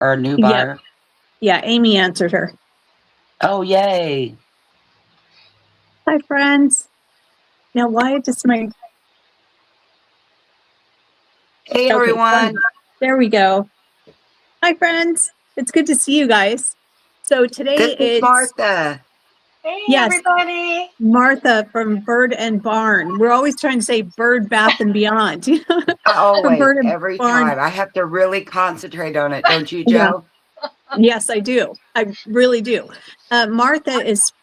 or a new Yeah. buyer? Yeah, Amy answered her. Oh, yay. Hi, friends. Now, why does my... Hey, Okay, everyone. there we go. Hi, friends. It's good to see you guys. So today This is it's... Martha. Hey, Yes. everybody. Martha from Bird and Barn. We're always trying to say Bird, Bath, and Beyond. I always, Bird and every Barn. time. I have to really concentrate on it, don't you, Yeah. Joe? Yes, I do. I really do. Martha is...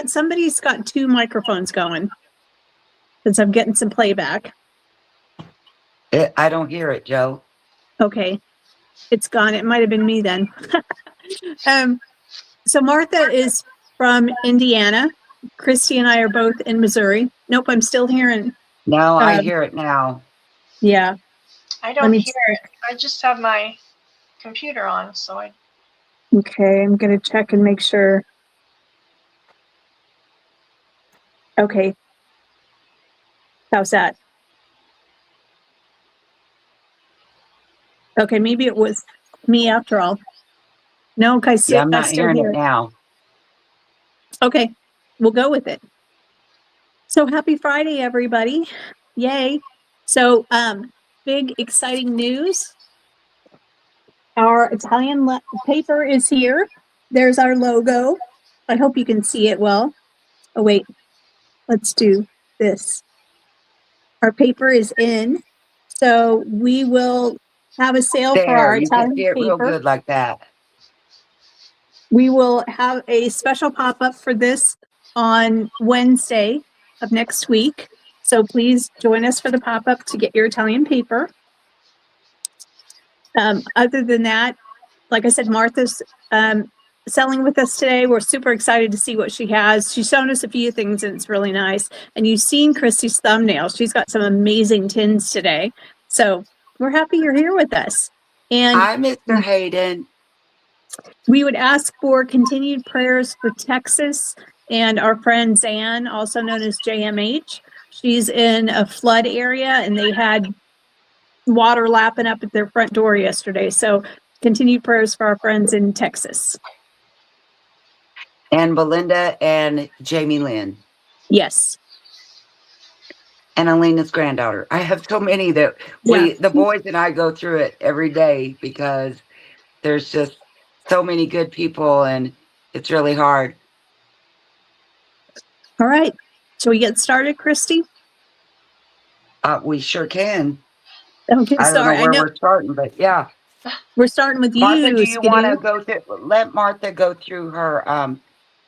Somebody's got 2 microphones going. Since I'm getting some playback. I don't hear it, Joe. Okay. It's gone. It might have been me then. So Martha is from Indiana. Christy and I are both in Missouri. Nope, I'm still hearing. No, I hear it now. Yeah. I don't hear it. I just have my computer on, so I... Okay, I'm going to check and make sure. Okay. How's that? Okay, maybe it was me after all. No, because Yeah, I'm I not still hearing hear it now. Okay, we'll go with it. So happy Friday, everybody. Yay. So big exciting news. Our Italian paper is here. There's our logo. I hope you can see it well. Oh, wait. Let's do this. Our paper is in. So we will have a sale for our You can Italian see it real paper. good like that. We will have a special pop-up for this on Wednesday of next week. So please join us for the pop-up to get your Italian paper. Other than that, like I said, Martha's selling with us today. We're super excited to see what she has. She's shown us a few things and it's really nice. And you've seen Christy's thumbnail. She's got some amazing tins today. So we're happy you're here with us. And Hi, Mr. Hayden. we would ask for continued prayers for Texas and our friend Zan, also known as JMH. She's in a flood area and they had water lapping up at their front door yesterday. So continued prayers for our friends in Texas. And Belinda and Jamie Lynn. Yes. And Elena's granddaughter. I have so many that the boys and I go through it every day because there's just so many good people and it's really hard. All right. Shall we get started, Christy? We sure can. Okay, I don't know where we're starting, but yeah. We're starting with Martha, you. do you want to go through, let Martha go through her,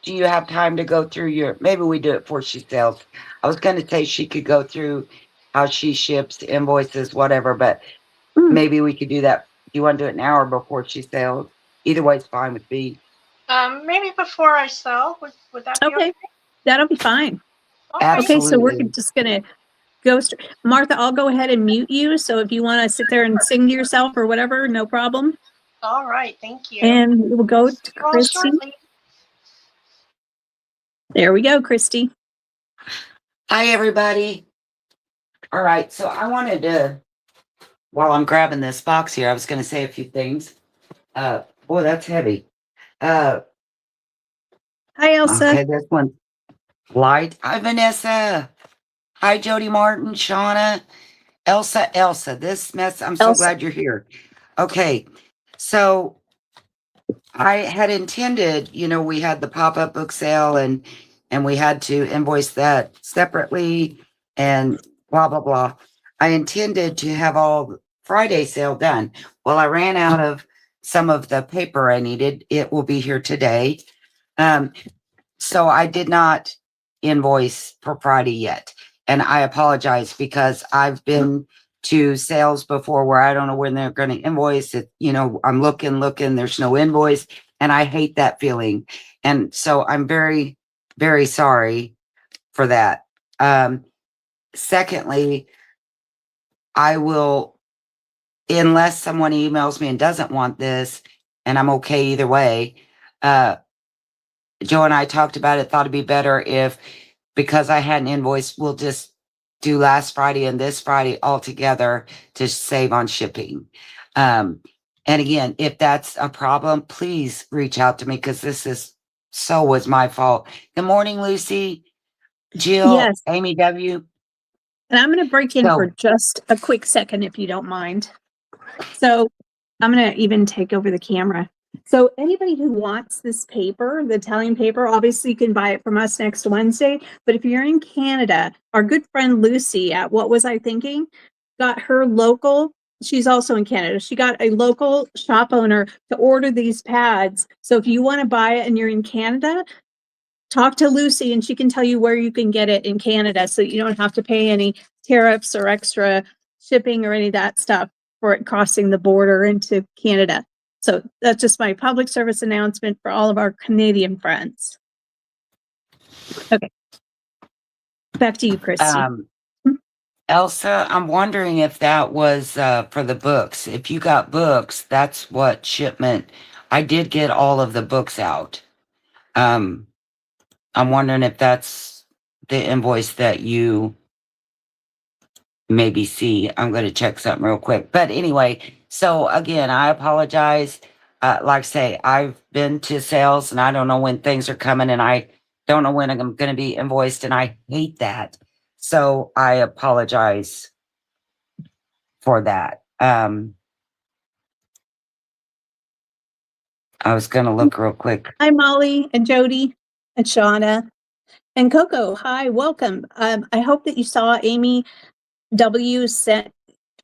do you have time to go through your, maybe we do it before she sells. I was going to say she could go through how she ships, invoices, whatever, but maybe we could do that. Do you want to do it now or before she sells? Either way is fine with me. Maybe before I sell. Would that be okay? That'll be fine. Absolutely. Okay, so we're just going to go straight. Martha, I'll go ahead and mute you. So if you want to sit there and sing to yourself or whatever, no problem. All right, thank you. And we'll go to Christy. There we go, Christy. Hi, everybody. All right, so I wanted to, while I'm grabbing this box here, I was going to say a few things. Boy, that's heavy. Hi, Elsa. Okay, this one's light. Hi, Vanessa. Hi, Jody Martin, Shauna, Elsa. This mess, I'm so glad you're here. Okay, so I had intended, we had the pop-up book sale and we had to invoice that separately and blah, blah, blah. I intended to have all Friday sale done. Well, I ran out of some of the paper I needed. It will be here today. So I did not invoice for Friday yet. And I apologize because I've been to sales before where I don't know when they're going to invoice it. I'm looking, there's no invoice. And I hate that feeling. And so I'm very, very sorry for that. Secondly, I will, unless someone emails me and doesn't want this, and I'm okay either way, Joe and I talked about it, thought it'd be better if, because I had an invoice, we'll just do last Friday and this Friday all together to save on shipping. And again, if that's a problem, please reach out to me because so was my fault. Good morning, Lucy, Jill, Yes. Amy W. And I'm going to break in for So, just a quick second, if you don't mind. So I'm going to even take over the camera. So anybody who wants this paper, the Italian paper, obviously you can buy it from us next Wednesday. But if you're in Canada, our good friend Lucy at What Was I Thinking got her local, she's also in Canada. She got a local shop owner to order these pads. So if you want to buy it and you're in Canada, talk to Lucy and she can tell you where you can get it in Canada so you don't have to pay any tariffs or extra shipping or any of that stuff for it crossing the border into Canada. So that's just my public service announcement for all of our Canadian friends. Okay. Back to you, Christy. Elsa, I'm wondering if that was for the books. If you got books, that's what shipment. I did get all of the books out. I'm wondering if that's the invoice that you maybe see. I'm going to check something real quick. But anyway, so again, I apologize. Like I say, I've been to sales and I don't know when things are coming and I don't know when I'm going to be invoiced and I hate that. So I apologize for that. I was going to look real quick. Hi, Molly and Jody and Shauna and Coco. Hi, welcome. I hope that you saw Amy W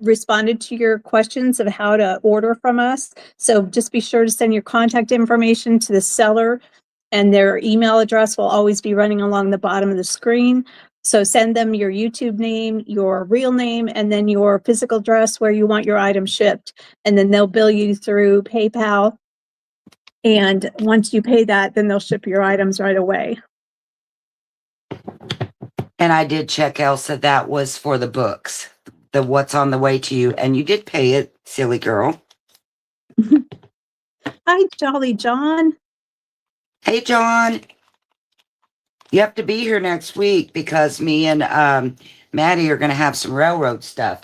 responded to your questions of how to order from us. So just be sure to send your contact information to the seller, and their email address will always be running along the bottom of the screen. So send them your YouTube name, your real name, and then your physical address where you want your item shipped. And then they'll bill you through PayPal. And once you pay that, then they'll ship your items right away. And I did check, Elsa, that was for the books, the what's on the way to you. And you did pay it, silly girl. Hi, Jolly John. Hey, John. You have to be here next week because me and Maddie are going to have some railroad stuff.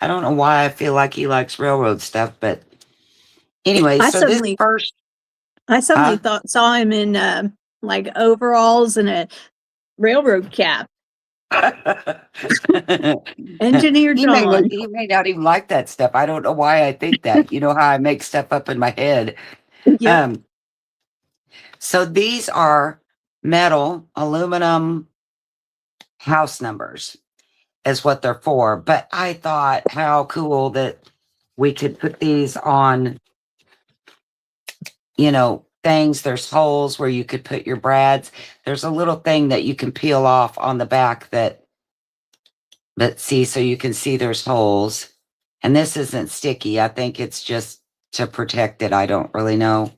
I don't know why I feel like he likes railroad stuff, but anyway, I so suddenly saw him in like overalls and a railroad cap. Engineer John. He may not even like that stuff. I don't know why I think that. You know how I make stuff up in my head. Yep. So these are metal, aluminum house numbers is what they're for. But I thought how cool that we could put these on, things. There's holes where you could put your brads. There's a little thing that you can peel off on the back see, so you can see there's holes. And this isn't sticky. I think it's just to protect it. I don't really know.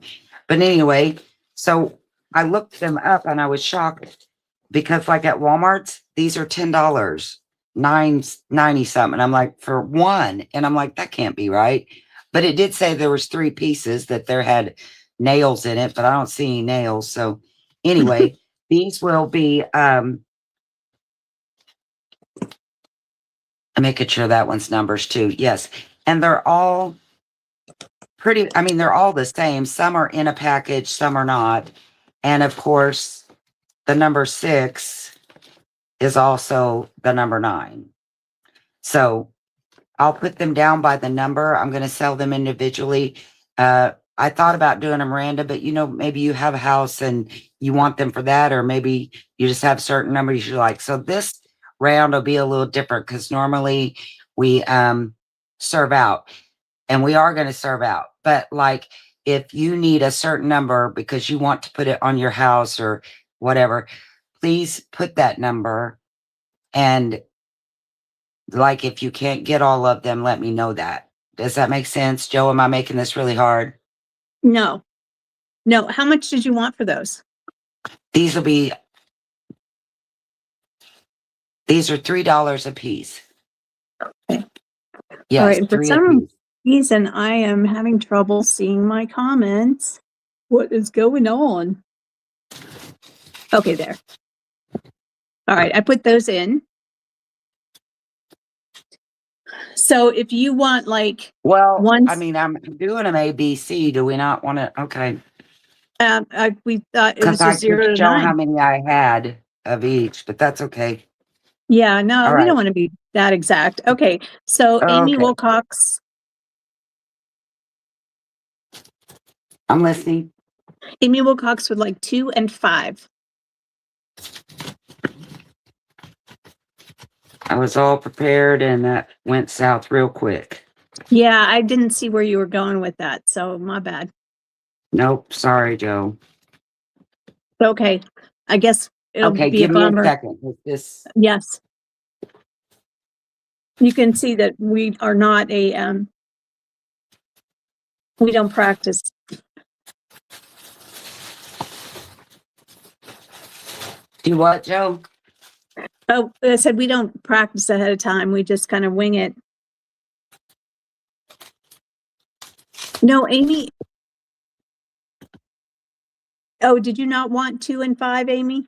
But anyway, so I looked them up and I was shocked because like at Walmart's, these are $10, $9.90 something. I'm like, for one. And I'm like, that can't be right. But it did say there was 3 pieces that there had nails in it, but I don't see any nails. So anyway, these will be I'm making sure that one's numbers too. Yes. And they're all they're all the same. Some are in a package, some are not. And of course, the number 6 is also the number 9. So I'll put them down by the number. I'm going to sell them individually. I thought about doing them random, but maybe you have a house and you want them for that, or maybe you just have certain numbers you like. So this round will be a little different because normally we serve out, and we are going to serve out. But like if you need a certain number because you want to put it on your house or whatever, please put that number. And like if you can't get all of them, let me know that. Does that make sense? Joe, am I making this really hard? No. How much did you want for those? These are $3 a piece. Okay. Yes, all right. For 3 a some piece. reason, I am having trouble seeing my comments. What is going on? Okay, there. All right, I put those in. So if you want like Well, one, I mean, I'm doing them A, B, C. Do we not want to? Okay. we thought it Because was I just 0 could to show how 9. many I had of each, but that's okay. Yeah, no, All we right. don't want to be that exact. Okay, so Amy Okay. Wilcox. I'm listening. Amy Wilcox would like 2 and 5. I was all prepared and that went south real quick. Yeah, I didn't see where you were going with that, so my bad. Nope. Sorry, Joe. Okay, I guess it'll Okay. be a Give me a bummer. second. With this. Yes. You can see that we are not we don't practice. Do what, Joe? Oh, I said we don't practice ahead of time. We just kind of wing it. No, Amy. Oh, did you not want 2 and 5, Amy?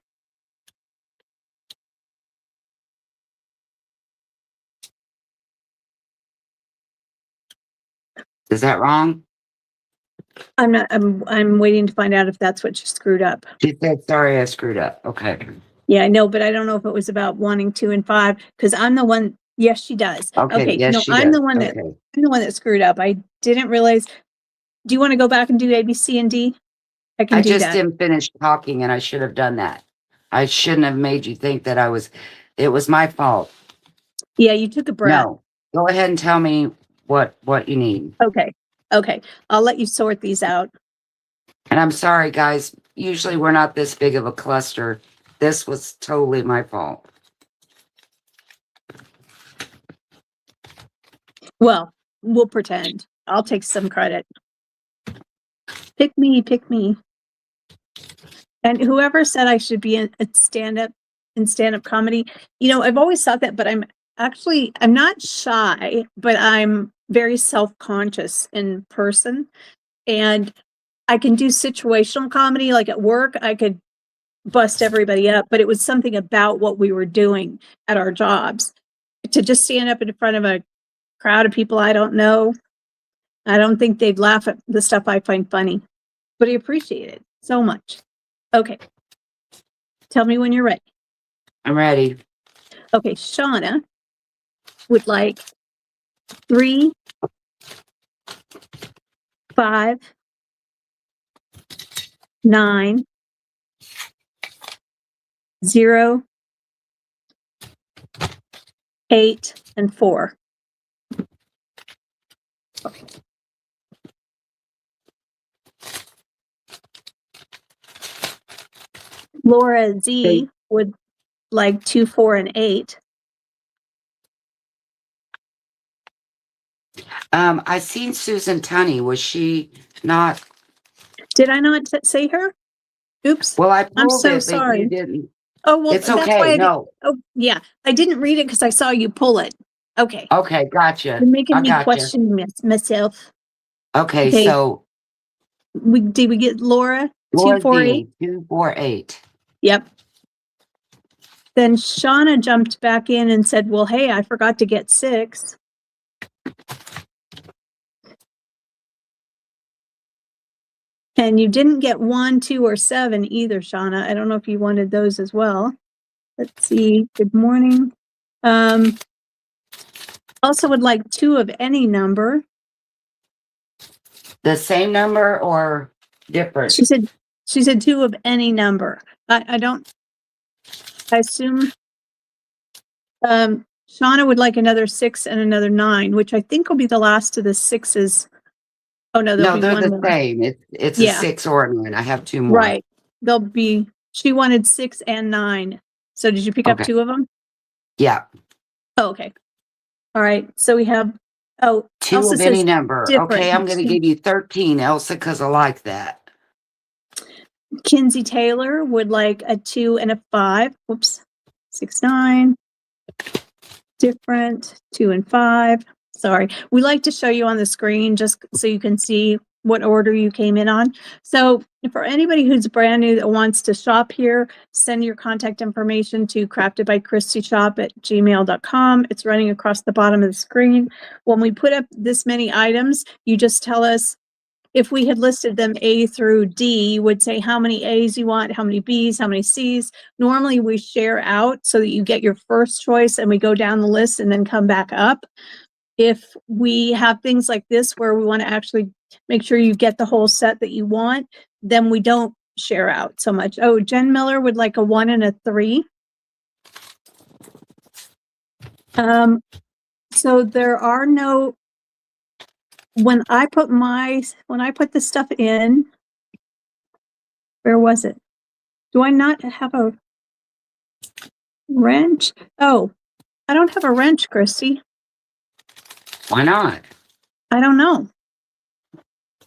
Is that wrong? I'm not. I'm waiting to find out if that's what you screwed up. She said, sorry, I screwed up. Okay. Yeah, I know, but I don't know if it was about wanting 2 and 5 because I'm the one. Yes, she does. Okay. Yes, no, she I'm does. the one Okay. I'm the one that screwed up. I didn't realize. Do you want to go back and do A, B, C, and D? I can I do just that. didn't finish talking and I should have done that. I shouldn't have made you think that it was my fault. Yeah, you took a breath. No. Go ahead and tell me what you need. Okay. I'll let you sort these out. And I'm sorry, guys. Usually we're not this big of a cluster. This was totally my fault. Well, we'll pretend. I'll take some credit. Pick me. And whoever said I should be in stand-up comedy, I've always thought that, but I'm not shy, but I'm very self-conscious in person. And I can do situational comedy, like at work, I could bust everybody up, but it was something about what we were doing at our jobs. To just stand up in front of a crowd of people I don't know, I don't think they'd laugh at the stuff I find funny, but I appreciate it so much. Okay. Tell me when you're ready. I'm ready. Okay, Shauna would like 3, 5, 9, 0, 8, and 4. Okay. Laura Z would like 2, 4, and 8. I seen Susan Tunney. Was she not? Did I not say her? Oops. Well, I I'm pulled so it, but sorry. you didn't. Oh, well, It's that's okay. why No. oh, yeah. I didn't read it because I saw you pull it. Okay. Okay, gotcha. You're making I me gotcha. question myself. Okay, Okay. so Did we get Laura? Laura 248? D, 248. Yep. Then Shauna jumped back in and said, well, hey, I forgot to get 6. And you didn't get 1, 2, or 7 either, Shauna. I don't know if you wanted those as well. Let's see. Good morning. Also would like 2 of any number. The same number or different? She said 2 of any number. I assume Shauna would like another 6 and another 9, which I think will be the last of the 6s. Oh no, there'll No, be they're one the more. same. It's a 6 or a 9. I have 2 more. Right. She wanted 6 and 9. So did you pick up 2 of them? Yeah. Oh, okay. All right. So we have 2 Elsa of any says number. different. Okay, I'm going to give you 13, Elsa, because I like that. Kinsey Taylor would like a 2 and a 5. Whoops. 6, 9. Different. 2 and 5. Sorry. We like to show you on the screen just so you can see what order you came in on. So for anybody who's brand new that wants to shop here, send your contact information to craftedbychristyshop@gmail.com. It's running across the bottom of the screen. When we put up this many items, you just tell us, if we had listed them A through D, you would say how many A's you want, how many B's, how many C's. Normally we share out so that you get your first choice and we go down the list and then come back up. If we have things like this where we want to actually make sure you get the whole set that you want, then we don't share out so much. Oh, Jen Miller would like a 1 and a 3. So there are no, when I put this stuff in, where was it? Do I not have a wrench? Oh, I don't have a wrench, Christy. Why not? I don't know.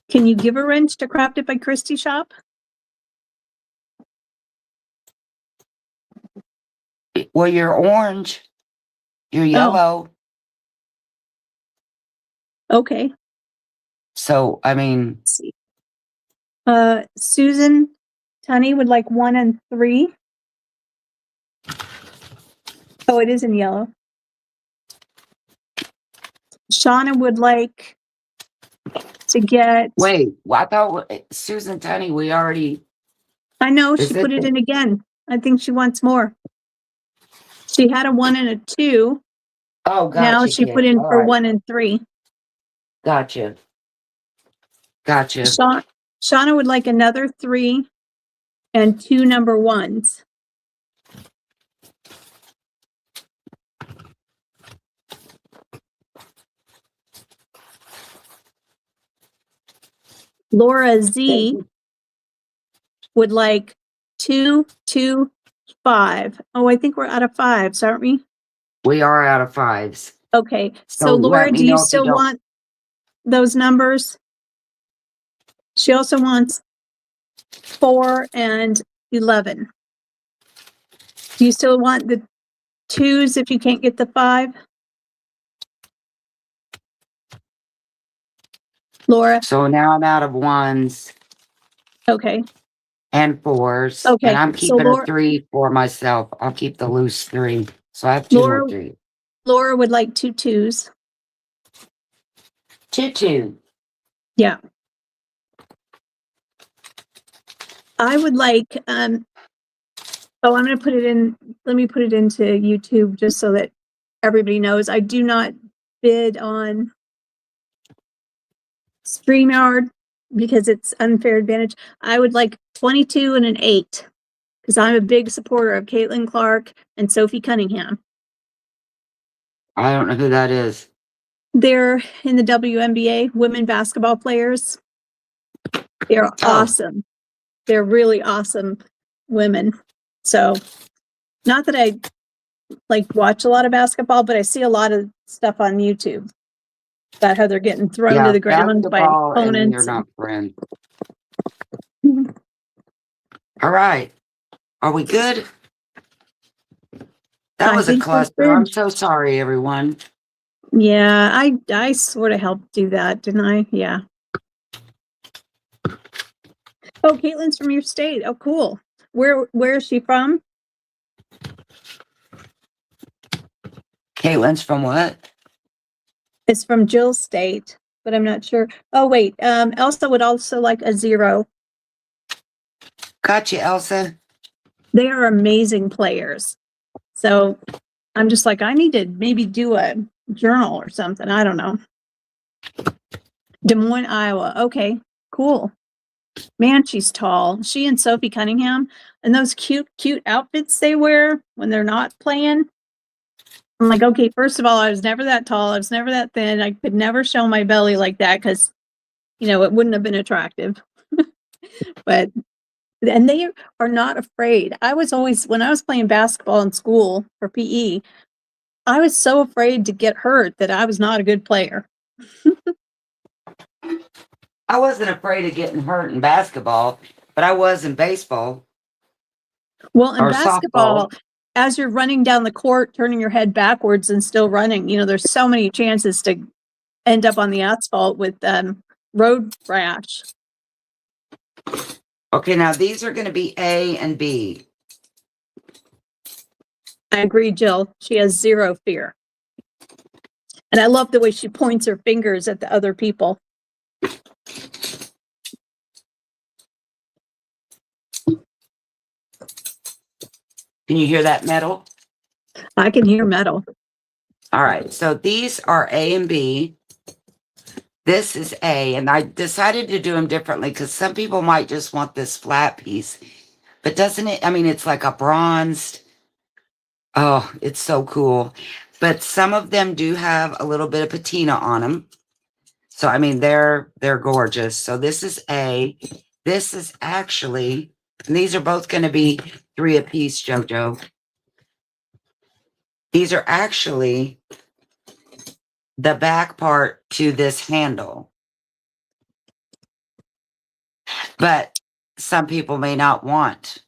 Can you give a wrench to Crafted by Christy shop? Well, you're orange. You're yellow. Okay. So, I mean, Let's see. Susan Tunney would like 1 and 3. Oh, it is in yellow. Shauna would like to get. wait, well, I thought Susan Tunney, we already. I know, Is she it put it the- in again. I think she wants more. She had a 1 and a 2. Oh, gotcha. Now she kid. put in All for right. 1 and 3. Gotcha. Shauna would like another 3 and 2 number 1s. Laura Z would like 2, 2, 5. Oh, I think we're out of 5s, aren't we? We are out of 5s. Okay. So So let Laura, me do you know if you still don't- want those numbers? She also wants 4 and 11. Do you still want the 2s if you can't get the 5? Laura? So now I'm out of 1s Okay. and 4s. Okay, And I'm so keeping Laura- a 3 for myself. I'll keep the loose 3. So I have 2 Laura- more 3. Laura would like 2 2s. 2. Yeah. I would like, I'm going to put it in, let me put it into YouTube just so that everybody knows. I do not bid on StreamYard because it's unfair advantage. I would like 22 and an 8 because I'm a big supporter of Caitlin Clark and Sophie Cunningham. I don't know who that is. They're in the WNBA, women basketball players. They're awesome. They're really awesome women. So, not that I like watch a lot of basketball, but I see a lot of stuff on YouTube about how they're getting thrown to the ground by basketball and opponents. you're not friends. Mhm. All right. Are we good? That I was a think we're cluster. good. I'm so sorry, everyone. Yeah, I sort of helped do that, didn't I? Yeah. Oh, Caitlin's from your state. Oh, cool. Where is she from? Caitlin's from what? It's from Jill's state, but I'm not sure. Oh, wait. Elsa would also like a 0. Gotcha, Elsa. They are amazing players. So I'm just like, I need to maybe do a journal or something. I don't know. Des Moines, Iowa. Okay, cool. Man, she's tall. She and Sophie Cunningham, and those cute outfits they wear when they're not playing. I'm like, okay, first of all, I was never that tall. I was never that thin. I could never show my belly like that because, it wouldn't have been attractive. But, and they are not afraid. I was always, when I was playing basketball in school for PE, I was so afraid to get hurt that I was not a good player. I wasn't afraid of getting hurt in basketball, but I was in baseball. Well, in Or basketball, softball. as you're running down the court, turning your head backwards and still running, there's so many chances to end up on the asphalt with road rash. Okay, now these are going to be A and B. I agree, Jill. She has zero fear. And I love the way she points her fingers at the other people. Can you hear that metal? I can hear metal. All right, so these are A and B. This is A, and I decided to do them differently because some people might just want this flat piece. But doesn't it, I mean, it's like a bronzed. Oh, it's so cool. But some of them do have a little bit of patina on them. So, I mean, they're gorgeous. So this is A. This is actually, and these are both going to be 3 apiece, JoJo. These are actually the back part to this handle. But some people may not want,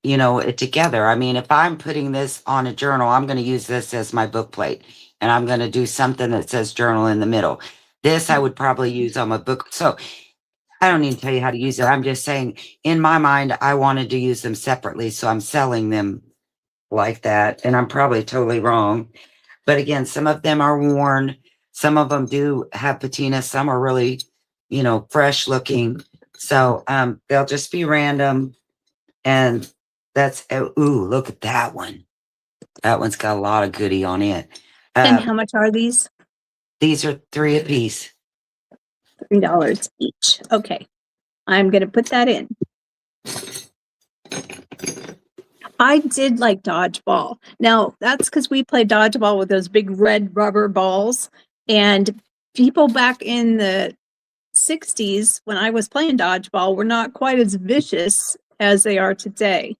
you know, it together. I mean, if I'm putting this on a journal, I'm going to use this as my book plate. And I'm going to do something that says journal in the middle. This I would probably use on my book. So I don't need to tell you how to use it. I'm just saying, in my mind, I wanted to use them separately. So I'm selling them like that. And I'm probably totally wrong. But again, some of them are worn. Some of them do have patina. Some are really, you know, fresh looking. So they'll just be random. And that's, ooh, look at that one. That one's got a lot of goodie on it. And how much are these? These are 3 apiece. $3 each. Okay. I'm going to put that in. I did like dodgeball. Now, that's because we played dodgeball with those big red rubber balls. And people back in the 60s, when I was playing dodgeball, were not quite as vicious as they are today.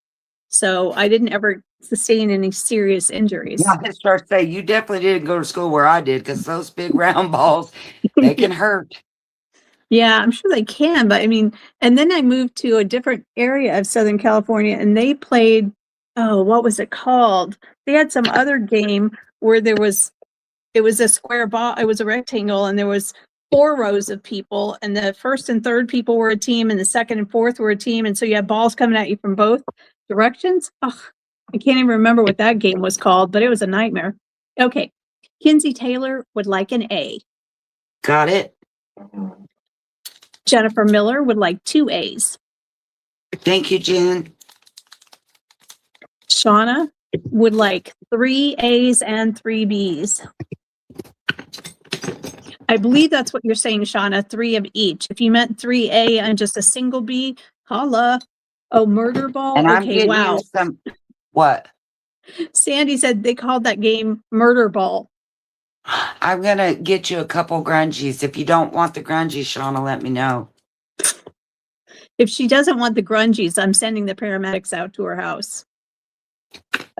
So I didn't ever sustain any serious injuries. Now, I start saying, you definitely didn't go to school where I did because those big round balls, they can hurt. Yeah, I'm sure they can, but I mean, and then I moved to a different area of Southern California and they played, oh, what was it called? They had some other game where it was a square ball, it was a rectangle, and there was 4 rows of people, and the first and third people were a team, and the second and fourth were a team, and so you had balls coming at you from both directions. Oh, I can't even remember what that game was called, but it was a nightmare. Okay, Kinsey Taylor would like an A. Got it. Jennifer Miller would like 2 A's. Thank you, Jen. Shauna would like 3 A's and 3 B's. I believe that's what you're saying, Shauna, 3 of each. If you meant 3A and just a single B, holla. Oh, murder ball? And I'm Okay, getting wow. you some, what? Sandy said they called that game murder ball. I'm going to get you a couple grungies. If you don't want the grungies, Shauna, let me know. If she doesn't want the grungies, I'm sending the paramedics out to her house.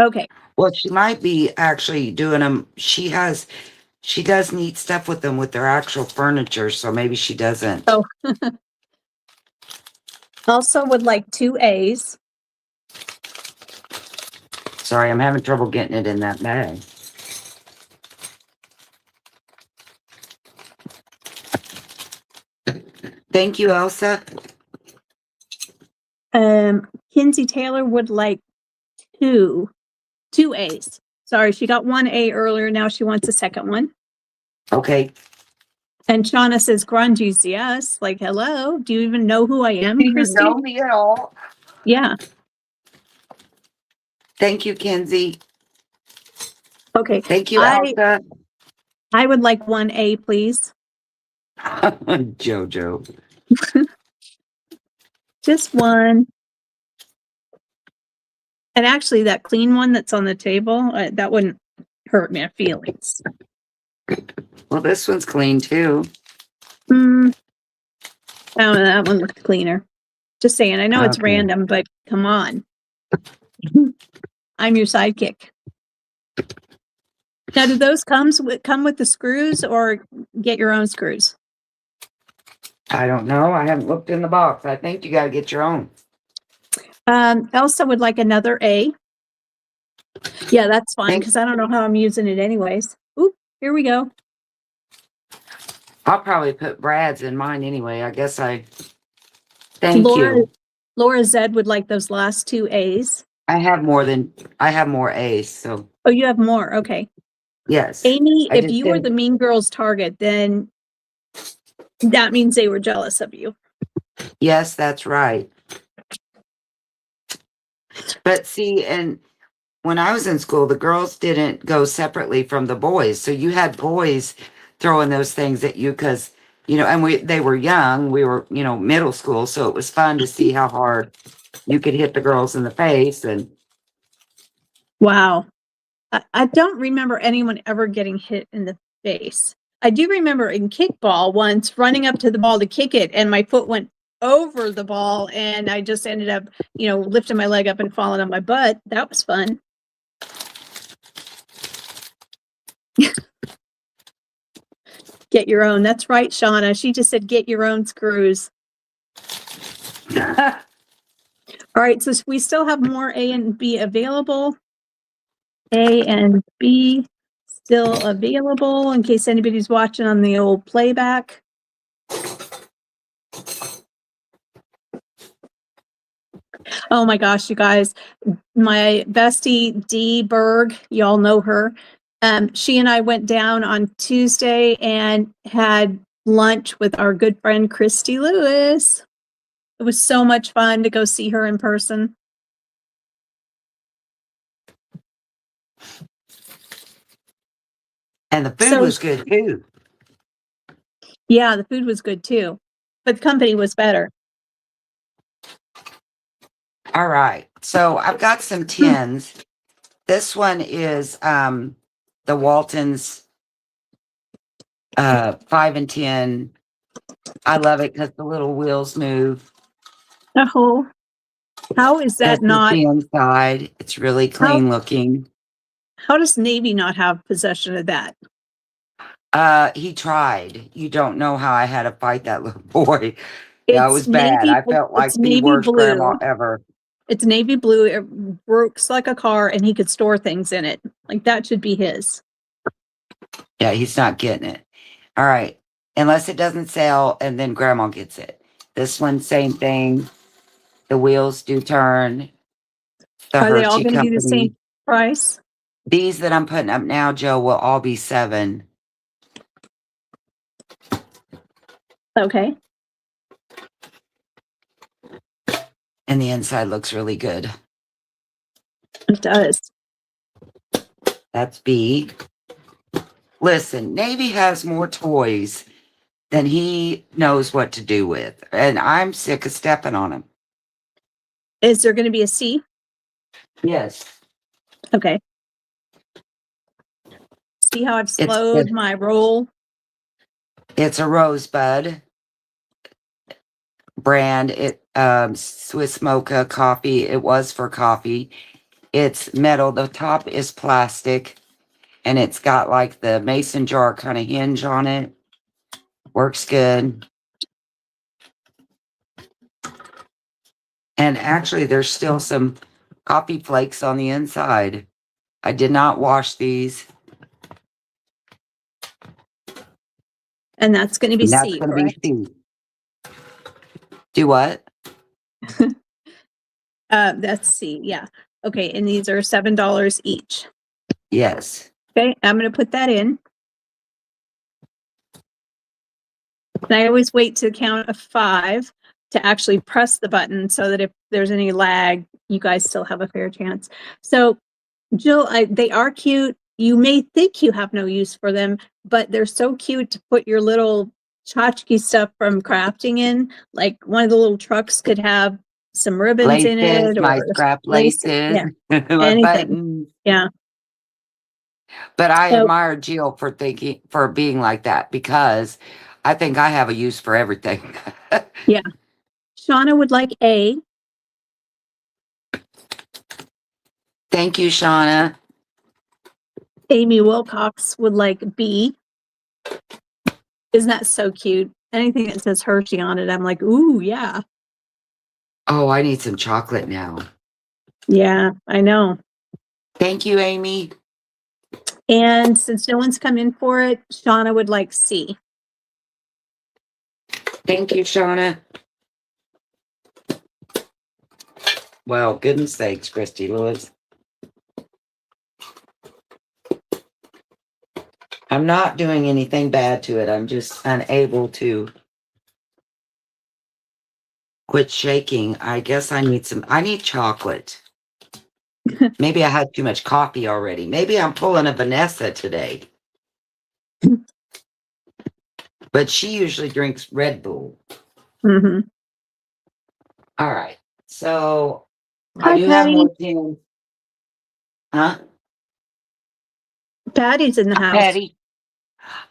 Okay. Well, she might be actually doing them. She does neat stuff with them with their actual furniture, so maybe she doesn't. Oh. Also would like 2 A's. Sorry, I'm having trouble getting it in that bag. Thank you, Elsa. Kinsey Taylor would like 2 A's. Sorry, she got 1 A earlier. Now she wants a second one. Okay. And Shauna says grungies, yes. Like, hello. Do you even know who I am, Christy? Do you know me at all? Yeah. Thank you, Kenzie. Okay. Thank you, Elsa. I would like 1 A, please. Jojo. Just 1. And actually, that clean one that's on the table, that wouldn't hurt my feelings. Well, this one's clean too. Oh, that one looked cleaner. Just saying. I know it's Okay. random, but come on. I'm your sidekick. Now, do those come with the screws or get your own screws? I don't know. I haven't looked in the box. I think you got to get your own. Elsa would like another A. Yeah, that's fine because I don't know how I'm using it anyways. Oop, here we go. I'll probably put Brad's in mine anyway. I guess thank you. Laura Zed would like those last two A's. I have more A's, so Oh, you have more. Okay. yes. Amy, I if just you were did. the mean girl's target, then that means they were jealous of you. Yes, that's right. But see, and when I was in school, the girls didn't go separately from the boys. So you had boys throwing those things at you because, and they were young. We were, middle school. So it was fun to see how hard you could hit the girls in the face. And Wow. I don't remember anyone ever getting hit in the face. I do remember in kickball once running up to the ball to kick it, and my foot went over the ball, and I just ended up, lifting my leg up and falling on my butt. That was fun. Get your own. That's right, Shauna. She just said, get your own screws. All right, so we still have more A and B available. A and B still available in case anybody's watching on the old playback. Oh my gosh, you guys, my bestie Dee Berg, y'all know her. She and I went down on Tuesday and had lunch with our good friend Christy Lewis. It was so much fun to go see her in person. And the food was good too. Yeah, the food was good too, but the company was better. All right. So I've got some tins. This one is the Walton's 5 and 10. I love it because the little wheels move. Oh, how is that This is not the inside? It's really clean looking. How does Navy not have possession of that? He tried. You don't know how I had to fight that little boy. Yeah, it It's was bad. I felt like the worst grandma ever. It's navy blue. It works like a car, and he could store things in it. Like that should be his. Yeah, he's not getting it. All right. Unless it doesn't sell and then grandma gets it. This one, same thing. The wheels do turn. The Are they all Hershey going to be the same Company. price? These that I'm putting up now, Joe, will all be 7. Okay. And the inside looks really good. It does. That's B. Listen, Navy has more toys than he knows what to do with. And I'm sick of stepping on him. Is there going to be a C? Yes. Okay. See how I've slowed my roll? It's a Rosebud brand. It Swiss Mocha coffee. It was for coffee. It's metal. The top is plastic. And it's got like the mason jar kind of hinge on it. Works good. And actually, there's still some coffee flakes on the inside. I did not wash these. And that's going to be C, correct? Be C. Do what? That's C, yeah. Okay, and these are $7 each. Yes. Okay, I'm going to put that in. And I always wait to count of 5 to actually press the button so that if there's any lag, you guys still have a fair chance. So, Jill, they are cute. You may think you have no use for them, but they're so cute to put your little tchotchke stuff from crafting in. Like one of the little trucks could have some ribbons in it, or my scrap laces, yeah, my anything. buttons. Yeah. But I admire Jill for being like that, because I think I have a use for everything. Yeah. Shauna would like A. Thank you, Shauna. Amy Wilcox would like B. Isn't that so cute? Anything that says Hershey on it, I'm like, ooh, yeah. Oh, I need some chocolate now. Yeah, I know. Thank you, Amy. And since no one's come in for it, Shauna would like C. Thank you, Shauna. Well, goodness sakes, Christy Lewis. I'm not doing anything bad to it. I'm just unable to quit shaking. I guess I need chocolate. Maybe I had too much coffee already. Maybe I'm pulling a Vanessa today. But she usually drinks Red Bull. Mm-hmm. All right. So I Hi, do have Patty. more tins. Huh? Patty's in the house. Patty.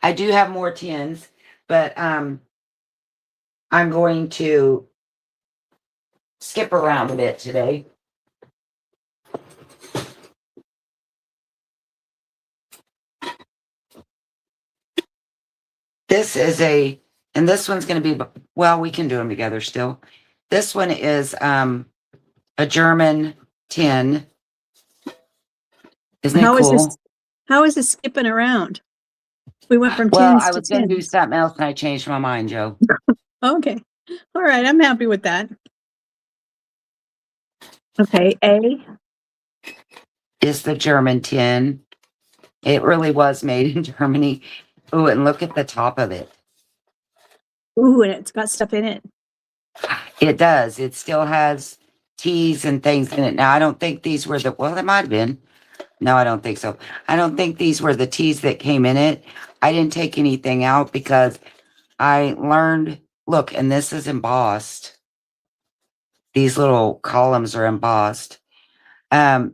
I do have more tins, but I'm going to skip around a bit today. This is and this one's going to be, well, we can do them together still. This one is a German tin. Isn't it cool? How is this skipping around? We went from Well, tins I to was going to do tins. something else and I changed my mind, Joe. Okay. All right. I'm happy with that. Okay. A. Is the German tin. It really was made in Germany. Oh, and look at the top of it. Ooh, and it's got stuff in it. It does. It still has teas and things in it. Now, I don't think these were well, they might have been. No, I don't think so. I don't think these were the teas that came in it. I didn't take anything out because I learned, look, and this is embossed. These little columns are embossed. So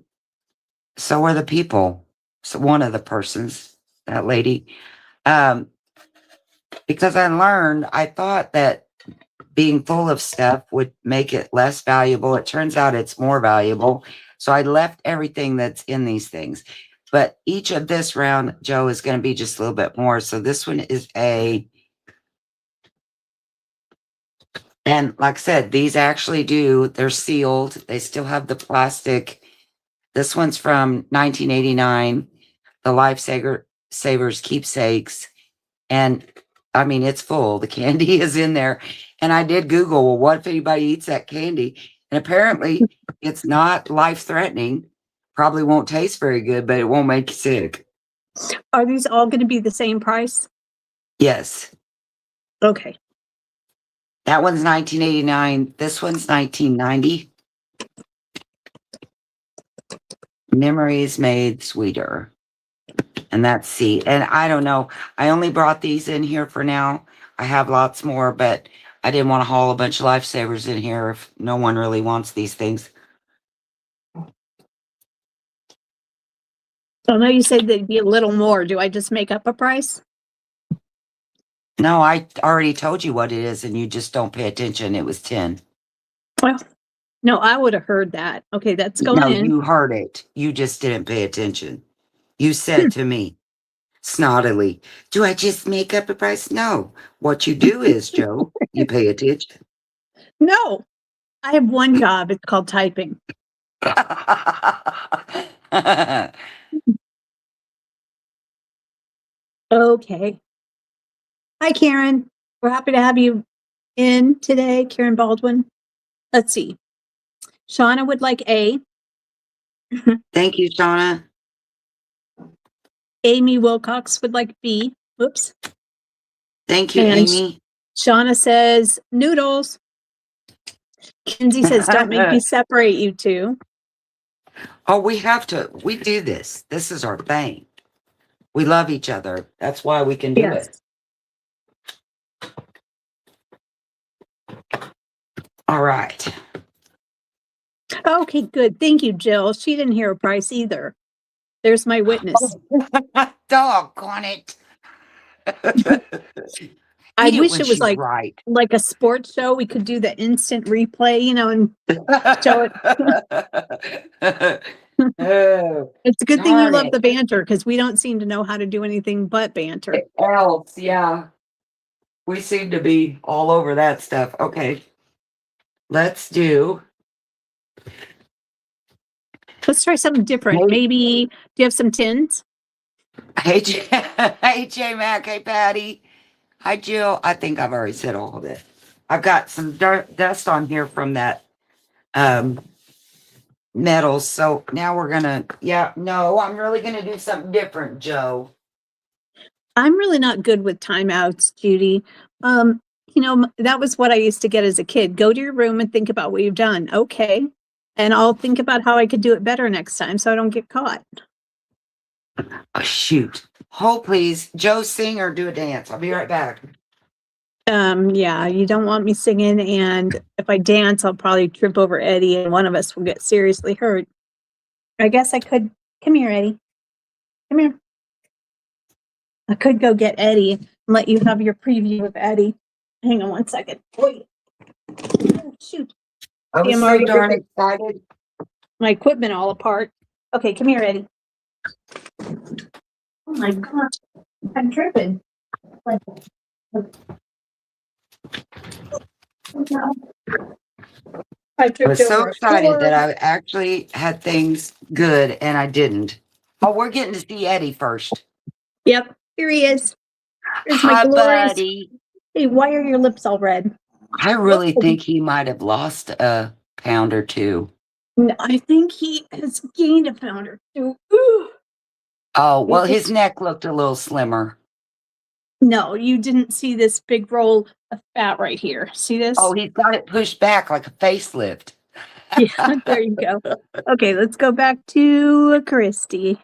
were the people. So one of the persons, that lady. Because I thought that being full of stuff would make it less valuable. It turns out it's more valuable. So I left everything that's in these things. But each of this round, Joe, is going to be just a little bit more. So this one is and like I said, these actually they're sealed. They still have the plastic. This one's from 1989, the Savers Keepsakes. And I mean, it's full. The candy is in there. And I did Google, well, what if anybody eats that candy? And apparently it's not life threatening. Probably won't taste very good, but it won't make you sick. Are these all going to be the same price? Yes. Okay. That one's 1989. This one's 1990. Memories made sweeter. And that's C. And I don't know. I only brought these in here for now. I have lots more, but I didn't want to haul a bunch of lifesavers in here if no one really wants these things. I know you said there'd be a little more. Do I just make up a price? No, I already told you what it is and you just don't pay attention. It was 10. Well, no, I would have heard that. Okay, that's going No, in. you heard it. You just didn't pay attention. You said to me, snottily, do I just make up a price? No. What you do is, Joe, you pay attention. No, I have one job. It's called typing. Okay. Hi, Karen. We're happy to have you in today, Karen Baldwin. Let's see. Shauna would like A. Thank you, Shauna. Amy Wilcox would like B. Whoops. Thank you, And Amy. Shauna says noodles. Kinsey says, don't make me separate you two. Oh, we do this. This is our thing. We love each other. That's why we can do it. All right. Okay, good. Thank you, Jill. She didn't hear a price either. There's my witness. Doggone it. I wish it was like a sports show. We could do the instant replay, and show it. It's a good thing you love the banter because we don't seem to know how to do anything but banter. Else, yeah. We seem to be all over that stuff. Okay. Let's try something different. Maybe, do you have some tins? Hey, J Mac. Hey, Patty. Hi, Jill. I think I've already said all of it. I've got some dust on here from that um metals. So now we're gonna, yeah, no, I'm really gonna do something different, Joe. I'm really not good with timeouts, Judy. That was what I used to get as a kid. Go to your room and think about what you've done. Okay. And I'll think about how I could do it better next time so I don't get caught. Oh, shoot. Hold, please. Joe, sing or do a dance. I'll be right back. Yeah, you don't want me singing, and if I dance, I'll probably trip over Eddie and one of us will get seriously hurt. I guess I could. Come here, Eddie. Come here. I could go get Eddie and let you have your preview of Eddie. Hang on one second. Wait. Oh, shoot. I See, was I'm so already darn ripping excited. my equipment all apart. Okay, come here, Eddie. Oh my gosh, I'm tripping. Like, I I tripped was so over a excited that cord. I actually had things good and I didn't. Oh, we're getting to see Eddie first. Yep, here he is. Here's my Hi, glorious. buddy. Hey, why are your lips all red? I really think he might have lost a pound or two. No, I think he has gained a pound or two. Ooh. Oh, well, his neck looked a little slimmer. No, you didn't see this big roll of fat right here. See this? Oh, he's got it pushed back like a facelift. Yeah, there you go. Okay, let's go back to Christy.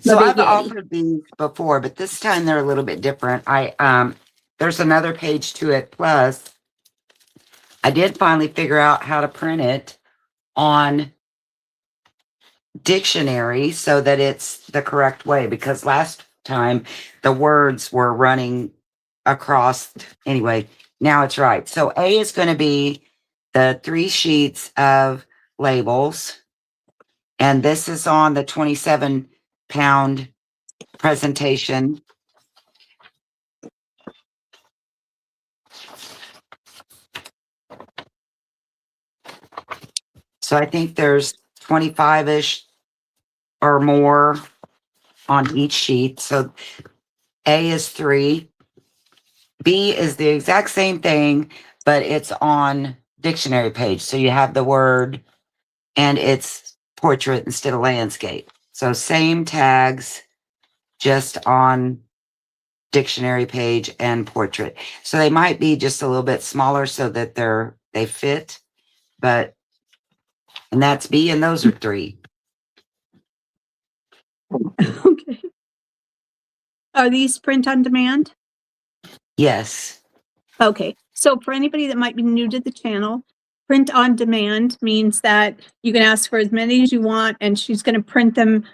So I've Eddie. offered these before, but this time they're a little bit different. There's another page to it. Plus, I did finally figure out how to print it on dictionary so that it's the correct way, because last time the words were running across. Anyway, now it's right. So A is going to be the 3 sheets of labels. And this is on the 27-pound presentation. So I think there's 25-ish or more on each sheet. So A is 3. B is the exact same thing, but it's on dictionary page. So you have the word and it's portrait instead of landscape. So same tags, just on dictionary page and portrait. So they might be just a little bit smaller so that they fit, but, and that's B and those are 3. Okay. Are these print on demand? Yes. Okay. So for anybody that might be new to the channel, print on demand means that you can ask for as many as you want and she's going to print them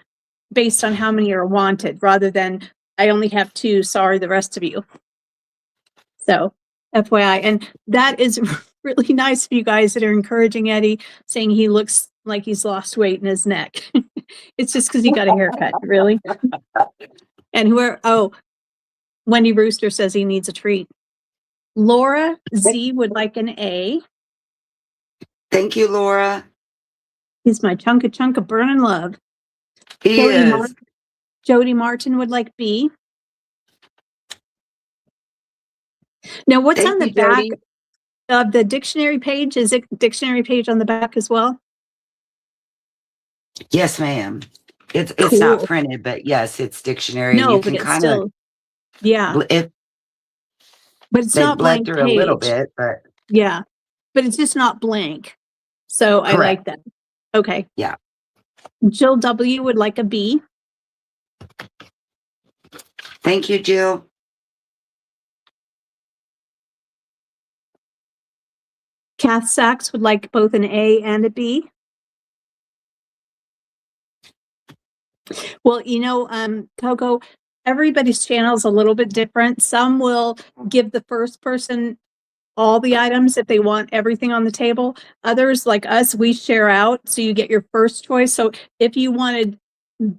based on how many are wanted rather than I only have 2, sorry, the rest of you. So FYI, and that is really nice of you guys that are encouraging Eddie, saying he looks like he's lost weight in his neck. It's just because he got a haircut, really. And Wendy Rooster says he needs a treat. Laura Z would like an A. Thank you, Laura. He's my chunk of burning love. He is. Jody Martin would like B. Now, what's on the back of the dictionary page? Is it dictionary page on the back as well? Yes, ma'am. It's Cool. not printed, but yes, it's dictionary. No, and you but can it's kind still, of, yeah. But it's they not bled blank through page. a little bit, but Yeah, but it's just not blank. So correct. I like that. Okay. Yeah. Jill W would like a B. Thank you, Jill. Kath Sachs would like both an A and a B. Well, Coco, everybody's channel is a little bit different. Some will give the first person all the items if they want everything on the table. Others, like us, we share out, so you get your first choice. So if you wanted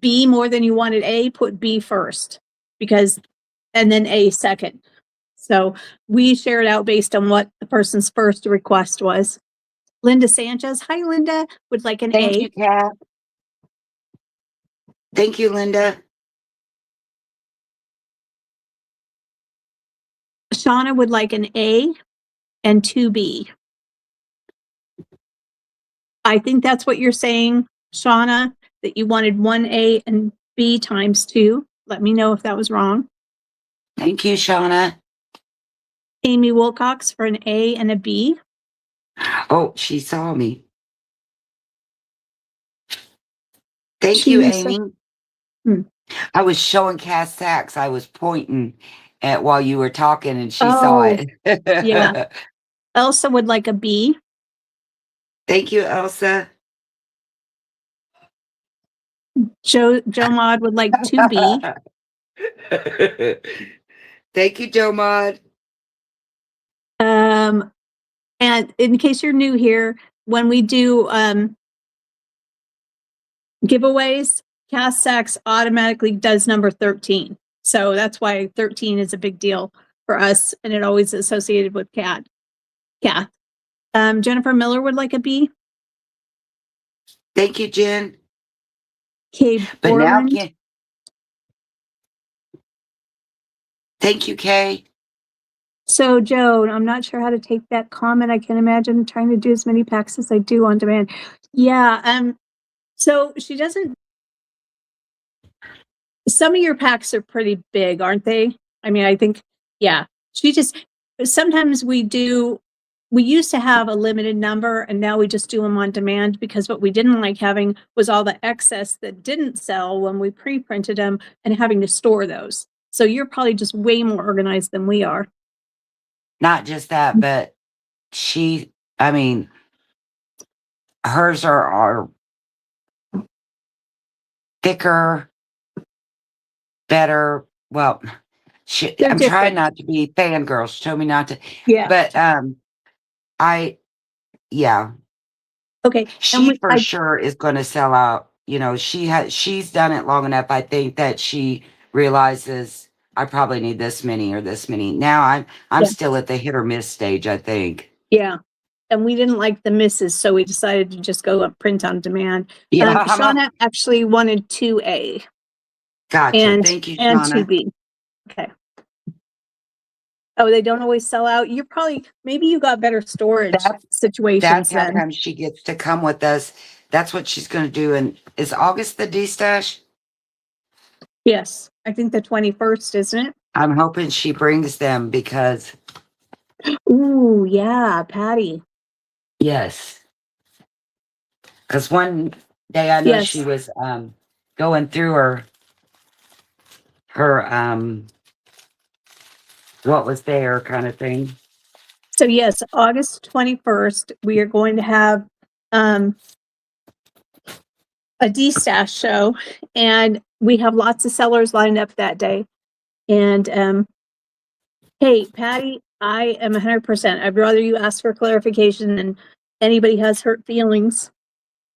B more than you wanted A, put B first, and then A second. So we share it out based on what the person's first request was. Linda Sanchez, hi Linda, would like an Thank A. you, Kat. Thank you, Linda. Shauna would like an A and 2B. I think that's what you're saying, Shauna, that you wanted 1A and B times 2. Let me know if that was wrong. Thank you, Shauna. Amy Wilcox for an A and a B. Oh, she saw me. Thank you, She's- Amy. Hmm. I was showing Cass Sachs. I was pointing at while you were talking, and she saw Oh, it. yeah. Elsa would like a B. Thank you, Elsa. Joe Mod would like 2B. Thank you, Joe Mod. And in case you're new here, when we do giveaways, Cass Sachs automatically does number 13. So that's why 13 is a big deal for us, and it always associated with Kath. Jennifer Miller would like a B. Thank you, Jen. Kay But now, Borland. thank you, Kay. So, Joe, I'm not sure how to take that comment. I can imagine trying to do as many packs as I do on demand. Yeah. So she doesn't. Some of your packs are pretty big, aren't they? I mean, I think, yeah. Sometimes we used to have a limited number, and now we just do them on demand, because what we didn't like having was all the excess that didn't sell when we pre-printed them and having to store those. So you're probably just way more organized than we are. Not just that, but hers are thicker, better. Well, I'm trying not to be fangirl. She told me not to. Yeah. But Okay. She for sure is going to sell out. You know, she's done it long enough. I think that she realizes I probably need this many or this many. Now I'm still at the hit or miss stage, I think. Yeah. And we didn't like the misses, so we decided to just go up print on demand. Yeah. Shauna actually wanted 2A. Gotcha. Thank you, and Shauna. 2B. Okay. Oh, they don't always sell out. Maybe you got better storage situations That's how then. come she gets to come with us. That's what she's going to do. And is August the D-Stash? Yes. I think the 21st, isn't it? I'm hoping she brings them because. Ooh, yeah, Patty. Yes. Because one day I know she was going through her what was there kind of thing. So yes, August 21st, we are going to have a D-Stash show, and we have lots of sellers lined up that day. And hey, Patty, I am 100%. I'd rather you ask for clarification than anybody has hurt feelings.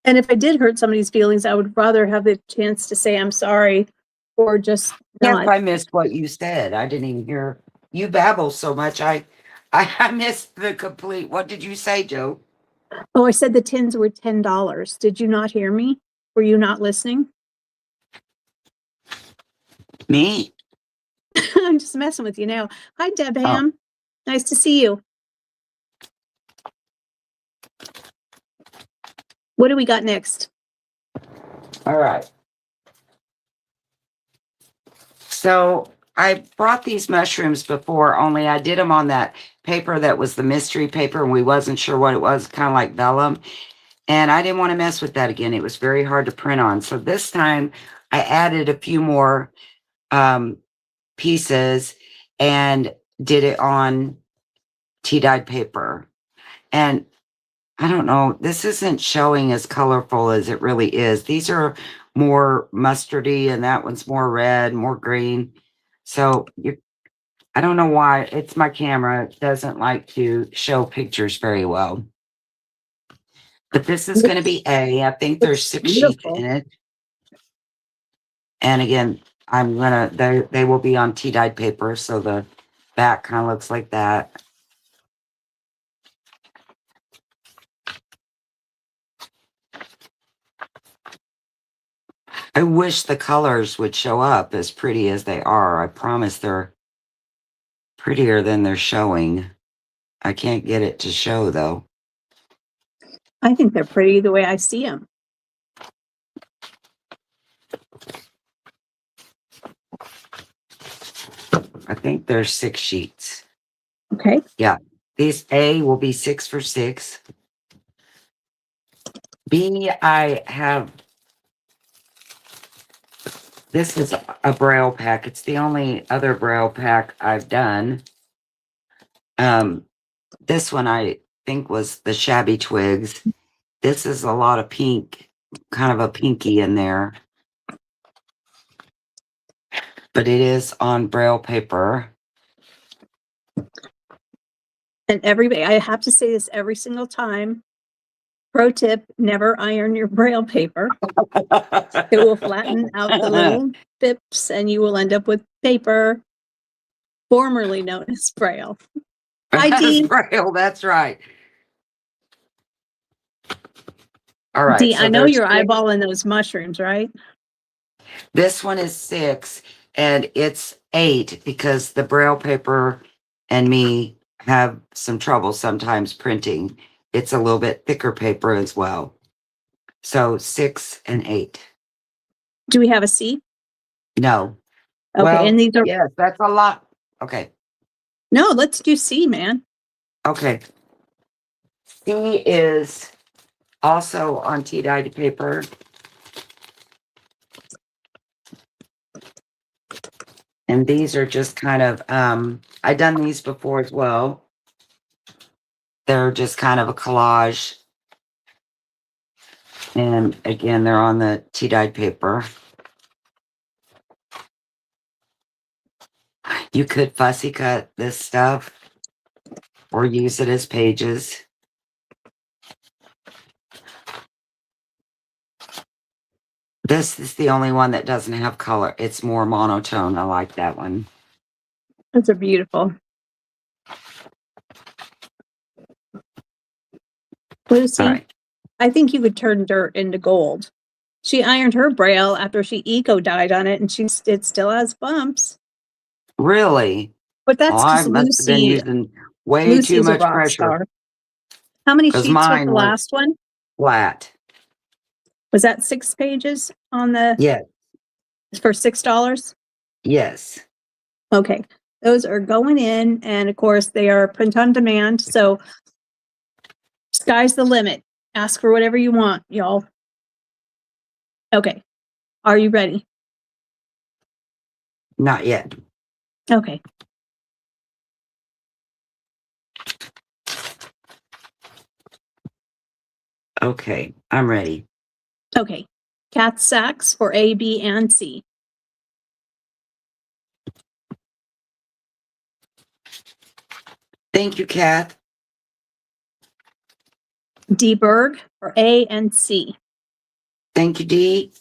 And if I did hurt somebody's feelings, I would rather have the chance to say I'm sorry, or just not. Yes, I missed what you said. I didn't even hear you babble so much. I missed the complete. What did you say, Joe? Oh, I said the tins were $10. Did you not hear me? Were you not listening? Me? I'm just messing with you now. Hi, Deb Ham. Nice to see you. What do we got next? All right. So I brought these mushrooms before, only I did them on that paper that was the mystery paper, and we wasn't sure what it was, kind of like vellum. And I didn't want to mess with that again. It was very hard to print on. So this time I added a few more pieces and did it on tea-dyed paper. And I don't know, this isn't showing as colorful as it really is. These are more mustardy, and that one's more red, more green. So I don't know why. It's my camera. It doesn't like to show pictures very well. But this is going to be A. I think there's 6 sheets in it. And again, they will be on tea-dyed paper, so the back kind of looks like that. I wish the colors would show up as pretty as they are. I promise they're prettier than they're showing. I can't get it to show though. I think they're pretty the way I see them. I think there's 6 sheets. Okay. Yeah. These A will be 6 for 6. B, I have, this is a Braille pack. It's the only other Braille pack I've done. This one I think was the Shabby Twigs. This is a lot of pink, kind of a pinky in there. But it is on Braille paper. And everybody, I have to say this every single time. Pro tip, never iron your Braille paper. It will flatten out the little pips and you will end up with paper formerly known as Braille. Hi, Dee. Braille, that's right. All right. Dee, so I know there's you're 6. eyeballing those mushrooms, right? This one is 6 and it's 8 because the Braille paper and me have some trouble sometimes printing. It's a little bit thicker paper as well. So 6 and 8. Do we have a C? No. Okay, Well, and these are yes, that's a lot. Okay. no, let's do C, man. Okay. C is also on tea-dyed paper. And these are just kind of, I've done these before as well. They're just kind of a collage. And again, they're on the tea-dyed paper. You could fussy cut this stuff or use it as pages. This is the only one that doesn't have color. It's more monotone. I like that one. Those are beautiful. Lucy, All right. I think you could turn dirt into gold. She ironed her Braille after she eco-dyed on it, and it still has bumps. Really? But that's I because must have been using way too Lucy's a much rock pressure. star. How many 'Cause sheets was mine the was- last one? Flat. Was that 6 pages on the Yes. for $6? Yes. Okay, those are going in, and of course they are print on demand. So sky's the limit. Ask for whatever you want, y'all. Okay, are you ready? Not yet. Okay. Okay. I'm ready. Okay. Cat sacks for A, B, and C. Thank you, Kath. D, Berg for A and C. Thank you, Dee.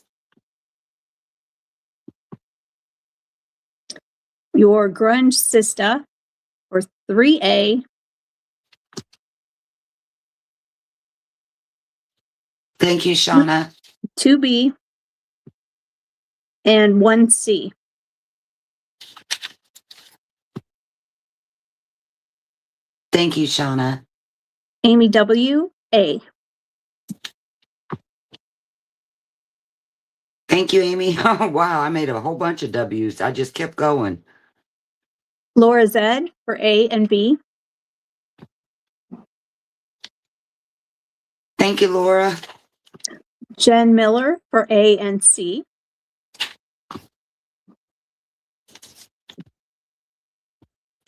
Your grunge sister for 3A. Thank you, Shauna. 2B, and 1C. Thank you, Shauna. Amy W, A. Thank you, Amy. Oh, wow. I made a whole bunch of W's. I just kept going. Laura Z for A and B. Thank you, Laura. Jen Miller for A and C.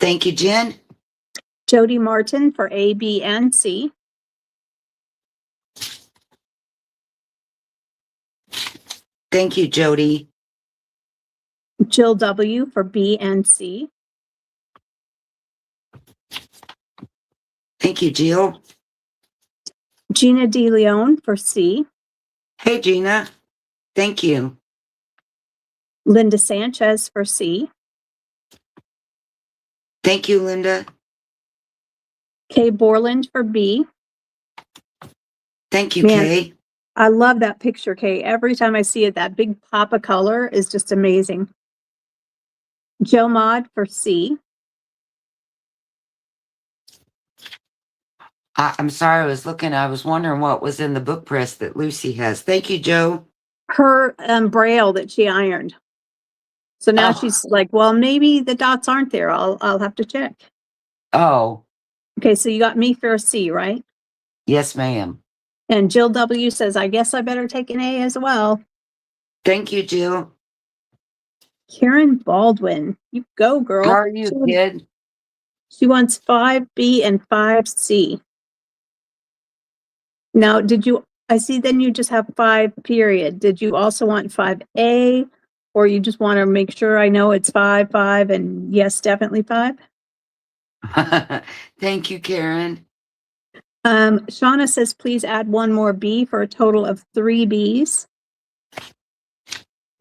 Thank you, Jen. Jody Martin for A, B, and C. Thank you, Jody. Jill W for B and C. Thank you, Jill. Gina De Leon for C. Hey, Gina. Thank you. Linda Sanchez for C. Thank you, Linda. Kay Borland for B. Thank you, Man. Kay. I love that picture, Kay. Every time I see it, that big pop of color is just amazing. Joe Mod for C. I'm sorry, I was wondering what was in the book press that Lucy has. Thank you, Joe. Her braille that she ironed. So now Oh. she's like, well, maybe the dots aren't there. I'll have to check. Oh, Okay, so you got me for a C, right? yes, ma'am. And Jill W says, I guess I better take an A as well. Thank you, Jill. Karen Baldwin, you go, girl. How are you, kid? She wants 5B and 5C. Now, I see then you just have 5 period. Did you also want 5A? Or you just want to make sure I know it's 5, 5, and yes, definitely 5? Thank you, Karen. Shauna says, please add one more B for a total of 3 Bs.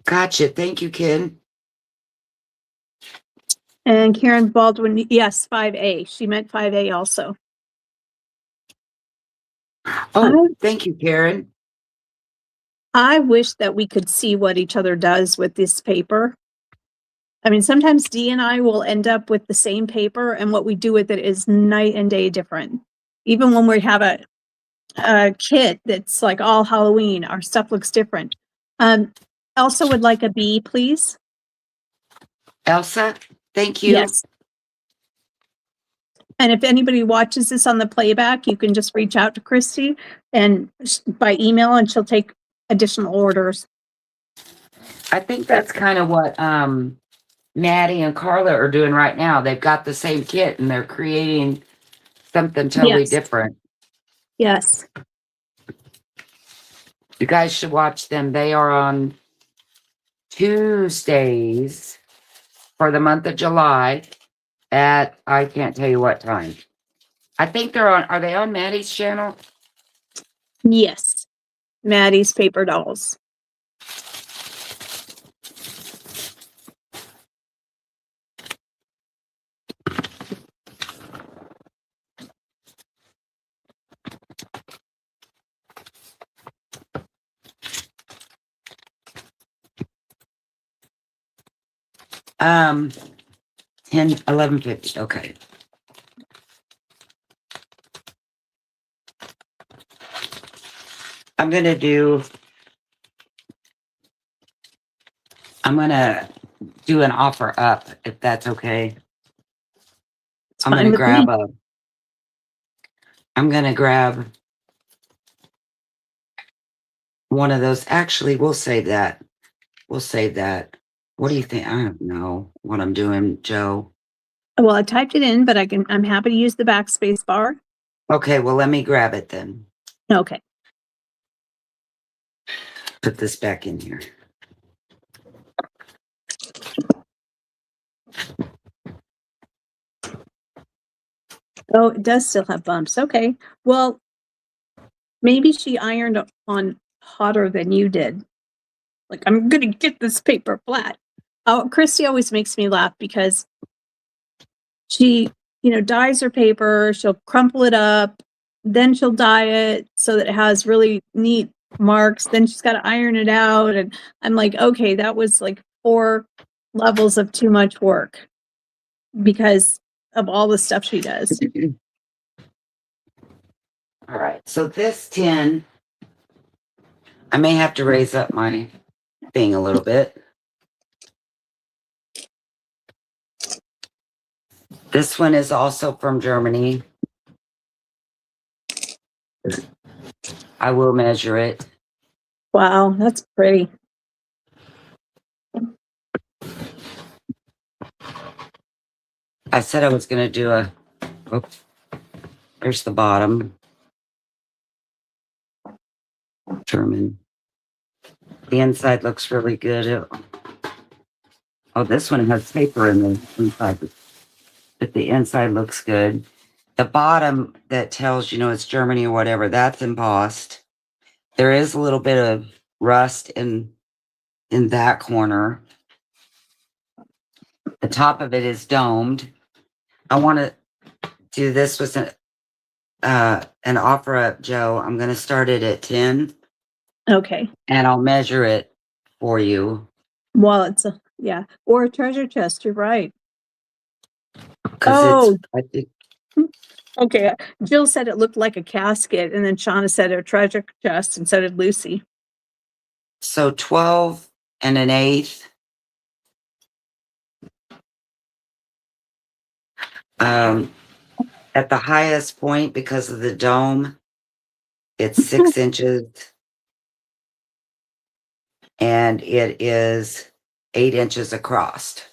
Gotcha. Thank you, kid. And Karen Baldwin, yes, 5A. She meant 5A also. Oh, thank you, Karen. I wish that we could see what each other does with this paper. I mean, sometimes Dee and I will end up with the same paper, and what we do with it is night and day different. Even when we have a kit that's like all Halloween, our stuff looks different. Elsa would like a B, please. Elsa, thank you. Yes. And if anybody watches this on the playback, you can just reach out to Christy and by email, and she'll take additional orders. I think that's kind of what Maddie and Carla are doing right now. They've got the same kit and they're creating something totally different. Yes. You guys should watch them. They are on Tuesdays for the month of July at, I can't tell you what time. I think are they on Maddie's channel? Yes. Maddie's Paper Dolls. Um, 11:50. Okay. I'm gonna do an offer up if that's okay. I'm gonna grab one of those. Actually, we'll save that. What do you think? I don't know what I'm doing, Joe. Well, I typed it in, but I'm happy to use the backspace bar. Okay, well, let me grab it then. Okay. Put this back in here. Oh, it does still have bumps. Okay. Well, maybe she ironed on hotter than you did. Like, I'm going to get this paper flat. Oh, Christy always makes me laugh because she, dyes her paper. She'll crumple it up. Then she'll dye it so that it has really neat marks. Then she's got to iron it out. And I'm like, okay, that was like 4 levels of too much work because of all the stuff she does. All right. So this tin, I may have to raise up my thing a little bit. This one is also from Germany. I will measure it. Wow, that's pretty. I said I was going to do oops, there's the bottom. German. The inside looks really good. Oh, this one has paper in the inside, but the inside looks good. The bottom that tells, it's Germany or whatever, that's embossed. There is a little bit of rust in that corner. The top of it is domed. I want to do this with an offer up, Joe. I'm going to start it at 10. Okay. And I'll measure it for you. Well, it's or a treasure chest. You're right. I think Okay. Jill said it looked like a casket, and then Shauna said a treasure chest, and so did Lucy. So 12 and an eighth. At the highest point, because of the dome, it's 6 inches and it is 8 inches across.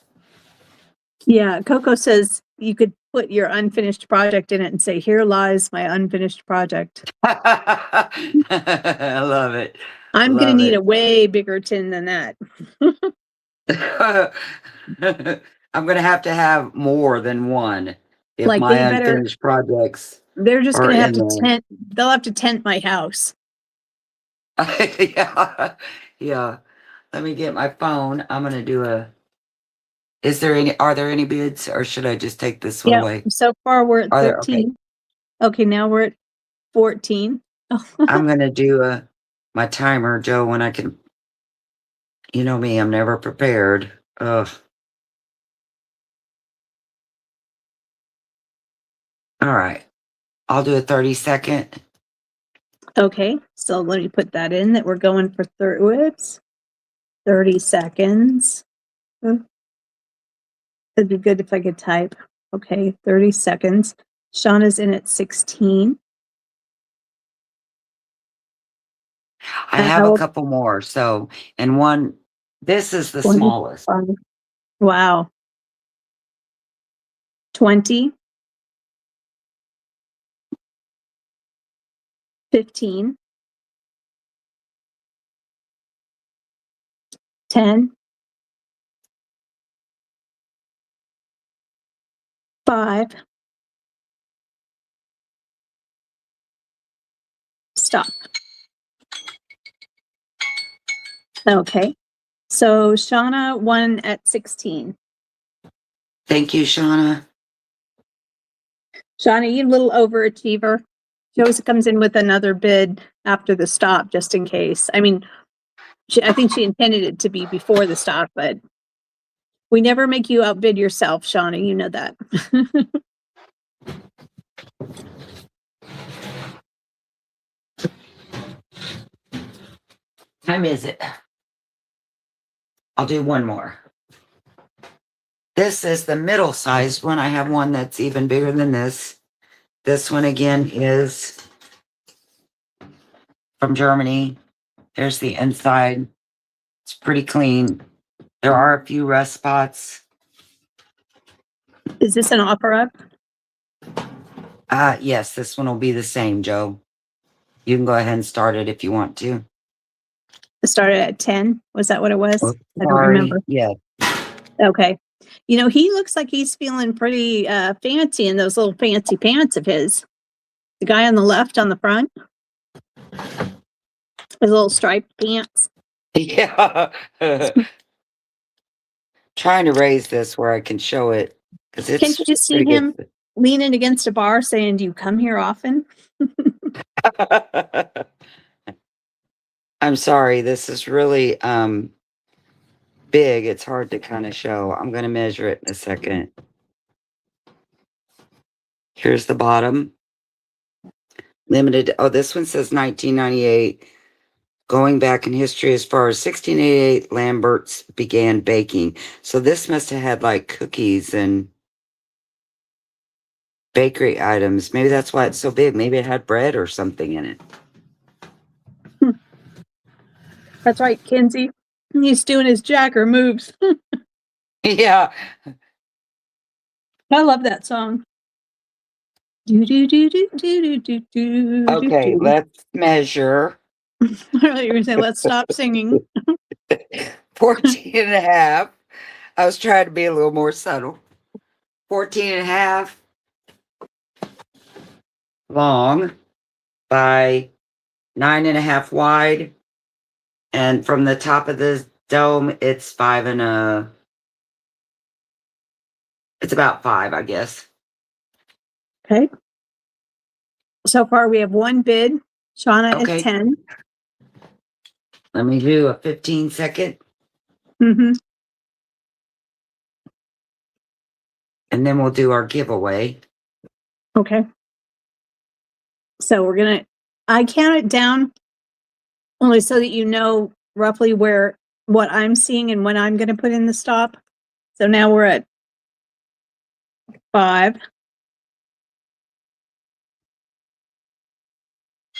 Yeah, Coco says you could put your unfinished project in it and say, "Here lies my unfinished project." I love it. I'm going to Love need it. a way bigger tin than that. I'm going to have more than one if Like my they better, unfinished projects they're just are going to have in to there. they'll have to tent my house. Yeah. Yeah. Let me get my phone. I'm going to do are there any bids or should I just take this one Yeah, away? so far we're at Are there? Okay. 13. Okay, now we're at 14. I'm going to do my timer, Joe, when I can. You know me, I'm never prepared. Ugh. All right. I'll do a 30-second. Okay, so let me put that in that we're going for 30 seconds. It'd be good if I could type. Okay, 30 seconds. Shauna's in at 16. I have a couple more. So, and one, this is the 25. smallest. Wow. 20. 15. 10. 5. Stop. Okay. So Shauna won at 16. Thank you, Shauna. Shauna, you little overachiever. She always comes in with another bid after the stop, just in case. I mean, I think she intended it to be before the stop, but we never make you outbid yourself, Shauna. You know that. Time is it? I'll do one more. This is the middle-sized one. I have one that's even bigger than this. This one again is from Germany. There's the inside. It's pretty clean. There are a few rust spots. Is this an offer up? Yes, this one will be the same, Joe. You can go ahead and start it if you want to. It started at 10. Was that what it was? Oh, I don't remember. Yeah. Okay. You know, he looks like he's feeling pretty fancy in those little fancy pants of his. The guy on the left on the front. His little striped pants. Yeah. Trying to raise this where I can show it because it's Can't you just see pretty him good. leaning against a bar saying, "Do you come here often?" I'm sorry, this is really big. It's hard to kind of show. I'm going to measure it in a second. Here's the bottom. Limited. Oh, this one says 1998. Going back in history as far as 1688, Lambert's began baking. So this must have had like cookies and bakery items. Maybe that's why it's so big. Maybe it had bread or something in it. That's right, Kinsey. He's doing his Jagger moves. Yeah. I love that song. Do do do do do do do. Okay, let's measure. I thought you were gonna say, let's stop singing. 14 and a half. I was trying to be a little more subtle. 14 and a half long by 9.5 wide. And from the top of the dome, it's it's about 5, I guess. Okay. So far we have one bid. Shauna Okay. is 10. Let me do a 15-second. Mm-hmm. And then we'll do our giveaway. Okay. So I count it down only so that you know roughly what I'm seeing and when I'm gonna put in the stop. So now we're at 5.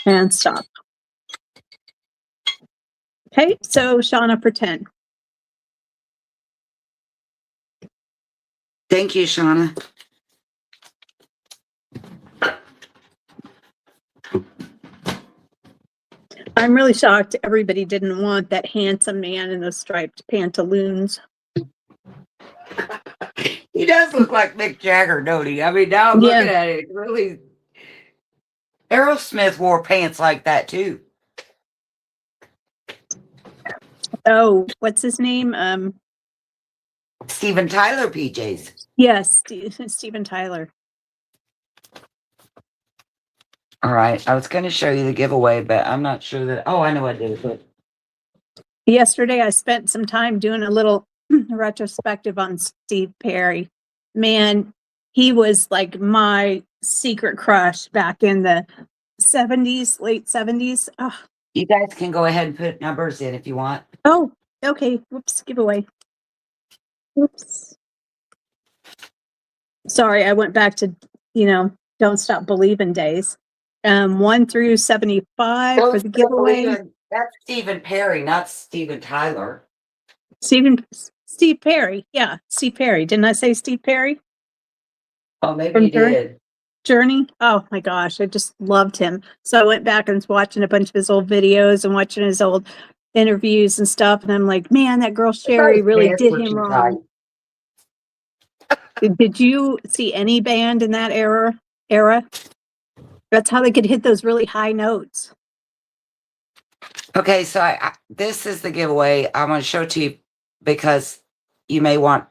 And stop. Okay, so Shauna for 10. Thank you, Shauna. I'm really shocked everybody didn't want that handsome man in those striped pantaloons. He does look like Mick Jagger, don't he? I mean, now I'm looking at it, really. Aerosmith wore pants like that too. Oh, what's his name? Steven Tyler PJs. Yes, Steven Tyler. All right, I was going to show you the giveaway, but I'm not sure that. Oh, I know I did it. But Yesterday, I spent some time doing a little retrospective on Steve Perry. Man, he was like my secret crush back in the 70s, late 70s. you guys can go ahead and put numbers in if you want. Oh, okay. Whoops, giveaway. Oops. Sorry, I went back to, Don't Stop Believing days. 1 through 75 for the giveaway. That's Stephen Perry, not Steven Tyler. Steve Perry. Yeah, Steve Perry. Didn't I say Steve Perry? Oh, maybe you did. Journey. Oh my gosh, I just loved him. So I went back and was watching a bunch of his old videos and watching his old interviews and stuff. And I'm like, man, that girl Sherry really did him wrong. Did you see any band in that era? That's how they could hit those really high notes. Okay, so this is the giveaway. I want to show it to you because you may want.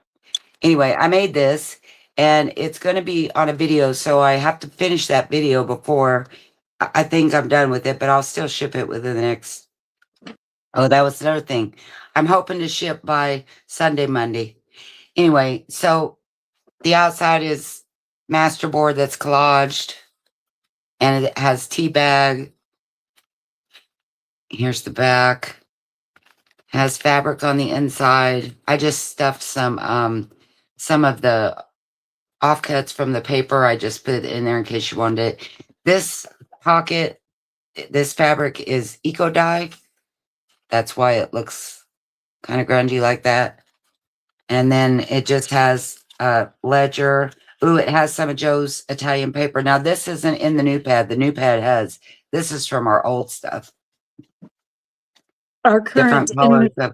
Anyway, I made this and it's going to be on a video, so I have to finish that video before I think I'm done with it, but I'll still ship it within the next. Oh, that was another thing. I'm hoping to ship by Sunday, Monday. Anyway, so the outside is masterboard that's collaged and it has tea bag. Here's the back. Has fabric on the inside. I just stuffed some of the offcuts from the paper. I just put it in there in case you wanted it. This pocket, this fabric is eco dye. That's why it looks kind of grungy like that. And then it just has a ledger. Ooh, it has some of Joe's Italian paper. Now this isn't in the new pad. The new pad has, this is from our old stuff. Our current,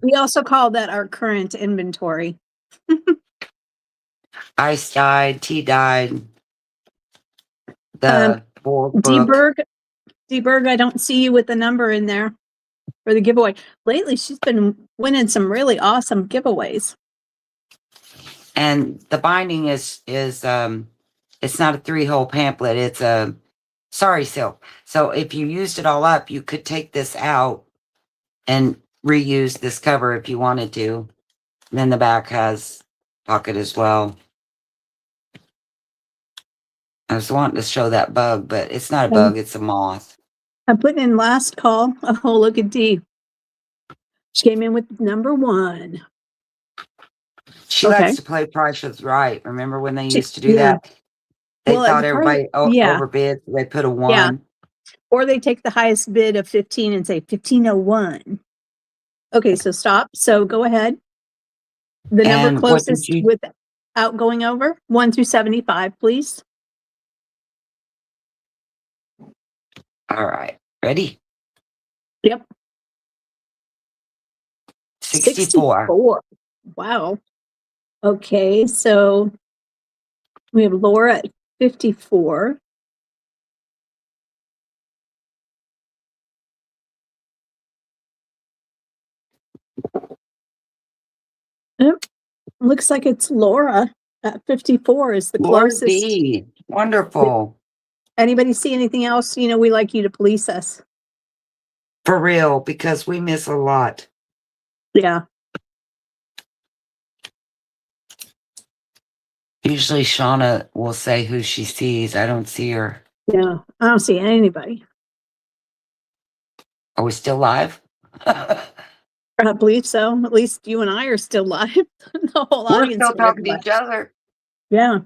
we also call that our current inventory. Ice dyed, tea dyed. The D-Berg, I don't see you with the number in there for the giveaway. Lately, she's been winning some really awesome giveaways. And the binding is it's not a 3-hole pamphlet. It's a sorry silk. So if you used it all up, you could take this out and reuse this cover if you wanted to. And then the back has pocket as well. I was wanting to show that bug, but it's not a bug, it's a moth. I'm putting in last call. Oh, look at Dee. She came in with number 1. She likes to play Price is Right. Remember when they used to do that? They thought everybody overbid, so they put a 1. Yeah. Or they take the highest bid of 15 and say 1501. Okay, so stop. So go ahead. The number closest without going over, 1 through 75, please. All right. Ready? Yep. 64. Wow. Okay, so we have Laura at 54. Yep. Looks like it's Laura at 54 is the closest. B. Wonderful. Anybody see anything else? We like you to police us. For real, because we miss a lot. Yeah. Usually Shauna will say who she sees. I don't see her. Yeah, I don't see anybody. Are we still live? I believe so. At least you and I are still live. The whole We're audience still may have talking to each left. other. Yeah.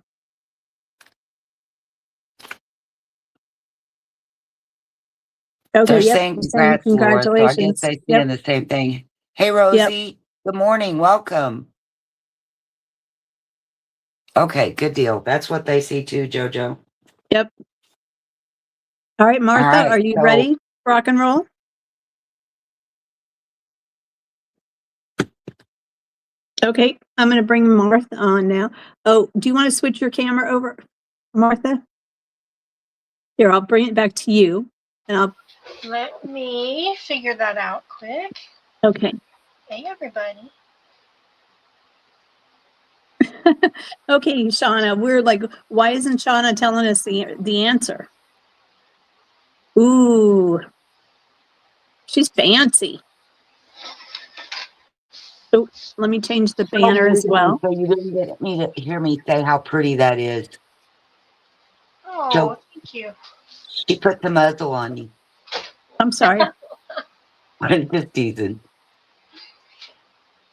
Okay. They're Yep. saying They're saying congrats, Laura. So I guess congratulations. they Yep. saying the same thing. Hey, Yep. Rosie. Good morning. Welcome. Okay, good deal. That's what they see too, Jojo. Yep. All right, Martha, right, are you so- ready? Rock and roll. Okay, I'm going to bring Martha on now. Oh, do you want to switch your camera over, Martha? Here, I'll bring it back to you, and I'll. Let me figure that out quick. Okay. Hey, everybody. Okay, Shauna, we're like, why isn't Shauna telling us the answer? Ooh, she's fancy. Oh, let me change the banner as well. So you didn't get me to hear me say how pretty that is. Oh, Joe, thank you. she put the muzzle on you. I'm sorry. I'm just teasing.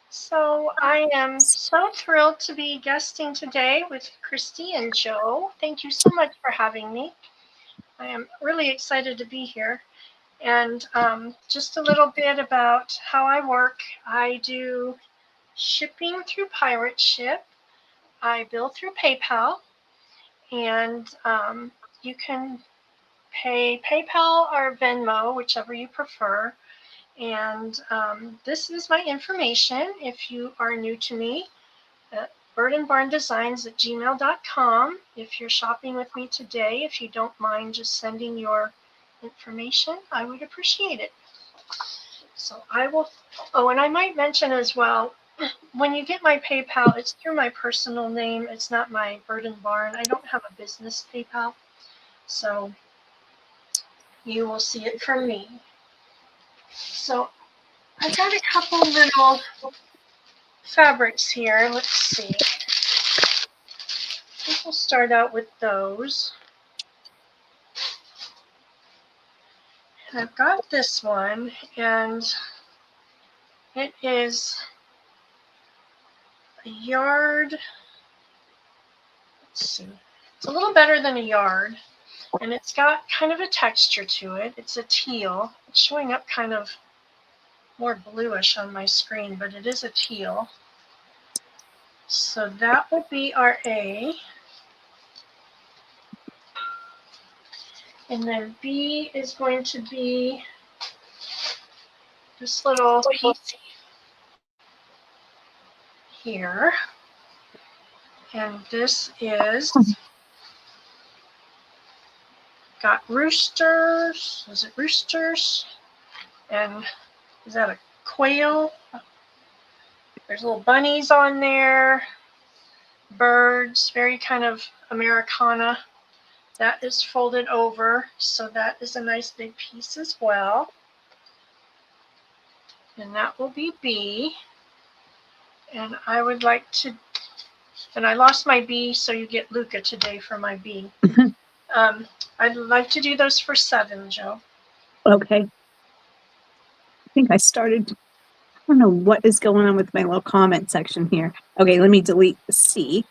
So I am so thrilled to be guesting today with Christy and Joe. Thank you so much for having me. I am really excited to be here. And just a little bit about how I work. I do shipping through Pirate Ship. I bill through PayPal, and you can pay PayPal or Venmo, whichever you prefer. And this is my information if you are new to me. birdandbarndesigns@gmail.com. If you're shopping with me today, if you don't mind just sending your information, I would appreciate it. So I will, oh, and I might mention as well, when you get my PayPal, it's through my personal name. It's not my Bird and Barn. I don't have a business PayPal. So you will see it from me. So I've got a couple little fabrics here. Let's see. I think we'll start out with those. And I've got this one, and it is a yard. Let's see. It's a little better than a yard, and it's got kind of a texture to it. It's a teal. It's showing up kind of more bluish on my screen, but it is a teal. So that will be our A. And then B is going to be this little piece here. And this is got roosters. Is it roosters? And is that a quail? There's little bunnies on there. Birds, very kind of Americana. That is folded over, so that is a nice big piece as well. And that will be B. And I would like to, and I lost my B, so you get Luca today for my B. I'd like to do those for 7, Joe. Okay. I think I started. I don't know what is going on with my little comment section here. Okay, let me delete the C.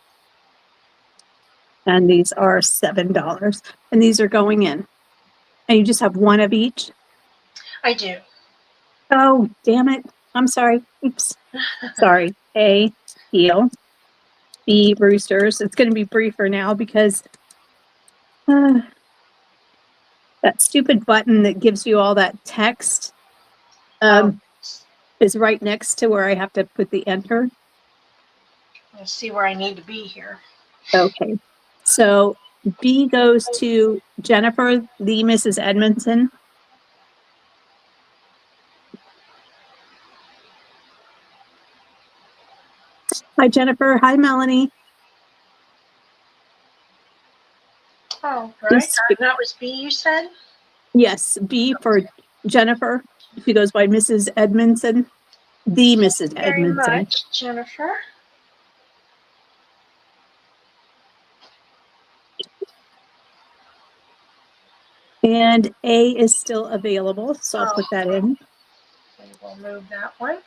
And these are $7. And these are going in. And you just have one of each? I do. Oh, damn it. I'm sorry. Oops. Sorry. A, teal. B, roosters. It's going to be briefer now because that stupid button that gives you all that text is right next to where I have to put the enter. Let's see where I need to be here. Okay. So B goes to Jennifer, the Mrs. Edmondson. Hi, Jennifer. Hi, Melanie. Oh, right. That was B, you said? Yes, B for Jennifer. She goes by Mrs. Edmondson. The Mrs. Very Edmondson. much, Jennifer. And A is still available, so I'll put that in. Okay, we'll move that one.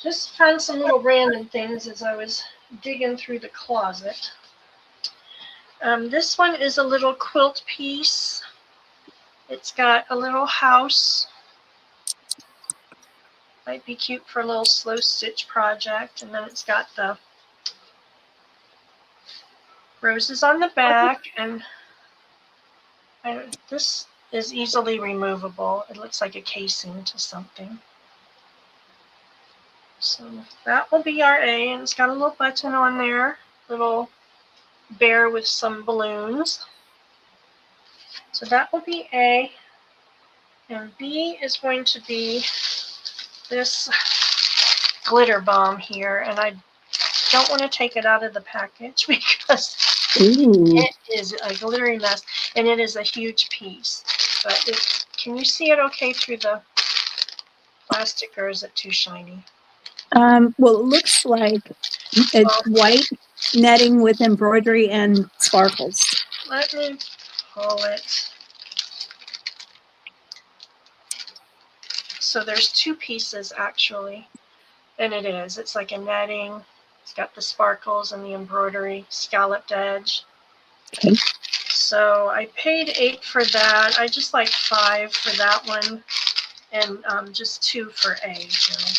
Just found some little random things as I was digging through the closet. This one is a little quilt piece. It's got a little house. Might be cute for a little slow stitch project. And then it's got the roses on the back. And this is easily removable. It looks like a casing to something. So that will be our A, and it's got a little button on there, little bear with some balloons. So that will be A, and B is going to be this glitter bomb here, and I don't want to take it out of the package because it is a glittery mess, and it is a huge piece. But can you see it okay through the plastic, or is it too shiny? Well, it looks like it's white netting with embroidery and sparkles. Let me pull it. So there's two pieces actually, and it's like a netting. It's got the sparkles and the embroidery scalloped edge. Okay. So I paid $8 for that. I just like $5 for that one, and just $2 for A. You know.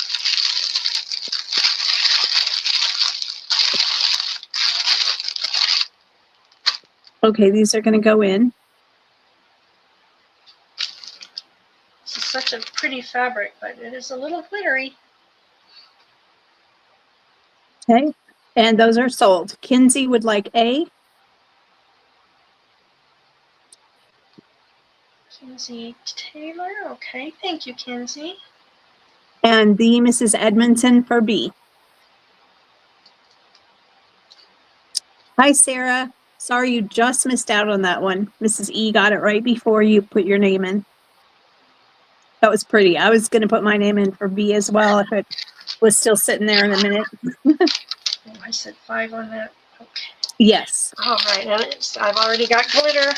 Okay, these are going to go in. This is such a pretty fabric, but it is a little glittery. Okay, and those are sold. Kinsey would like A. Kinsey Taylor. Okay, thank you, Kinsey. And the Mrs. Edmondson for B. Hi, Sarah. Sorry you just missed out on that one. Mrs. E got it right before you put your name in. That was pretty. I was going to put my name in for B as well if it was still sitting there in a minute. Oh, I said 5 on that. Okay. Yes. All right, and I've already got glitter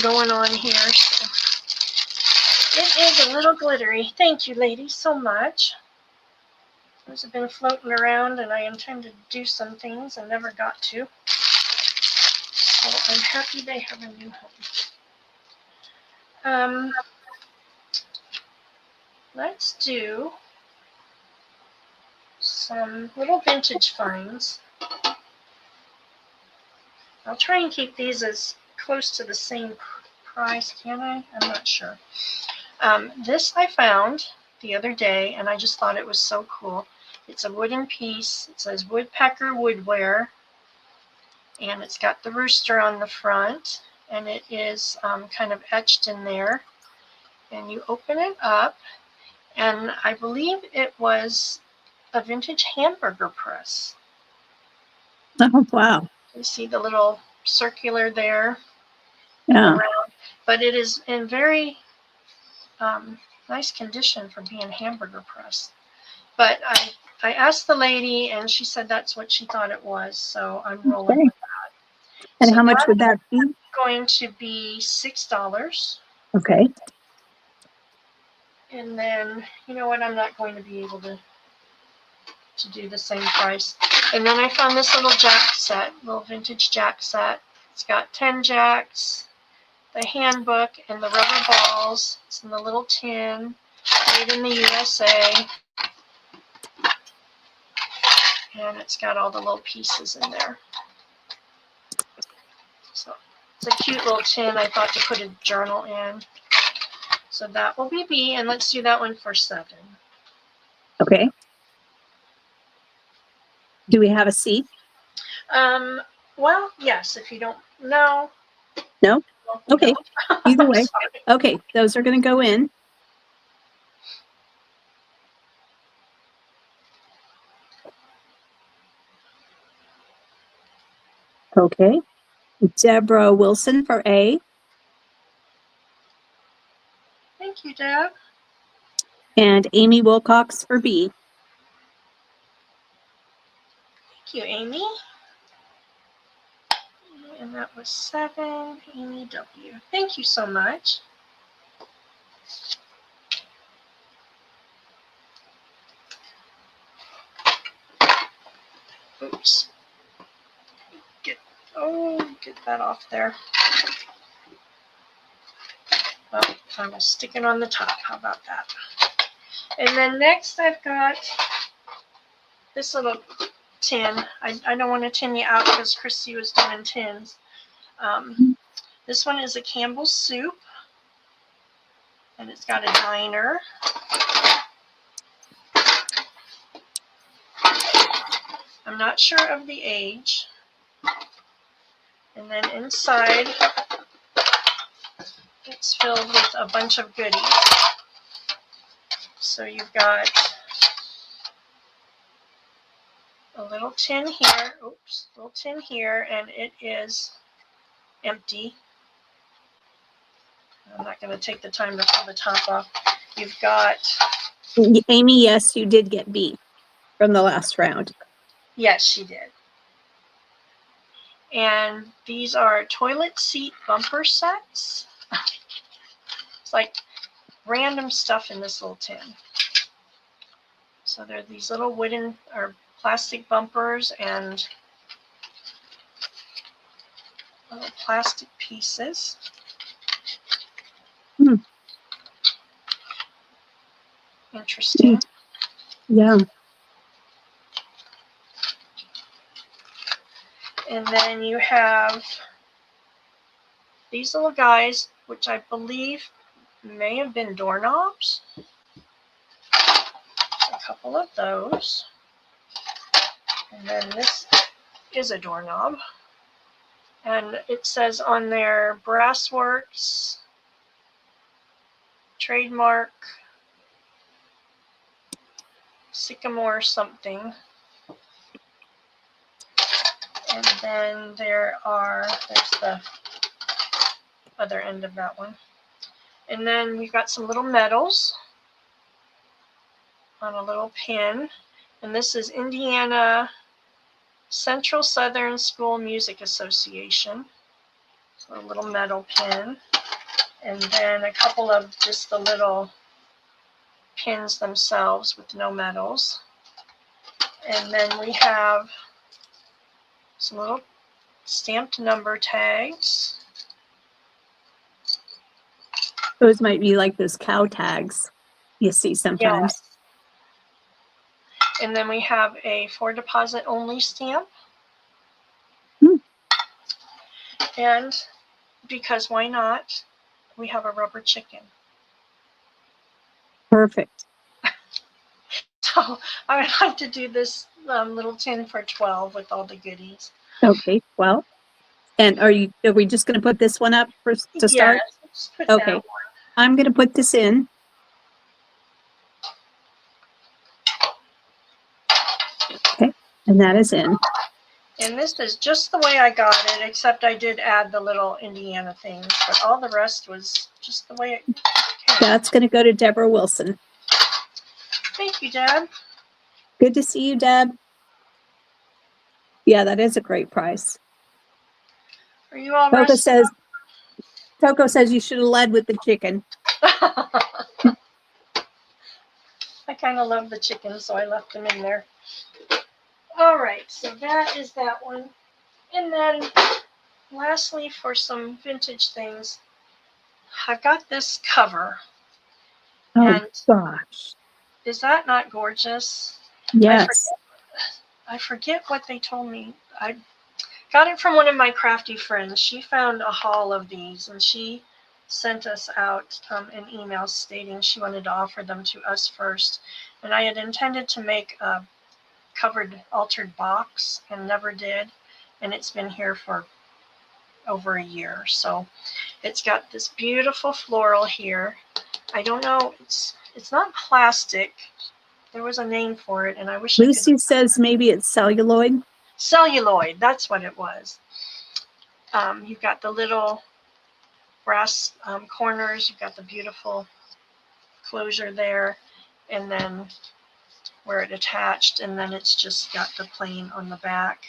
going on here. So it is a little glittery. Thank you, ladies, so much. Those have been floating around, and I intended to do some things and never got to. So I'm happy they have a new home. Let's do some little vintage finds. I'll try and keep these as close to the same price, can I? I'm not sure. This I found the other day, and I just thought it was so cool. It's a wooden piece. It says Woodpecker Woodware, and it's got the rooster on the front, and it is kind of etched in there. And you open it up, and I believe it was a vintage hamburger press. Oh, wow. You see the little circular there. Yeah. Around, but it is in very nice condition for being hamburger press. But I asked the lady, and she said that's what she thought it was, so I'm rolling with that. And so how much would that be? Going to be $6. Okay. And then, you know what, I'm not going to be able to do the same price. And then I found this little jack set, little vintage jack set. It's got 10 jacks, the handbook, and the rubber balls. It's in the little tin, made in the USA. And it's got all the little pieces in there. So it's a cute little tin I thought to put a journal in. So that will be B, and let's do that one for $7. Okay. Do we have a C? Well, yes, if you don't know. No? Okay. Either way. Sorry. Okay, those are going to go in. Okay. Deborah Wilson for A. Thank you, Deb. And Amy Wilcox for B. Thank you, Amy. And that was 7 Amy W. Thank you so much. Oops. Get that off there. Well, I will stick it on the top. How about that? And then next I've got this little tin. I don't want to tin you out because Christy was doing tins. This one is a Campbell's soup. And it's got a diner. I'm not sure of the age. And then inside, it's filled with a bunch of goodies. So you've got a little tin here. Oops, little tin here, and it is empty. I'm not going to take the time to pull the top off. You've got... Amy, yes, you did get B from the last round. Yes, she did. And these are toilet seat bumper sets. It's like random stuff in this little tin. So there are these little wooden or plastic bumpers and little plastic pieces. Interesting. Yeah. And then you have these little guys, which I believe may have been doorknobs. A couple of those. And then this is a doorknob. And it says on there, Brassworks, trademark, Sycamore something. And then there's the other end of that one. And then we've got some little medals on a little pin. And this is Indiana Central Southern School Music Association. So a little medal pin. And then a couple of just the little pins themselves with no medals. And then we have some little stamped number tags. Those might be like those cow tags you see sometimes. Yeah. And then we have a for deposit only stamp. And because why not, we have a rubber chicken. Perfect. So I would like to do this little tin for 12 with all the goodies. Okay, well, and are we just going to put this one up to start? Yes, let's put Okay, that one. I'm going to put this in. Okay, and that is in. And this is just the way I got it, except I did add the little Indiana things, but all the rest was just the way it came. That's going to go to Deborah Wilson. Thank you, Deb. Good to see you, Deb. Yeah, that is a great price. Are you all Coco rested? says you should have led with the chicken. I kind of love the chicken, so I left them in there. All right, so that is that one. And then lastly, for some vintage things, I've got this cover. Oh, And gosh. is that not gorgeous? Yes. I forget what they told me. I got it from one of my crafty friends. She found a haul of these, and she sent us out an email stating she wanted to offer them to us first. And I had intended to make a covered altered box and never did. And it's been here for over a year. So it's got this beautiful floral here. I don't know, it's not plastic. There was a name for it, and I wish Lucy says maybe it's celluloid. Celluloid, that's what it was. You've got the little brass corners. You've got the beautiful closure there, and then where it attached, and then it's just got the plain on the back.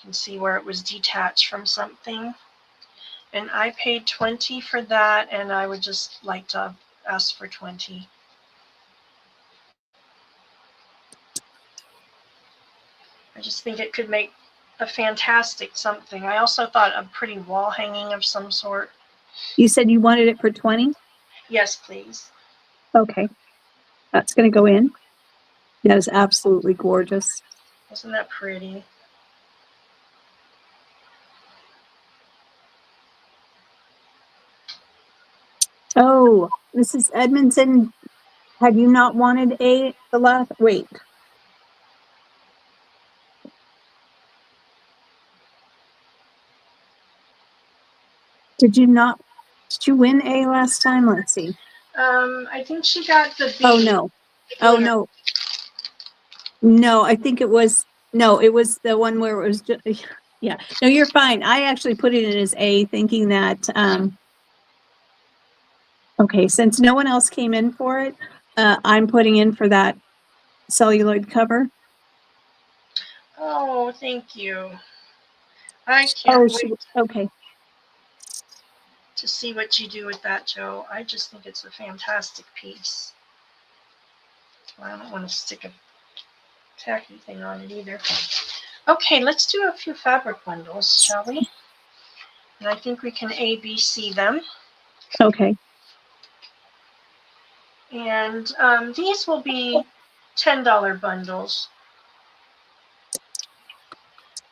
can see where it was detached from something. And I paid $20 for that, and I would just like to ask for $20. I just think it could make a fantastic something. I also thought a pretty wall hanging of some sort. You said you wanted it for 20? Yes, please. Okay. That's going to go in. That is absolutely gorgeous. Isn't that pretty? Oh, Mrs. Edmondson, have you not wanted the last, wait. Did you win A last time? Let's see. I think she got the B. Oh, no. Oh, no. No, I think it was the one where it was just, yeah. No, you're fine. I actually put it in as A thinking that, okay, since no one else came in for it, I'm putting in for that celluloid cover. Oh, thank you. I can't wait okay. to see what you do with that, Joe. I just think it's a fantastic piece. I don't want to stick a tacky thing on it either. Okay, let's do a few fabric bundles, shall we? And I think we can A, B, C them. Okay. And these will be $10 bundles.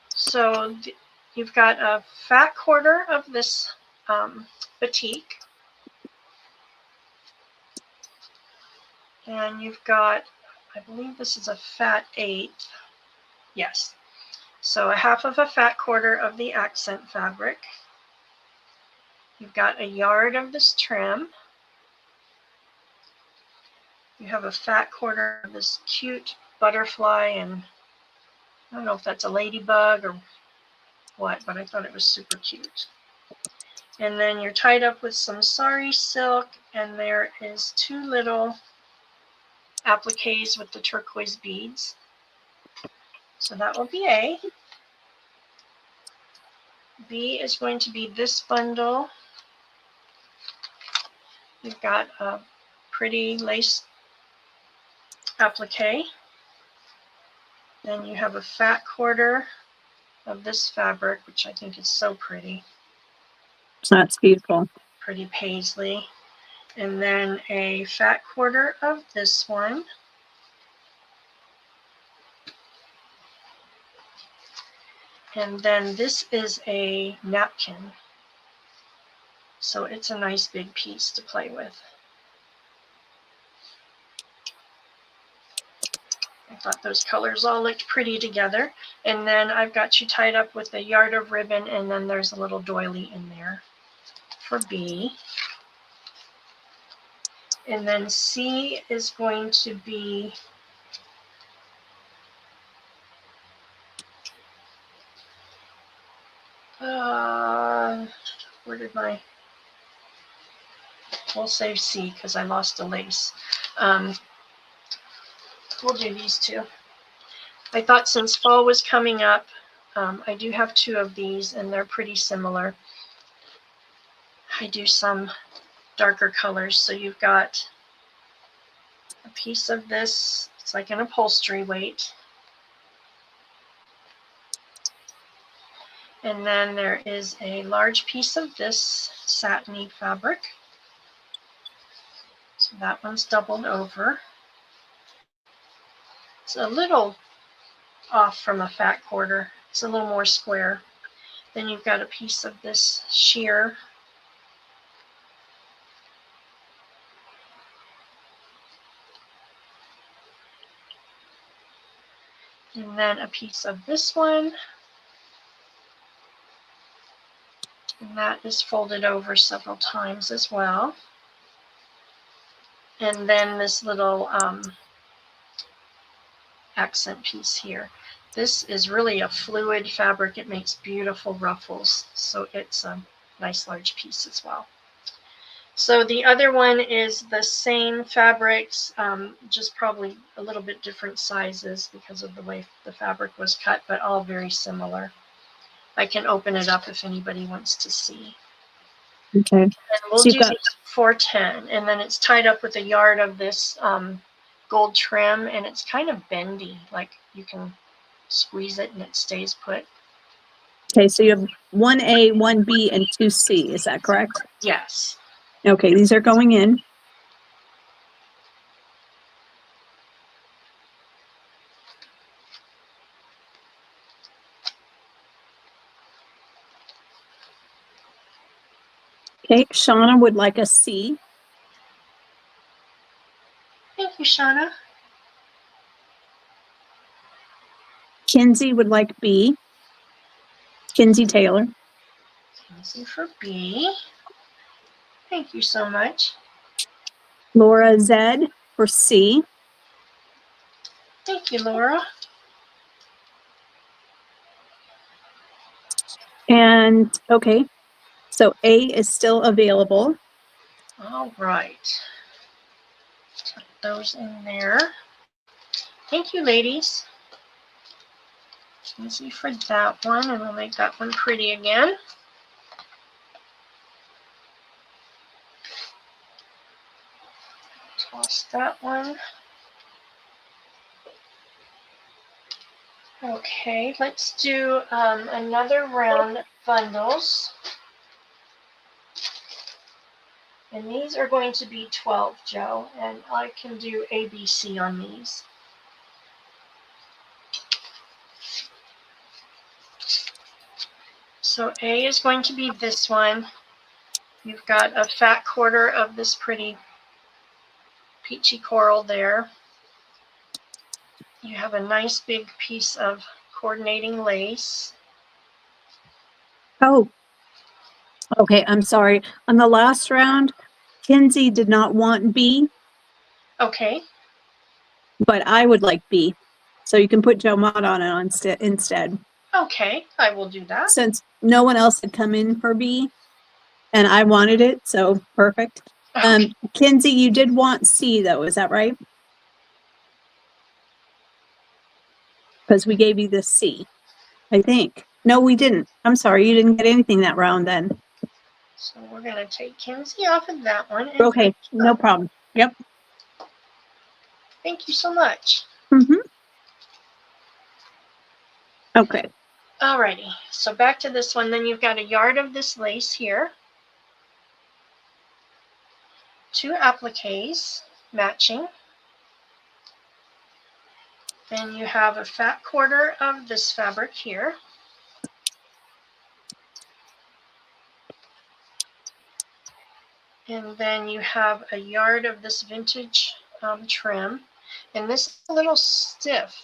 So you've got a fat quarter of this batik. And you've got, I believe this is a fat 1/8. Yes. So a half of a fat quarter of the accent fabric. You've got a yard of this trim. You have a fat quarter of this cute butterfly, and I don't know if that's a ladybug or what, but I thought it was super cute. And then you're tied up with some sari silk, and there is 2 little appliques with the turquoise beads. So that will be A. B is going to be this bundle. You've got a pretty lace applique. Then you have a fat quarter of this fabric, which I think is so pretty. That's beautiful. Pretty paisley. And then a fat quarter of this one. And then this is a napkin. So it's a nice big piece to play with. I thought those colors all looked pretty together. And then I've got you tied up with a yard of ribbon, and then there's a little doily in there for B. And then C is going to be where did we'll save C because I lost a lace. We'll do these 2. I thought since fall was coming up, I do have 2 of these, and they're pretty similar. I do some darker colors. So you've got a piece of this. It's like an upholstery weight. And then there is a large piece of this satiny fabric. So that one's doubled over. It's a little off from a fat quarter. It's a little more square. Then you've got a piece of this sheer. And then a piece of this one. And that is folded over several times as well. And then this little accent piece here. This is really a fluid fabric. It makes beautiful ruffles. So it's a nice large piece as well. So the other one is the same fabrics, just probably a little bit different sizes because of the way the fabric was cut, but all very similar. I can open it up if anybody wants to see. Okay. And we'll So you've do got- these 410, and then it's tied up with a yard of this gold trim, and it's kind of bendy, like you can squeeze it and it stays put. Okay, so you have 1A, 1B, and 2C. Is that correct? Yes. Okay, these are going in. Okay, Shauna would like a C. Thank you, Shauna. Kinsey would like B. Kinsey Taylor. Easy for B. Thank you so much. Laura Z for C. Thank you, Laura. And okay, so A is still available. All right. Put those in there. Thank you, ladies. Easy for that one, and we'll make that one pretty again. Toss that one. Okay, let's do another round of bundles. And these are going to be 12, Joe, and I can do ABC on these. So A is going to be this one. You've got a fat quarter of this pretty peachy coral there. You have a nice big piece of coordinating lace. Oh, okay, I'm sorry. On the last round, Kinsey did not want B, Okay, but I would like B. So you can put Joe Mott on it instead. okay, I will do that. Since no one else had come in for B and I wanted it, so perfect. Okay. Kinsey, you did want C though, is that right? Because we gave you the C, I think. No, we didn't. I'm sorry, you didn't get anything that round then. So we're going to take Kinsey off of that one. And Okay, no problem. Yep. Thank you so much. Mm-hmm. Okay. Alrighty, so back to this one. Then you've got a yard of this lace here. 2 appliques matching. Then you have a fat quarter of this fabric here. And then you have a yard of this vintage trim. And this is a little stiff.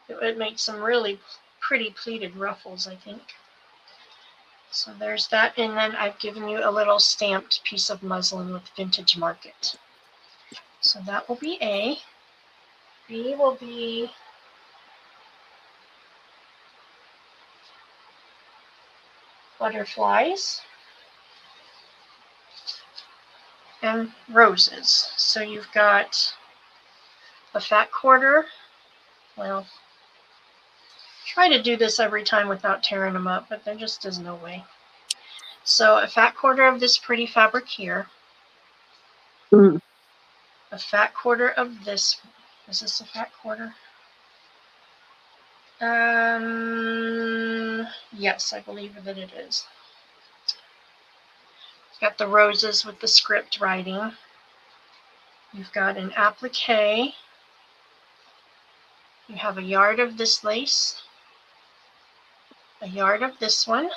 It would make some really pretty pleated ruffles, I think. So there's that. And then I've given you a little stamped piece of muslin with vintage market. So that will be A. B will be butterflies and roses. So you've got a fat quarter. Well, try to do this every time without tearing them up, but there just is no way. So a fat quarter of this pretty fabric here. Mm. A fat quarter of this. Is this a fat quarter? Yes, I believe that it is. Got the roses with the script writing. You've got an applique. You have a yard of this lace. A yard of this one.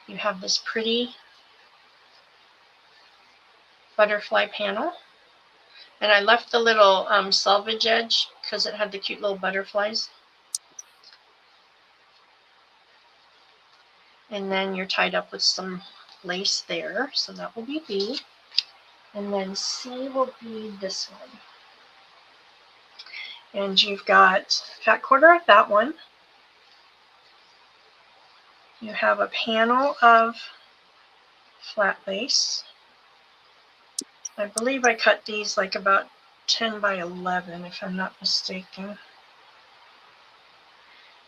You have this pretty butterfly panel. And I left the little selvage edge because it had the cute little butterflies. And then you're tied up with some lace there. So that will be B. And then C will be this one. And you've got fat quarter of that one. You have a panel of flat lace. I believe I cut these like about 10 by 11, if I'm not mistaken.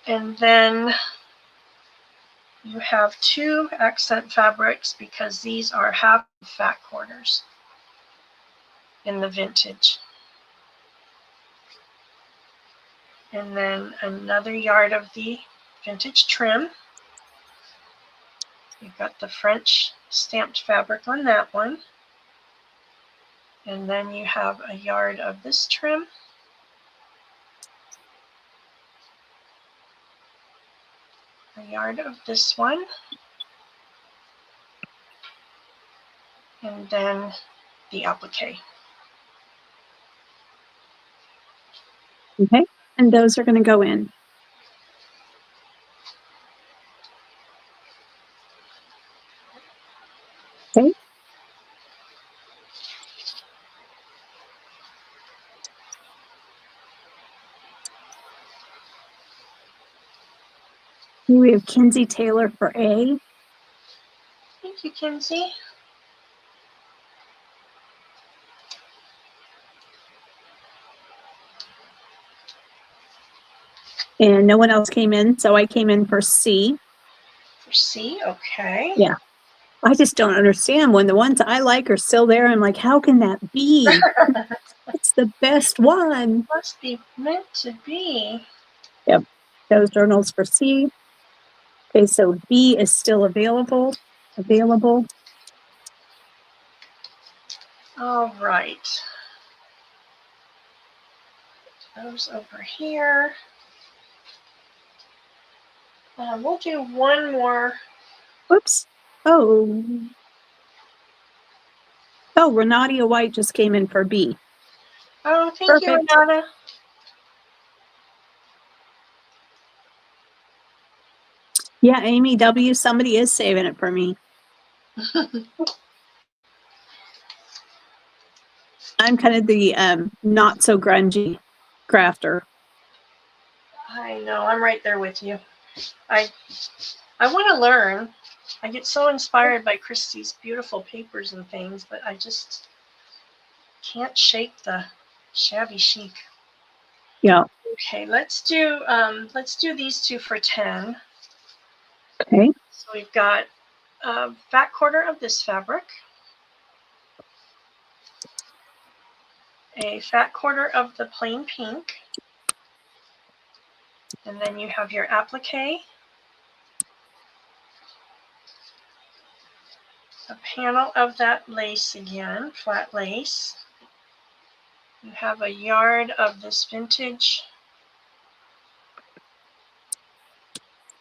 And then you have 2 accent fabrics because these are half fat quarters in the vintage. And then another yard of the vintage trim. You've got the French stamped fabric on that one. And then you have a yard of this trim. A yard of this one. And then the applique. Okay. And those are going to go in. Okay. We have Kinsey Taylor for A. Thank you, Kinsey. And no one else came in, so I came in for C. For C, okay. Yeah. I just don't understand when the ones I like are still there. I'm like, how can that be? It's the best one. Must be meant to be. Yep. Those journals for C. Okay, so B is still available. All right. Those over here. We'll do one more. Whoops. Oh, Renatia White just came in for B. Oh, thank you, Perfect. Renata. Yeah, Amy W., somebody is saving it for me. I'm kind of the not so grungy crafter. I know, I'm right there with you. I want to learn. I get so inspired by Christy's beautiful papers and things, but I just can't shake the shabby chic. Yeah. Okay, let's do these two for 10. Okay. So we've got a fat quarter of this fabric, a fat quarter of the plain pink, and then you have your applique, a panel of that lace again, flat lace. You have a yard of this vintage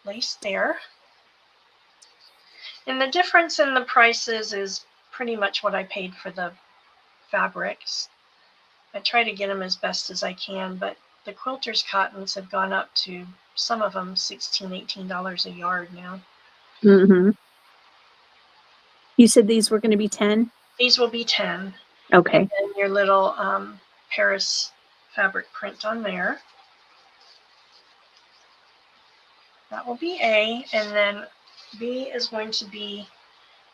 lace there. And the difference in the prices is pretty much what I paid for the fabrics. I try to get them as best as I can, but the quilters cottons have gone up to, some of them, $16, $18 a yard now. Mm-hmm. You said these were going to be 10? These will be 10. Okay. And then your little Paris fabric print on there. That will be A, and then B is going to be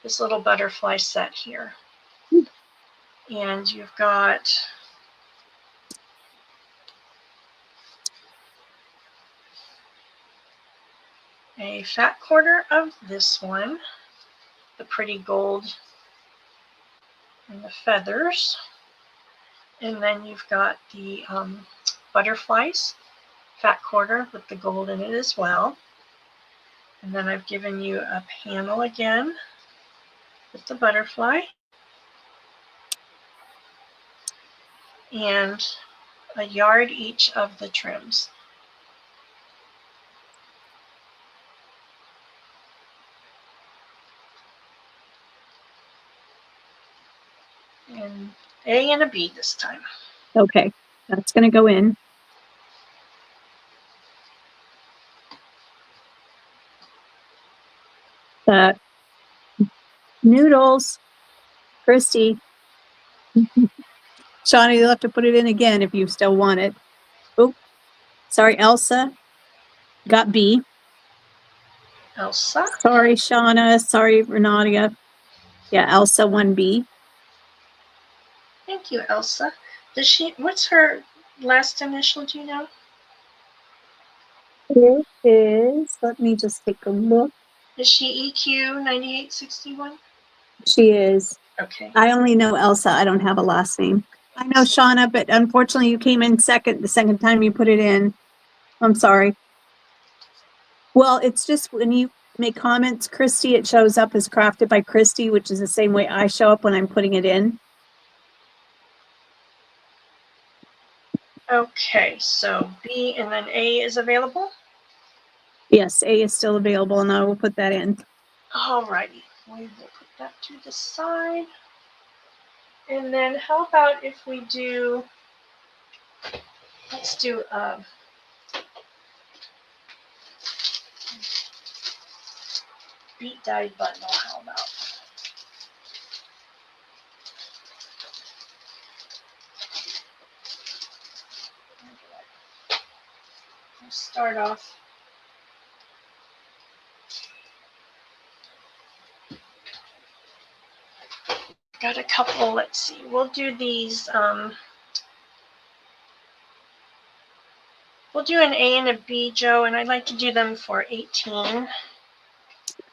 this little butterfly set here. And you've got a fat quarter of this one, the pretty gold and the feathers. And then you've got the butterflies, fat quarter with the gold in it as well. And then I've given you a panel again with the butterfly. And a yard each of the trims. And A and a B this time. Okay. That's going to go in. Noodles. Christy. Shawnee, you'll have to put it in again if you still want it. Oh, sorry, Elsa. Got B. Elsa. Sorry, Shauna. Sorry, Renatia. Yeah, Elsa 1B. Thank you, Elsa. What's her last initial, do you know? It is, let me just take a look. Is she EQ 9861? She is. Okay. I only know Elsa. I don't have a last name. I know Shauna, but unfortunately you came in second the second time you put it in. I'm sorry. Well, it's just when you make comments, Christy, it shows up as crafted by Christy, which is the same way I show up when I'm putting it in. Okay, so B and then A is available? Yes, A is still available and I will put that in. Alrighty, we will put that to the side. And then how about if we do, let's do beat dyed bundle, how about? We'll start off. Got a couple, let's see, we'll do these, we'll do an A and a B, Joe, and I'd like to do them for 18.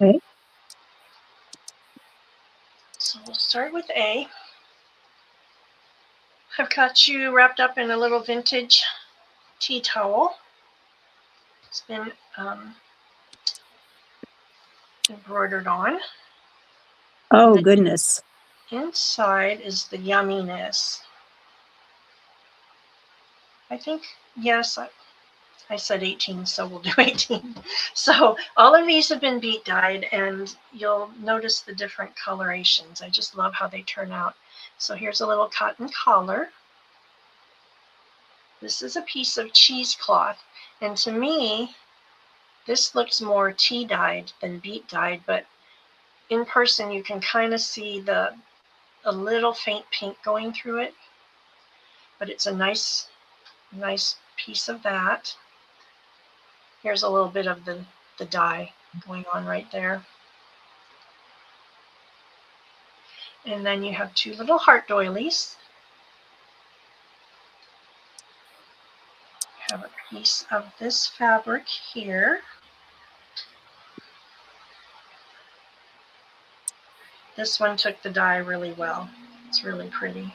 Okay. So we'll start with A. I've got you wrapped up in a little vintage tea towel. It's been embroidered on. Oh, goodness. Inside is the yumminess. I think, yes, I said 18, so we'll do 18. So all of these have been beat dyed, and you'll notice the different colorations. I just love how they turn out. So here's a little cotton collar. This is a piece of cheesecloth, and to me, this looks more tea dyed than beat dyed, but in person you can kind of see a little faint pink going through it, but it's a nice piece of that. Here's a little bit of the dye going on right there. And then you have two little heart doilies. You have a piece of this fabric here. This one took the dye really well. It's really pretty.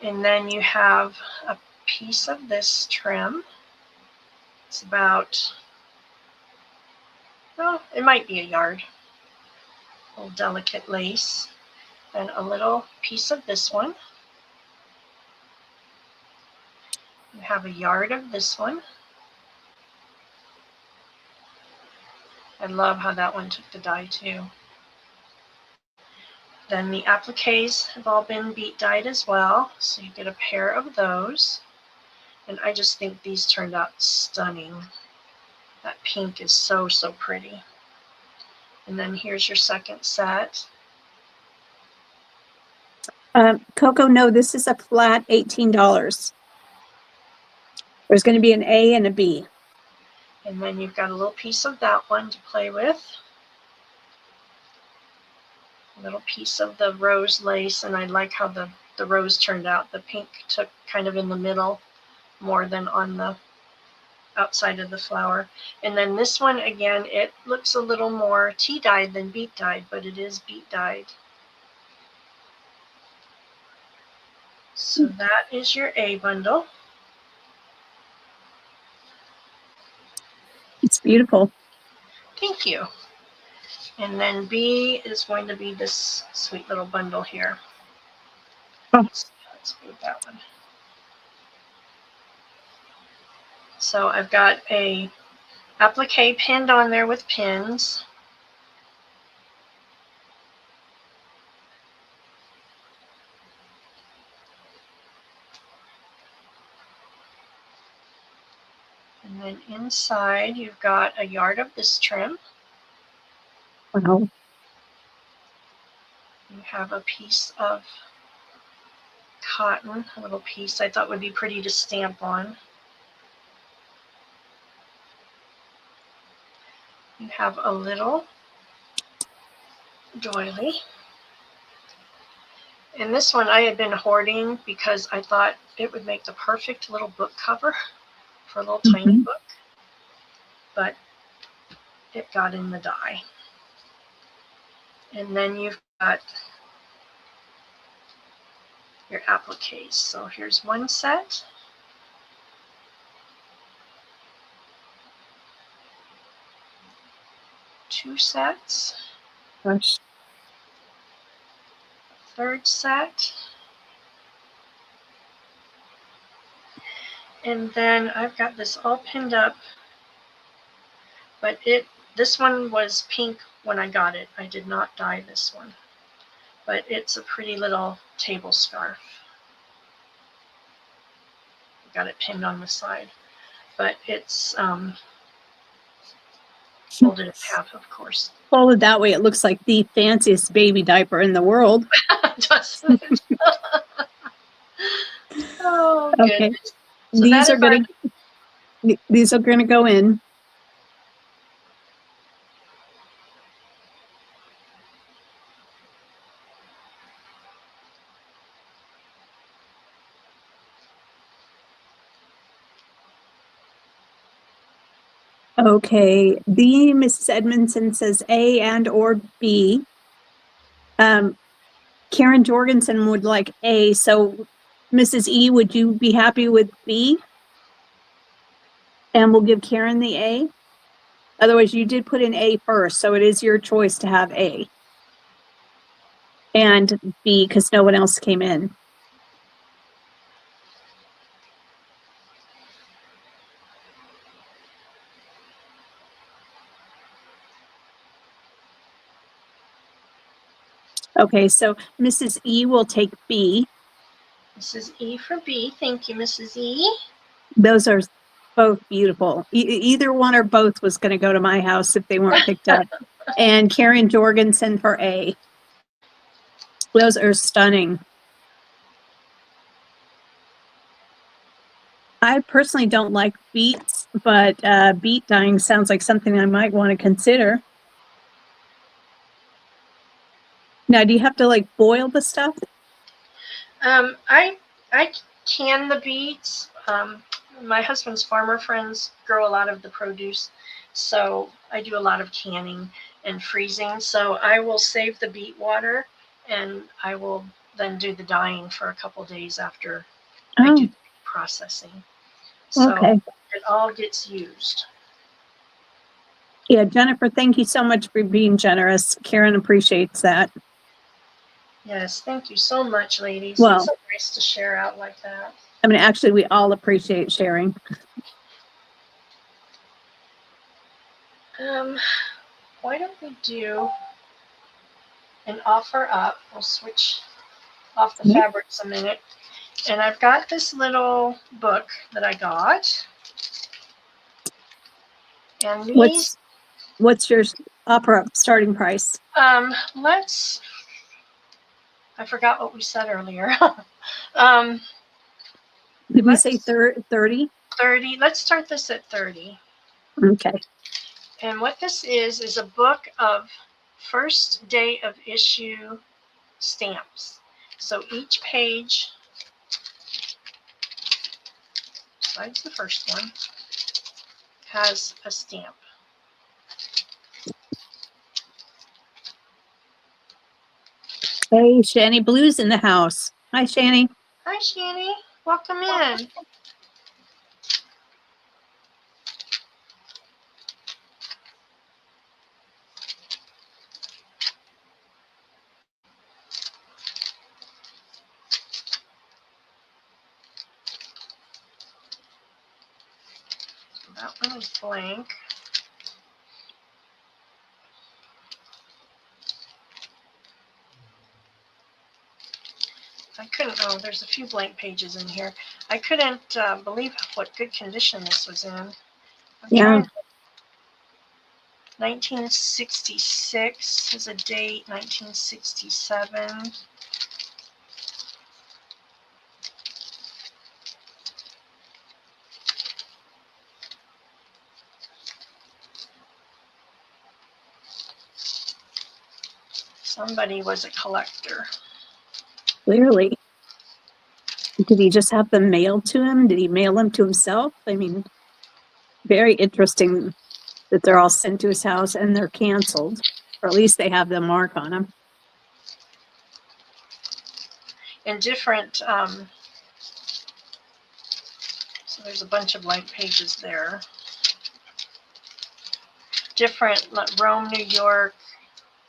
And then you have a piece of this trim. It's about, well, it might be a yard. A little delicate lace. And a little piece of this one. You have a yard of this one. I love how that one took the dye too. Then the appliques have all been beat dyed as well, so you get a pair of those. And I just think these turned out stunning. That pink is so pretty. And then here's your second set. Coco, no, this is a flat $18. There's going to be an A and a B. And then you've got a little piece of that one to play with. A little piece of the rose lace, and I like how the rose turned out. The pink took kind of in the middle more than on the outside of the flower. And then this one, again, it looks a little more tea dyed than beat dyed, but it is beat dyed. So that is your A bundle. It's beautiful. Thank you. And then B is going to be this sweet little bundle here. Oh. Let's move that one. So I've got a applique pinned on there with pins. And then inside you've got a yard of this trim. Wow. You have a piece of cotton, a little piece I thought would be pretty to stamp on. You have a little doily. And this one I had been hoarding because I thought it would make the perfect little book cover for a little tiny Mhm. book, but it got in the die. And then you've got your appliques. So here's one set. Two sets. Gosh. Third set. And then I've got this all pinned up, but this one was pink when I got it. I did not dye this one, but it's a pretty little table scarf. Got it pinned on the side, but it's folded in half, of course. Folded that way, it looks like the fanciest baby diaper in the world. Doesn't it? Oh, Okay. goodness. So These are gonna go in. Okay, the Mrs. Edmondson says A and or B. Karen Jorgensen would like A, so Mrs. E, would you be happy with B? And we'll give Karen the A. Otherwise, you did put in A first, so it is your choice to have A. And B, because no one else came in. Okay, so Mrs. E will take B. Mrs. E for B. Thank you, Mrs. E. Those are both beautiful. Either one or both was going to go to my house if they weren't picked up. And Karen Jorgensen for A. Those are stunning. I personally don't like beets, but beet dyeing sounds like something I might want to consider. Now, do you have to like boil the stuff? I can the beets. My husband's farmer friends grow a lot of the produce, so I do a lot of canning and freezing. So I will save the beet water, and I will then do the dyeing for a couple days after I do the processing. So Okay. it all gets used. Yeah, Jennifer, thank you so much for being generous. Karen appreciates that. Yes, thank you so much, ladies. Well, it's so nice to share out like that. I mean, actually, we all appreciate sharing. Why don't we do an offer up? We'll switch off the fabrics a minute. And I've got this little book that I got. And these, what's your offer up starting price? I forgot what we said earlier. Did we say 30? 30. Let's start this at 30. Okay. And what this is a book of first day of issue stamps. So each page, besides the first one, has a stamp. Hey, Shani Blue's in the house. Hi, Shani. Hi, Shani. Welcome in. That one is blank. I couldn't, oh, there's a few blank pages in here. I couldn't believe what good condition this was in. I'm trying. 1966 is a date, 1967. Somebody was a collector. Clearly. Did he just have them mailed to him? Did he mail them to himself? I mean, very interesting that they're all sent to his house and they're canceled. Or at least they have the mark on them. And different, so there's a bunch of blank pages there. Different, like Rome, New York,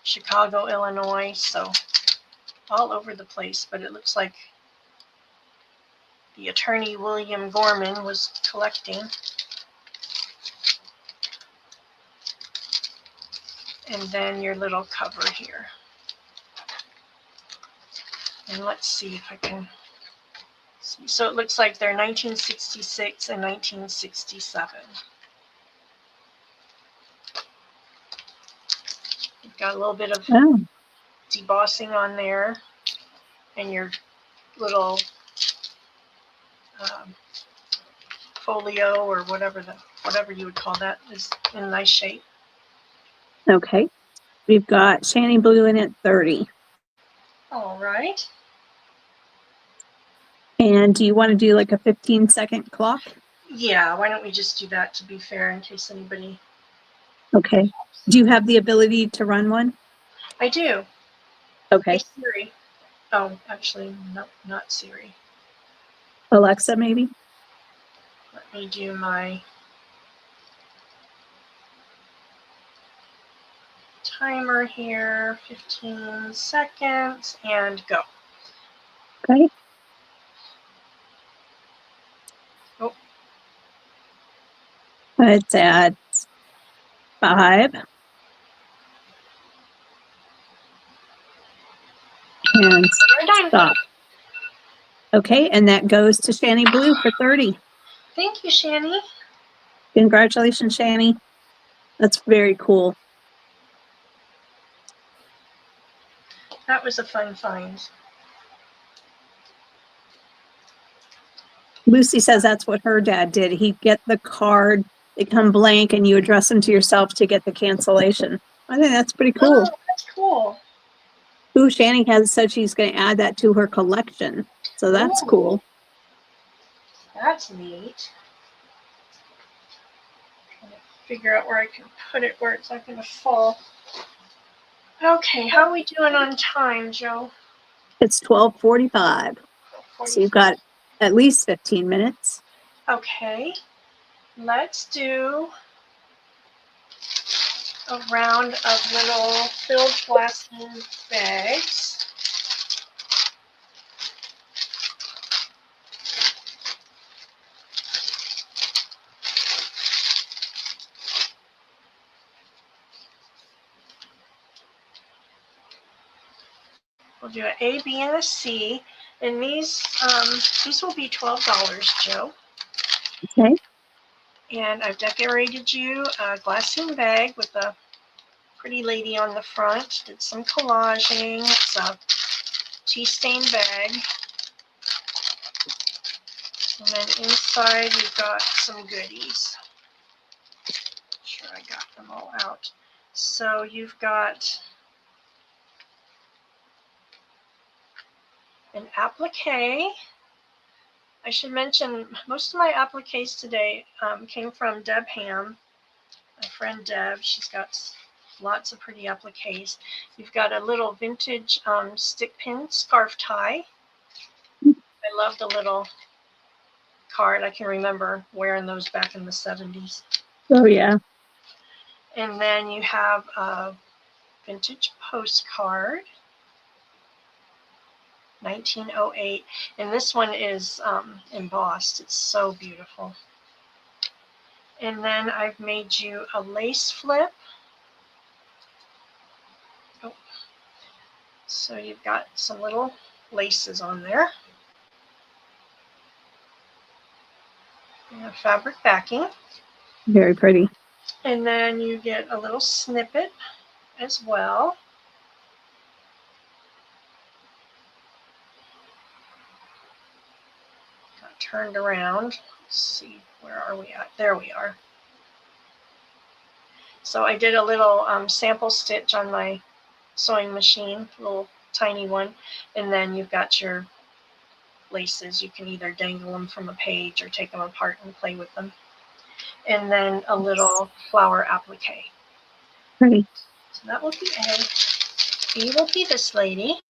Chicago, Illinois, so all over the place. But it looks like the attorney William Gorman was collecting. And then your little cover here. And let's see if I can see. So it looks like they're 1966 and 1967. You've got a little bit of debossing on there, and your little folio or whatever you would call that is in nice shape. Okay. We've got Shanny Blue in at 30. All right. And do you want to do like a 15-second clock? Yeah, why don't we just do that to be fair in case anybody... Okay. Do you have the ability to run one? I do. Okay. Hey, Siri. Oh, actually, no, not Siri. Alexa, maybe? Let me do my timer here. 15 seconds and go. Okay. Oh. It's at 5. And stop. Okay, and that goes to Shanny Blue for 30. Thank you, Shanny. Congratulations, Shanny. That's very cool. That was a fun find. Lucy says that's what her dad did. He'd get the card, they come blank, and you address them to yourself to get the cancellation. I think that's pretty cool. Oh, that's cool. Ooh, Shanny has said she's going to add that to her collection. So that's cool. That's neat. Trying to figure out where I can put it where it's not going to fall. Okay, how are we doing on time, Joe? It's 12:45. So you've got at least 15 minutes. Okay, let's do a round of little filled plastic bags. We'll do an A, B, and a C, and these will be $12, Joe. Okay. And I've decorated you a glassine bag with a pretty lady on the front. Did some collaging. It's a tea stain bag. And then inside we've got some goodies. Make sure I got them all out. So you've got an applique. I should mention most of my appliques today came from Deb Ham, my friend Deb. She's got lots of pretty appliques. You've got a little vintage stick pin scarf tie. I love the little card. I can remember wearing those back in the 70s. Oh, yeah. And then you have a vintage postcard, 1908. And this one is embossed. It's so beautiful. And then I've made you a lace flip. Oh. So you've got some little laces on there. And a fabric backing. Very pretty. And then you get a little snippet as well. Got turned around. Let's see, where are we at? There we are. So I did a little sample stitch on my sewing machine, a little tiny one. And then you've got your laces. You can either dangle them from a page or take them apart and play with them. And then a little flower applique. Pretty. So that will be A. B will be this lady.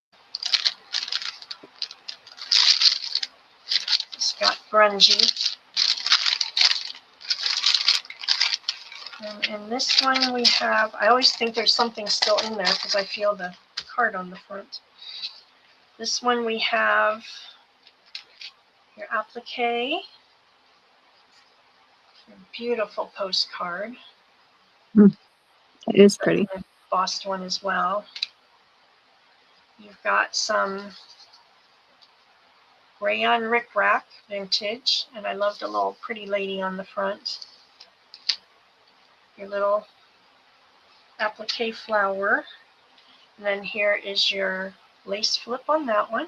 It's got grungy. And in this one we have, I always think there's something still in there because I feel the card on the front. This one we have your applique. A beautiful postcard. It is pretty. An embossed one as well. You've got some rayon rickrack vintage, and I love the little pretty lady on the front. Your little applique flower. And then here is your lace flip on that one.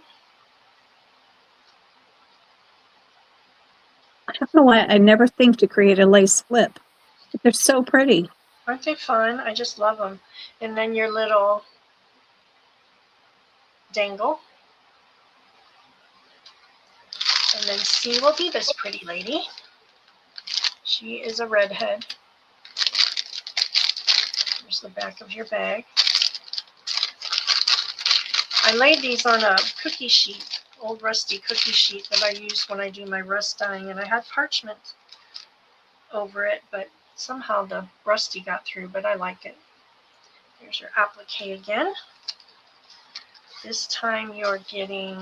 I don't know why I never think to create a lace flip, but they're so pretty. Aren't they fun? I just love them. And then your little dangle. And then C will be this pretty lady. She is a redhead. Here's the back of your bag. I laid these on a cookie sheet, old rusty cookie sheet that I use when I do my rust dyeing, and I had parchment over it, but somehow the rusty got through, but I like it. Here's your applique again. This time you're getting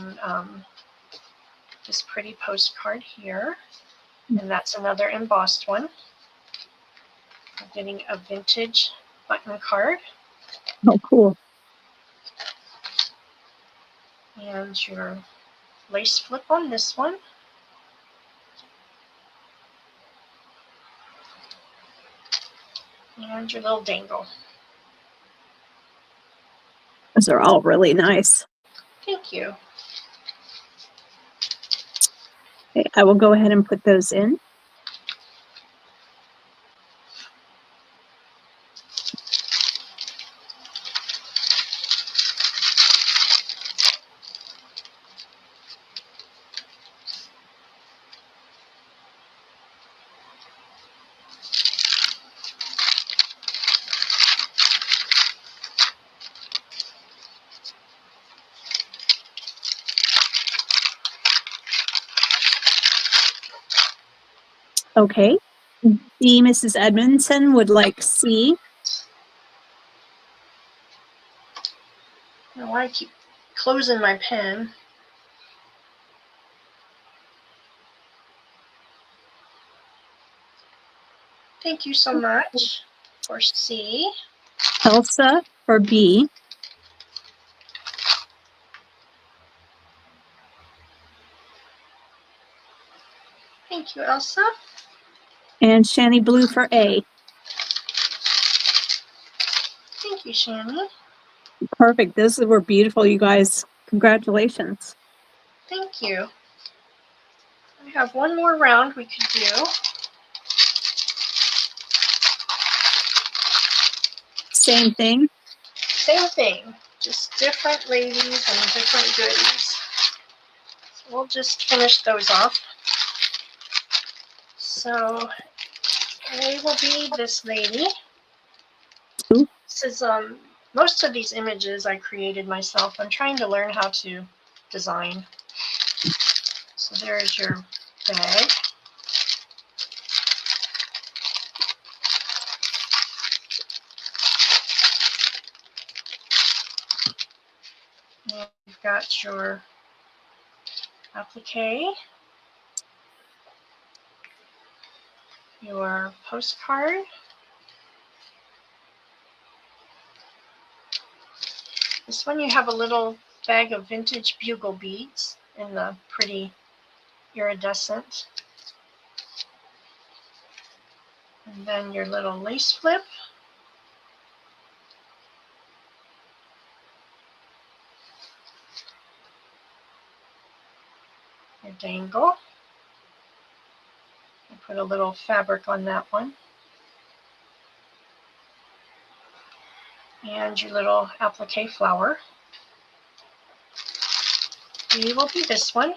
this pretty postcard here, and that's another embossed one. I'm getting a vintage button card. Oh, cool. And your lace flip on this one. And your little dangle. Those are all really nice. Thank you. Okay, I will go ahead and put those in. Okay. B, Mrs. Edmondson would like C. I don't know why I keep closing my pen. Thank you so much for C. Elsa for B. Thank you, Elsa. And Shani Blue for A. Thank you, Shani. Perfect. Those were beautiful, you guys. Congratulations. Thank you. We have one more round we could do. Same thing. Same thing, just different ladies and different goodies. So we'll just finish those off. So A will be this lady. Ooh. This is most of these images I created myself. I'm trying to learn how to design. So there's your bag. And you've got your applique, your postcard, this one you have a little bag of vintage bugle beads in the pretty iridescent, and then your little lace flip, your dangle. I put a little fabric on that one. And your little applique flower. B will be this one.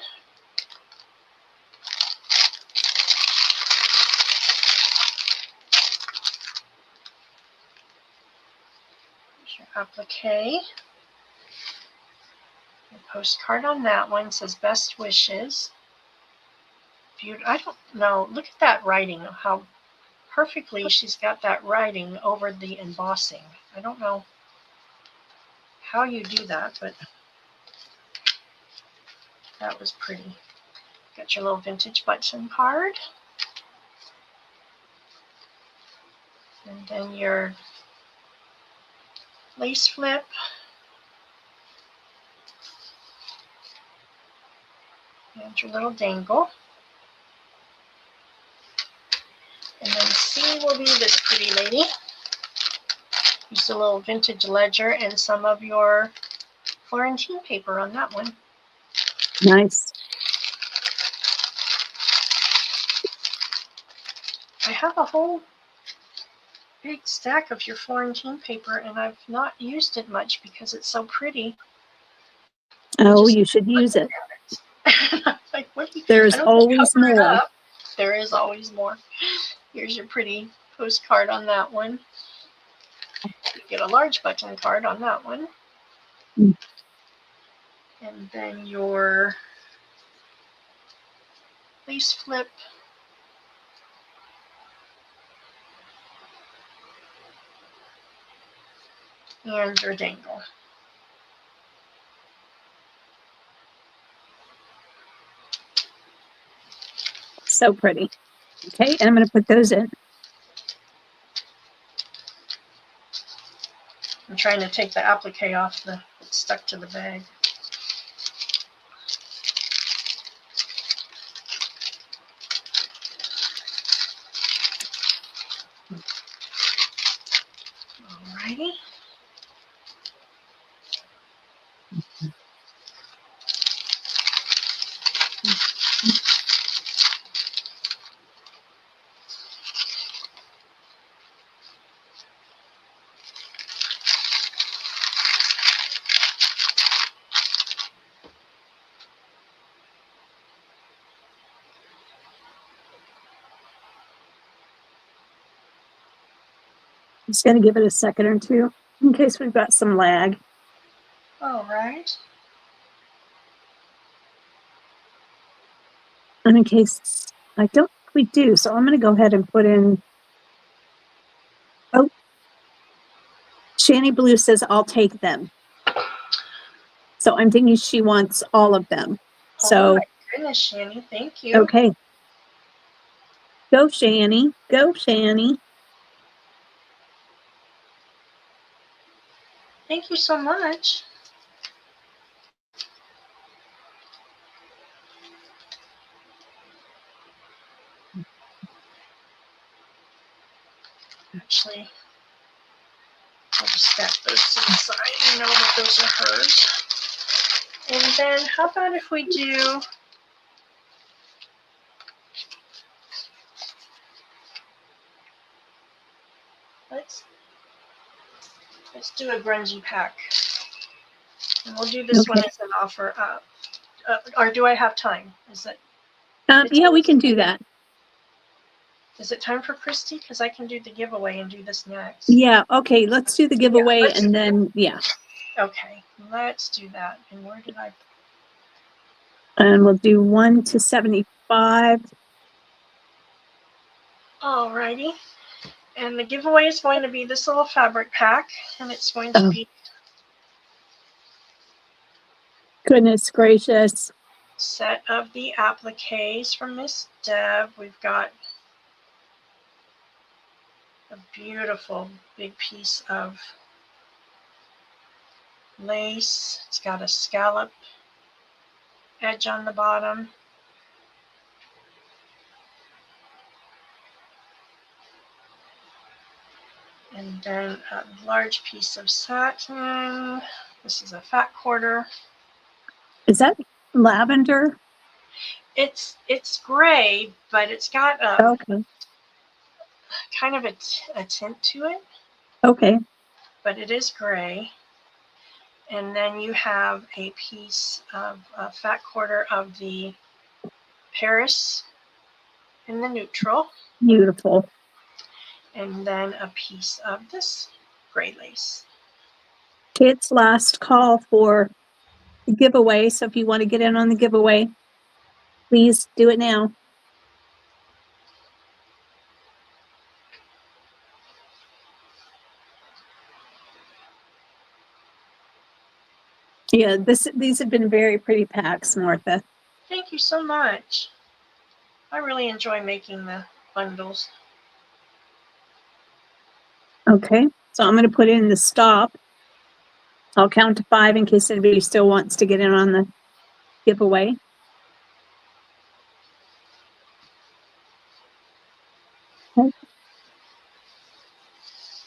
Here's your applique. The postcard on that one says best wishes. Beautiful. I don't know. Look at that writing, how perfectly she's got that writing over the embossing. I don't know how you do that, but that was pretty. Got your little vintage button card. And then your lace flip. And your little dangle. And then C will be this pretty lady. Just a little vintage ledger and some of your Florentine paper on that one. Nice. I have a whole big stack of your Florentine paper and I've not used it much because it's so pretty. Oh, you should use it. Like, what do you, There's I don't always cover it more. up. There is always more. Here's your pretty postcard on that one. You get a large button card on that one. Mm. And then your lace flip. And your dangle. So pretty. Okay, and I'm going to put those in. I'm trying to take the applique off it's stuck to the bag. Alrighty. I'm just going to give it a second or two in case we've got some lag. All right. And in case I don't think we do, so I'm going to go ahead and put in. Oh, Shani Blue says, I'll take them. So I'm thinking she wants all of them. So, Oh my goodness, Shani, thank you. okay. Go, Shani. Go, Shani. Thank you so much. Actually, I'll just stack those to the side. You know that those are hers. And then how about if we do let's do a grungy pack. And we'll do this one as an offer. Or do I have time? Is it? Yeah, we can do that. Is it time for Christy? Because I can do the giveaway and do this next. Yeah, okay, let's do the giveaway and then, yeah. Okay, let's do that. And where did I? And we'll do 1 to 75. Alrighty. And the giveaway is going to be this little fabric pack. And it's going to be Goodness gracious. set of the appliques from Miss Deb. We've got a beautiful big piece of lace. It's got a scallop edge on the bottom. And then a large piece of satin. This is a fat quarter. Is that lavender? It's gray, but it's got a kind of a tint to it. Okay. But it is gray. And then you have a piece of a fat quarter of the Paris in the neutral. Beautiful. And then a piece of this gray lace. It's last call for the giveaway. So if you want to get in on the giveaway, please do it now. Yeah, these have been very pretty packs, Martha. Thank you so much. I really enjoy making the bundles. Okay, so I'm going to put in the stop. I'll count to 5 in case anybody still wants to get in on the giveaway. Okay.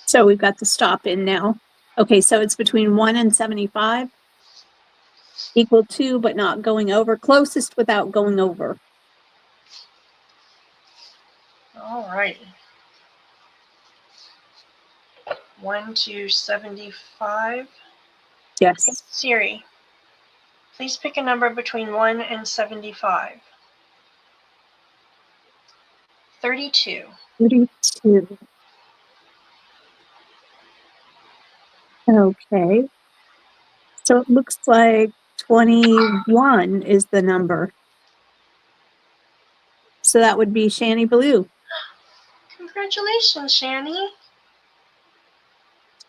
So we've got the stop in now. Okay, so it's between 1 and 75. Equal to, but not going over. Closest without going over. All right. 1 to 75. Yes. Siri, please pick a number between 1 and 75. 32. 32. Okay. So it looks like 21 is the number. So that would be Shani Blue. Congratulations, Shani.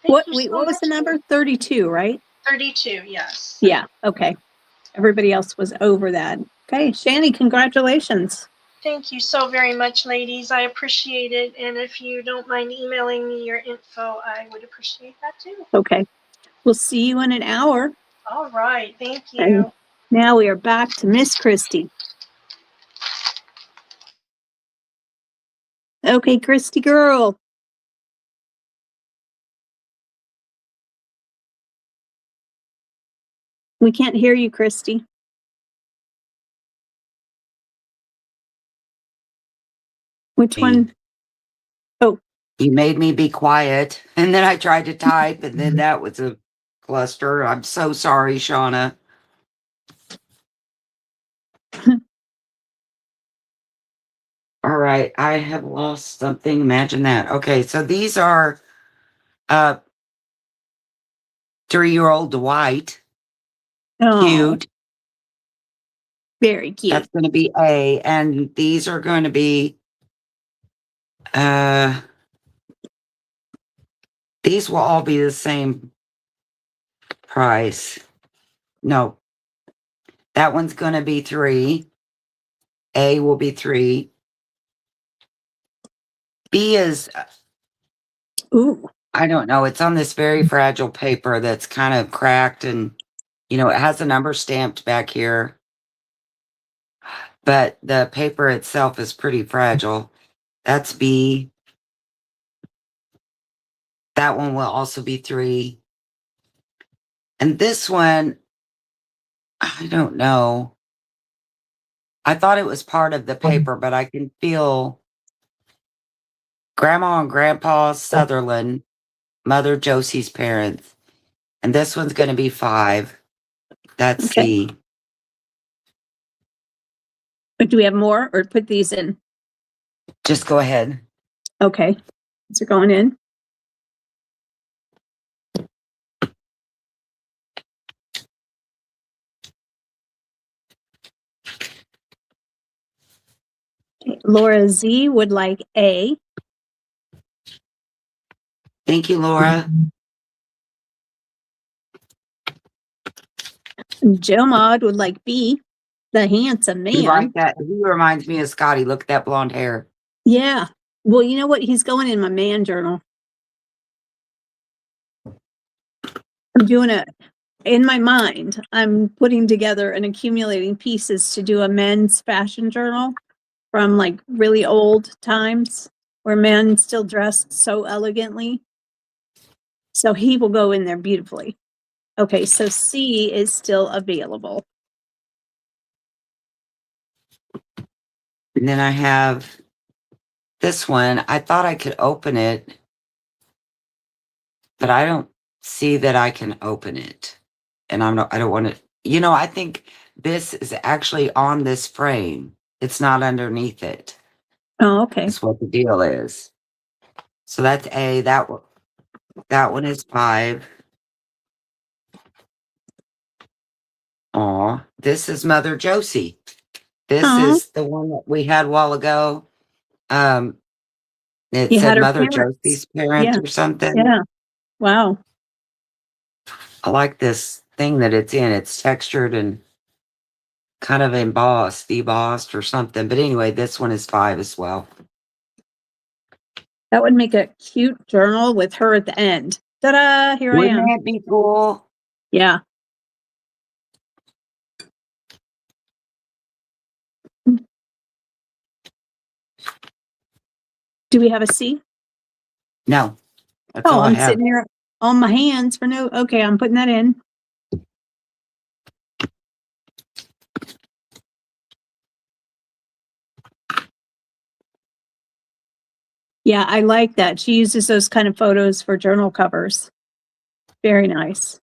What was the number? 32, right? 32, yes. Yeah, okay. Everybody else was over that. Okay, Shani, congratulations. Thank you so very much, ladies. I appreciate it. And if you don't mind emailing me your info, I would appreciate that too. Okay. We'll see you in an hour. All right. Thank you. And now we are back to Miss Christy. Okay, Christy girl. We can't hear you, Christy. Which one? Oh. You made me be quiet, and then I tried to type, and then that was a cluster. I'm so sorry, Shauna. All right, I have lost something. Imagine that. Okay, so these are 3-year-old Dwight. Oh, Cute. very cute. That's going to be A, and these are going to be these will all be the same price. No, that one's going to be 3. A will be 3. B is, Ooh. I don't know. It's on this very fragile paper that's kind of cracked, and it has a number stamped back here, but the paper itself is pretty fragile. That's B. That one will also be 3. And this one, I don't know. I thought it was part of the paper, but I can feel Grandma and Grandpa Sutherland, Mother Josie's parents. And this one's going to be 5. That's Okay. C. But do we have more or put these in? Just go ahead. Okay. These are going in. Okay. Laura Z would like A. Thank you, Laura. Joe Maud would like B. The handsome man. You like that? He reminds me of Scotty. Look at that blonde hair. Yeah. Well, you know what? He's going in my man journal. I'm doing it in my mind. I'm putting together and accumulating pieces to do a men's fashion journal from like really old times where men still dressed so elegantly. So he will go in there beautifully. Okay, so C is still available. And then I have this one. I thought I could open it, but I don't see that I can open it. and I don't want to, I think this is actually on this frame. It's not underneath it. Oh, okay. That's what the deal is. So that's A. That one is 5. Aw, this is Mother Josie. This Aw. is the one that we had a while ago. It You said had her Mother parents. Josie's parents Yeah. or something. Yeah. Wow. I like this thing that it's in. It's textured and kind of debossed or something. But anyway, this one is 5 as well. That would make a cute journal with her at the end. Ta-da! Here I Wouldn't am. that be cool? Yeah. Do we have a C? No. That's all I I'm have. sitting here on my hands for no. Okay, I'm putting that in. Yeah, I like that. She uses those kind of photos for journal covers. Very nice.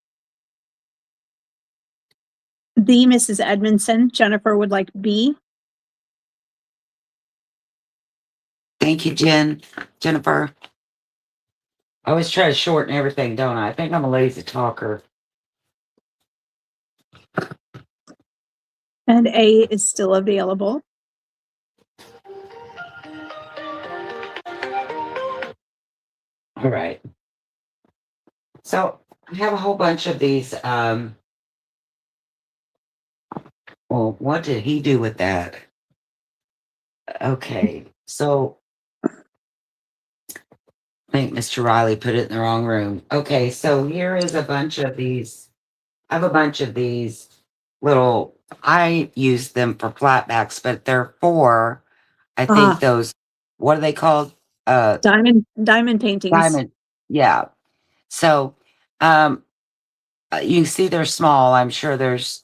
The Mrs. Edmondson. Jennifer would like B. Thank you, Jennifer. I always try to shorten everything, don't I? I think I'm a lazy talker. And A is still available. All right. So I have a whole bunch of these. Well, what did he do with that? Okay. So I think Mr. Riley put it in the wrong room. Okay. So here is a bunch of these. I have a bunch of these little, I use them for flatbacks, but they're for, I think those, what are they called? Diamond paintings. Diamond. Yeah. So, you can see they're small. I'm sure there's,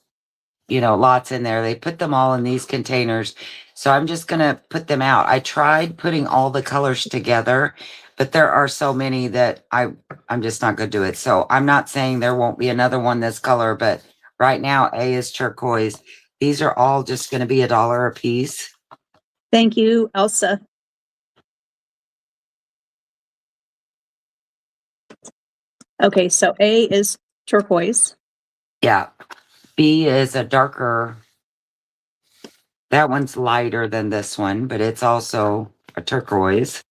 lots in there. They put them all in these containers. So I'm just going to put them out. I tried putting all the colors together, but there are so many that I'm just not going to do it. So I'm not saying there won't be another one this color, but right now A is turquoise. These are all just going to be $1 a piece. Thank you, Elsa. Okay, so A is turquoise. Yeah. B is a darker, that one's lighter than this one, but it's also a turquoise.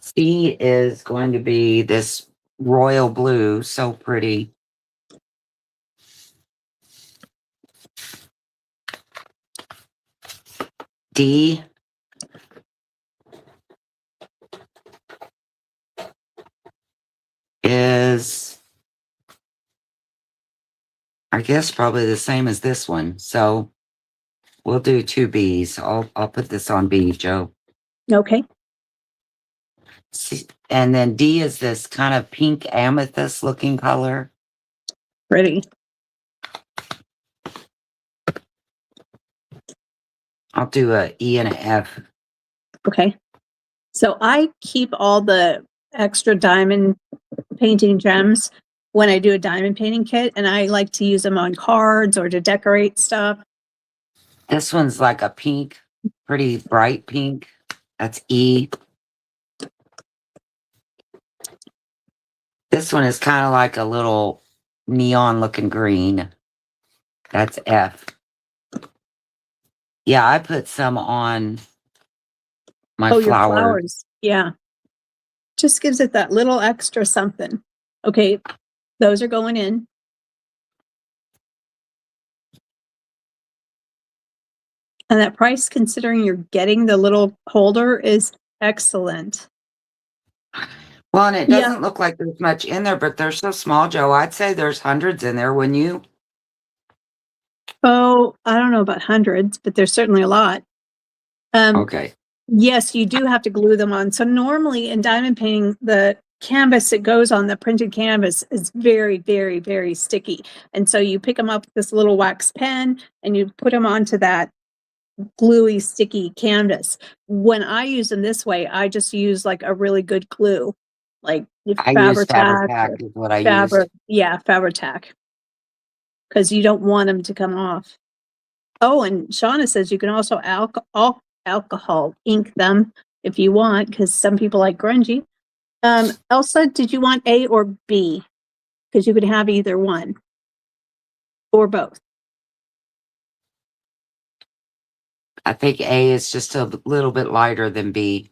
C is going to be this royal blue, so pretty. D is, I guess, probably the same as this one. So we'll do 2 Bs. I'll put this on B, Joe. Okay. And then D is this kind of pink amethyst looking color. Pretty. I'll do a E and a F. Okay. So I keep all the extra diamond painting gems when I do a diamond painting kit, and I like to use them on cards or to decorate stuff. This one's like a pink, pretty bright pink. That's E. This one is kind of like a little neon looking green. That's F. Yeah, I put some on my Your flowers. flowers. Yeah. Just gives it that little extra something. Okay. Those are going in. And that price, considering you're getting the little holder, is excellent. Well, and it doesn't look like there's much in there, but they're so small, Joe. I'd say there's hundreds in there, wouldn't you? Oh, I don't know about hundreds, but there's certainly a lot. Okay. Yes, you do have to glue them on. So normally in diamond painting, the canvas that goes on the printed canvas is very, very, very sticky. And so you pick them up with this little wax pen and you put them onto that gluey, sticky canvas. When I use them this way, I just use like a really good glue, like I use Fabric-Tac is what I use. Yeah, Fabric-Tac. because you don't want them to come off. Oh, and Shauna says you can also alcohol ink them if you want, because some people like grungy. Elsa, did you want A or B? Because you could have either one or both. I think A is just a little bit lighter than B.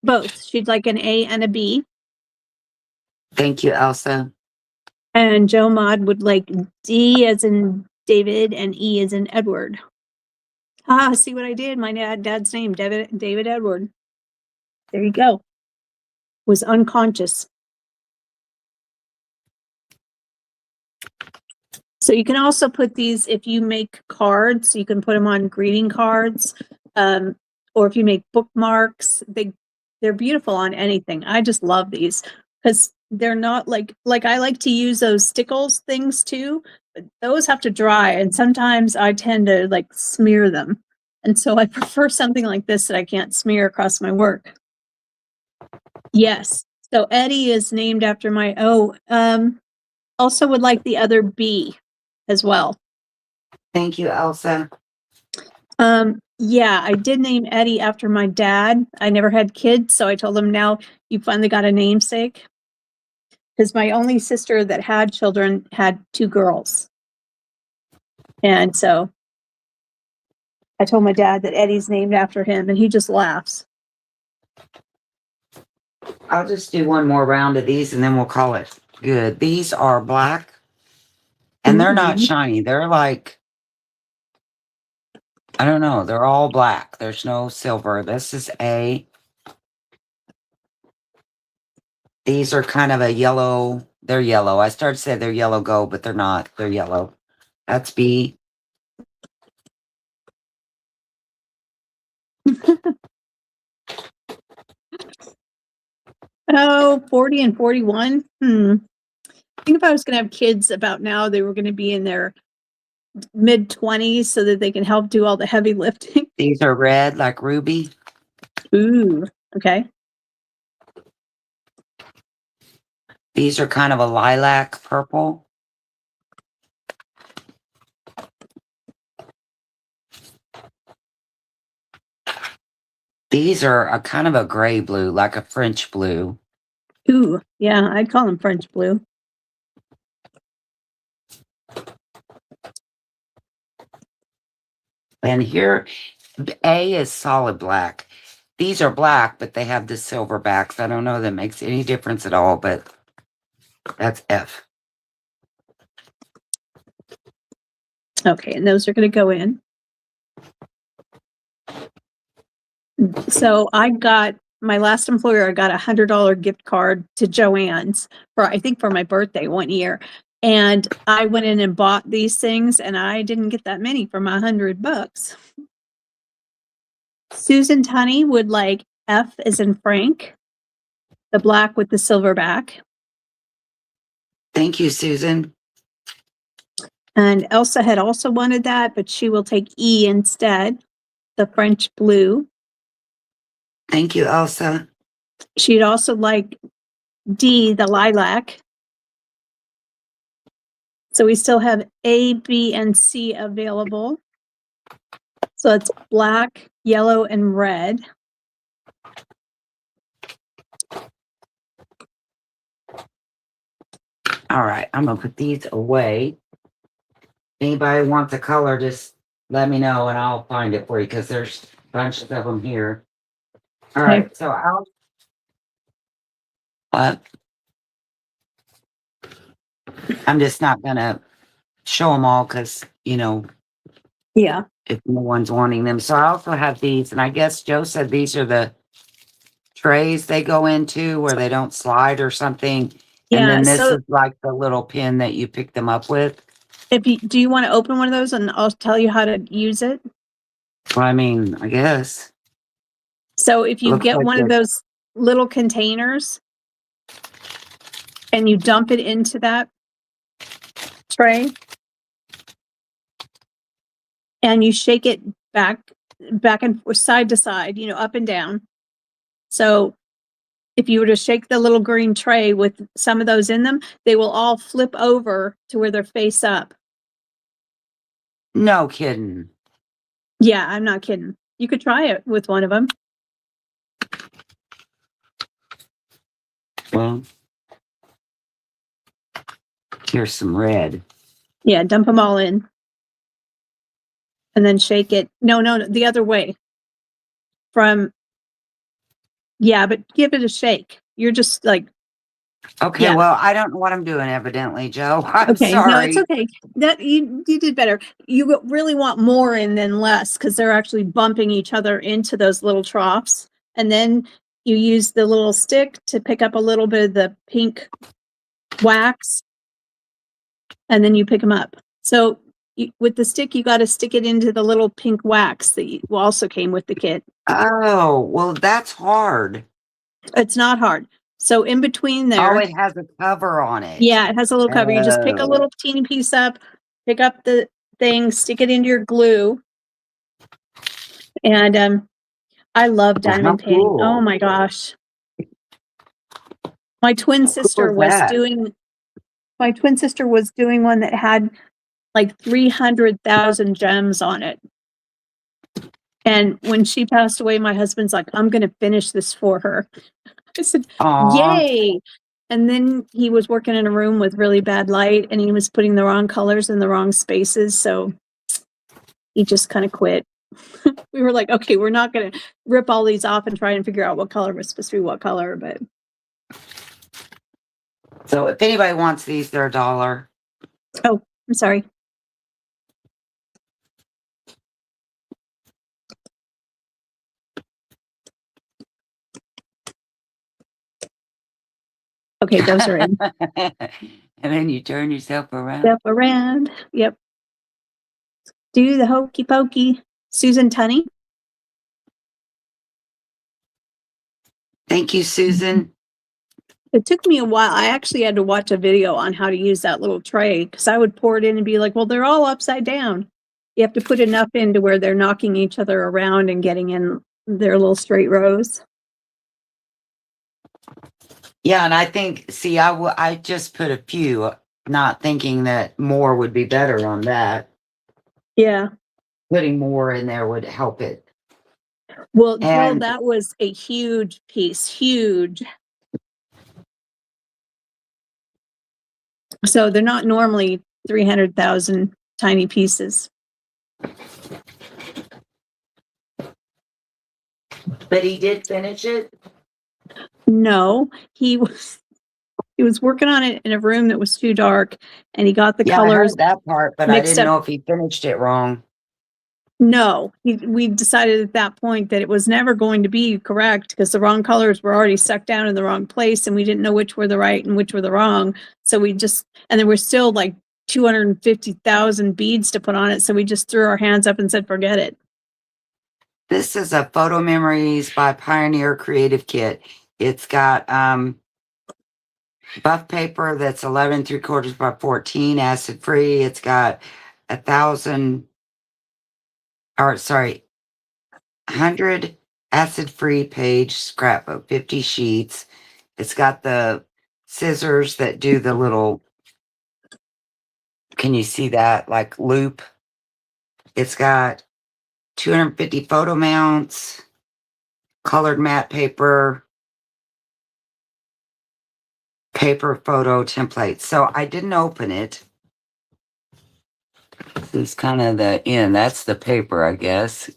Both. She'd like an A and a B. Thank you, Elsa. And Joe Mod would like D as in David and E as in Edward. Ah, see what I did? My dad's name, David Edward. There you go. Was unconscious. So you can also put these, if you make cards, you can put them on greeting cards, or if you make bookmarks, they're beautiful on anything. I just love these because they're not like I like to use those stickles things too, but those have to dry, and sometimes I tend to like smear them. And so I prefer something like this that I can't smear across my work. Yes. So Eddie is named after my, also would like the other B as well. Thank you, Elsa. Yeah, I did name Eddie after my dad. I never had kids, so I told him now you finally got a namesake. Because my only sister that had children had 2 girls. And so I told my dad that Eddie's named after him, and he just laughs. I'll just do one more round of these and then we'll call it good. These are black and they're not shiny. They're like, I don't know. They're all black. There's no silver. This is A. These are kind of a yellow. They're yellow. I started to say they're yellow gold, but they're not. They're yellow. That's B. Oh, 40 and 41. I think if I was going to have kids about now, they were going to be in their mid-20s so that they can help do all the heavy lifting. These are red, like ruby. Ooh, okay. These are kind of a lilac purple. These are a kind of a gray blue, like a French blue. Ooh, yeah, I'd call them French blue. And here, A is solid black. These are black, but they have the silver backs. I don't know if that makes any difference at all, but that's F. Okay, and those are going to go in. So I got, my last employer, I got $100 gift card to Joann's for, I think for my birthday one year. And I went in and bought these things and I didn't get that many for my $100. Susan Tunney would like F as in Frank, the black with the silver back. Thank you, Susan. And Elsa had also wanted that, but she will take E instead, the French blue. Thank you, Elsa. She'd also like D, the lilac. So we still have A, B, and C available. So it's black, yellow, and red. All right, I'm going to put these away. Anybody want the color, just let me know and I'll find it for you because there's bunches of them here. All right, Okay. so I'll... What? I'm just not going to show them all because, you know, Yeah. if no one's wanting them. So I also have these, and I guess Joe said these are the trays they go into where they don't slide or something. And Yeah. then this So is like the little pin that you pick them up with. do you want to open one of those and I'll tell you how to use it? Well, I mean, I guess. So if you Looks get like one of it. those little containers and you dump it into that tray and you shake it back and forth, side to side, you know, up and down. So if you were to shake the little green tray with some of those in them, they will all flip over to where they're face up. No kidding. Yeah, I'm not kidding. You could try it with one of them. Well, here's some red. Yeah, dump them all in. And then shake it. No, the other way. Yeah, but give it a shake. You're just like, Okay, yeah. well, I don't know what I'm doing, evidently, Joe. I'm Okay, sorry. no, it's okay. That you did better. You really want more in than less because they're actually bumping each other into those little troughs. And then you use the little stick to pick up a little bit of the pink wax, and then you pick them up. So with the stick, you got to stick it into the little pink wax that also came with the kit. Oh, well, that's hard. It's not hard. So in between there. Oh, it has a cover on it. Yeah, it has a little cover. You just pick a little teeny piece up, pick up the thing, stick it into your glue. And I love diamond painting. Cool. Oh my gosh. My twin sister was doing one that had like 300,000 gems on it. And when she passed away, my husband's like, I'm going to finish this for her. I said, yay. And then he was working in a room with really bad light and he was putting the wrong colors in the wrong spaces. So he just kind of quit. We were like, okay, we're not going to rip all these off and try and figure out what color was supposed to be what color. But so if anybody wants these, they're $1. Oh, I'm sorry. Okay, those are in. And then you turn yourself around. Step around. Yep. Do the hokey pokey. Susan Tunney. Thank you, Susan. It took me a while. I actually had to watch a video on how to use that little tray because I would pour it in and be like, well, they're all upside down. You have to put enough in to where they're knocking each other around and getting in their little straight rows. Yeah, and I think, see, I just put a few, not thinking that more would be better on that. Yeah. Putting more in there would help it. Well, Jill, that was a huge piece, huge. So they're not normally 300,000 tiny pieces. But he did finish it? No, he was working on it in a room that was too dark, and he got the colors. I heard that part, but I didn't know if he finished it wrong. No, we decided at that point that it was never going to be correct because the wrong colors were already stuck down in the wrong place, and we didn't know which were the right and which were the wrong. So and there were still like 250,000 beads to put on it. So we just threw our hands up and said, forget it. This is a Photo Memories by Pioneer Creative Kit. It's got buff paper that's 11 3/4 by 14, acid free. It's got 100 acid free page scrapbook, 50 sheets. It's got the scissors that do the little, can you see that, like loop? It's got 250 photo mounts, colored matte paper photo templates. So I didn't open it. This is kind of the end. That's the paper, I guess.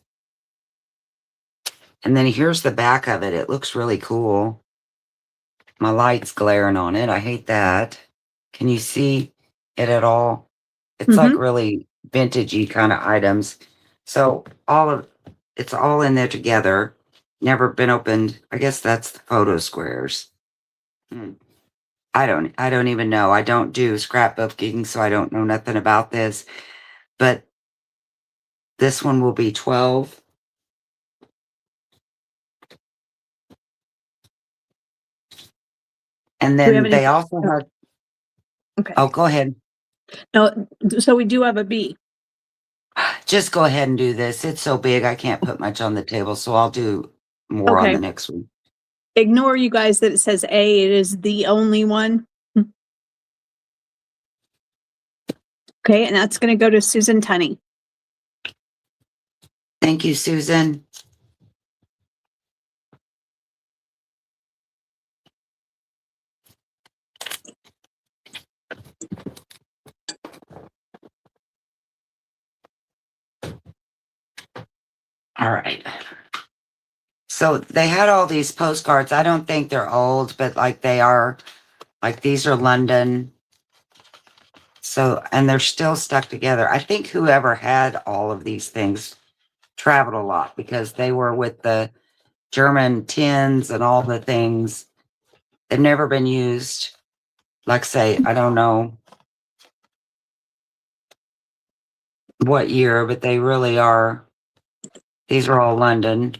And then here's the back of it. It looks really cool. My light's glaring on it. I hate that. Can you see it at all? It's like really vintagey kind of items. So it's all in there together. Never been opened. I guess that's the photo squares. I don't even know. I don't do scrapbooking, so I don't know nothing about this. But this one will be 12. And then they also have. Okay. Oh, go ahead. No, so we do have a B. Just go ahead and do this. It's so big, I can't put much on the table, so I'll do more on the next one. Ignore you guys that it says A. It is the only one. Okay, and that's going to go to Susan Tunney. Thank you, Susan. All right. So they had all these postcards. I don't think they're old, but like they are, like these are London. So, and they're still stuck together. I think whoever had all of these things traveled a lot because they were with the German tins and all the things. They've never been used. Like say, I don't know what year, but they really are. These are all London.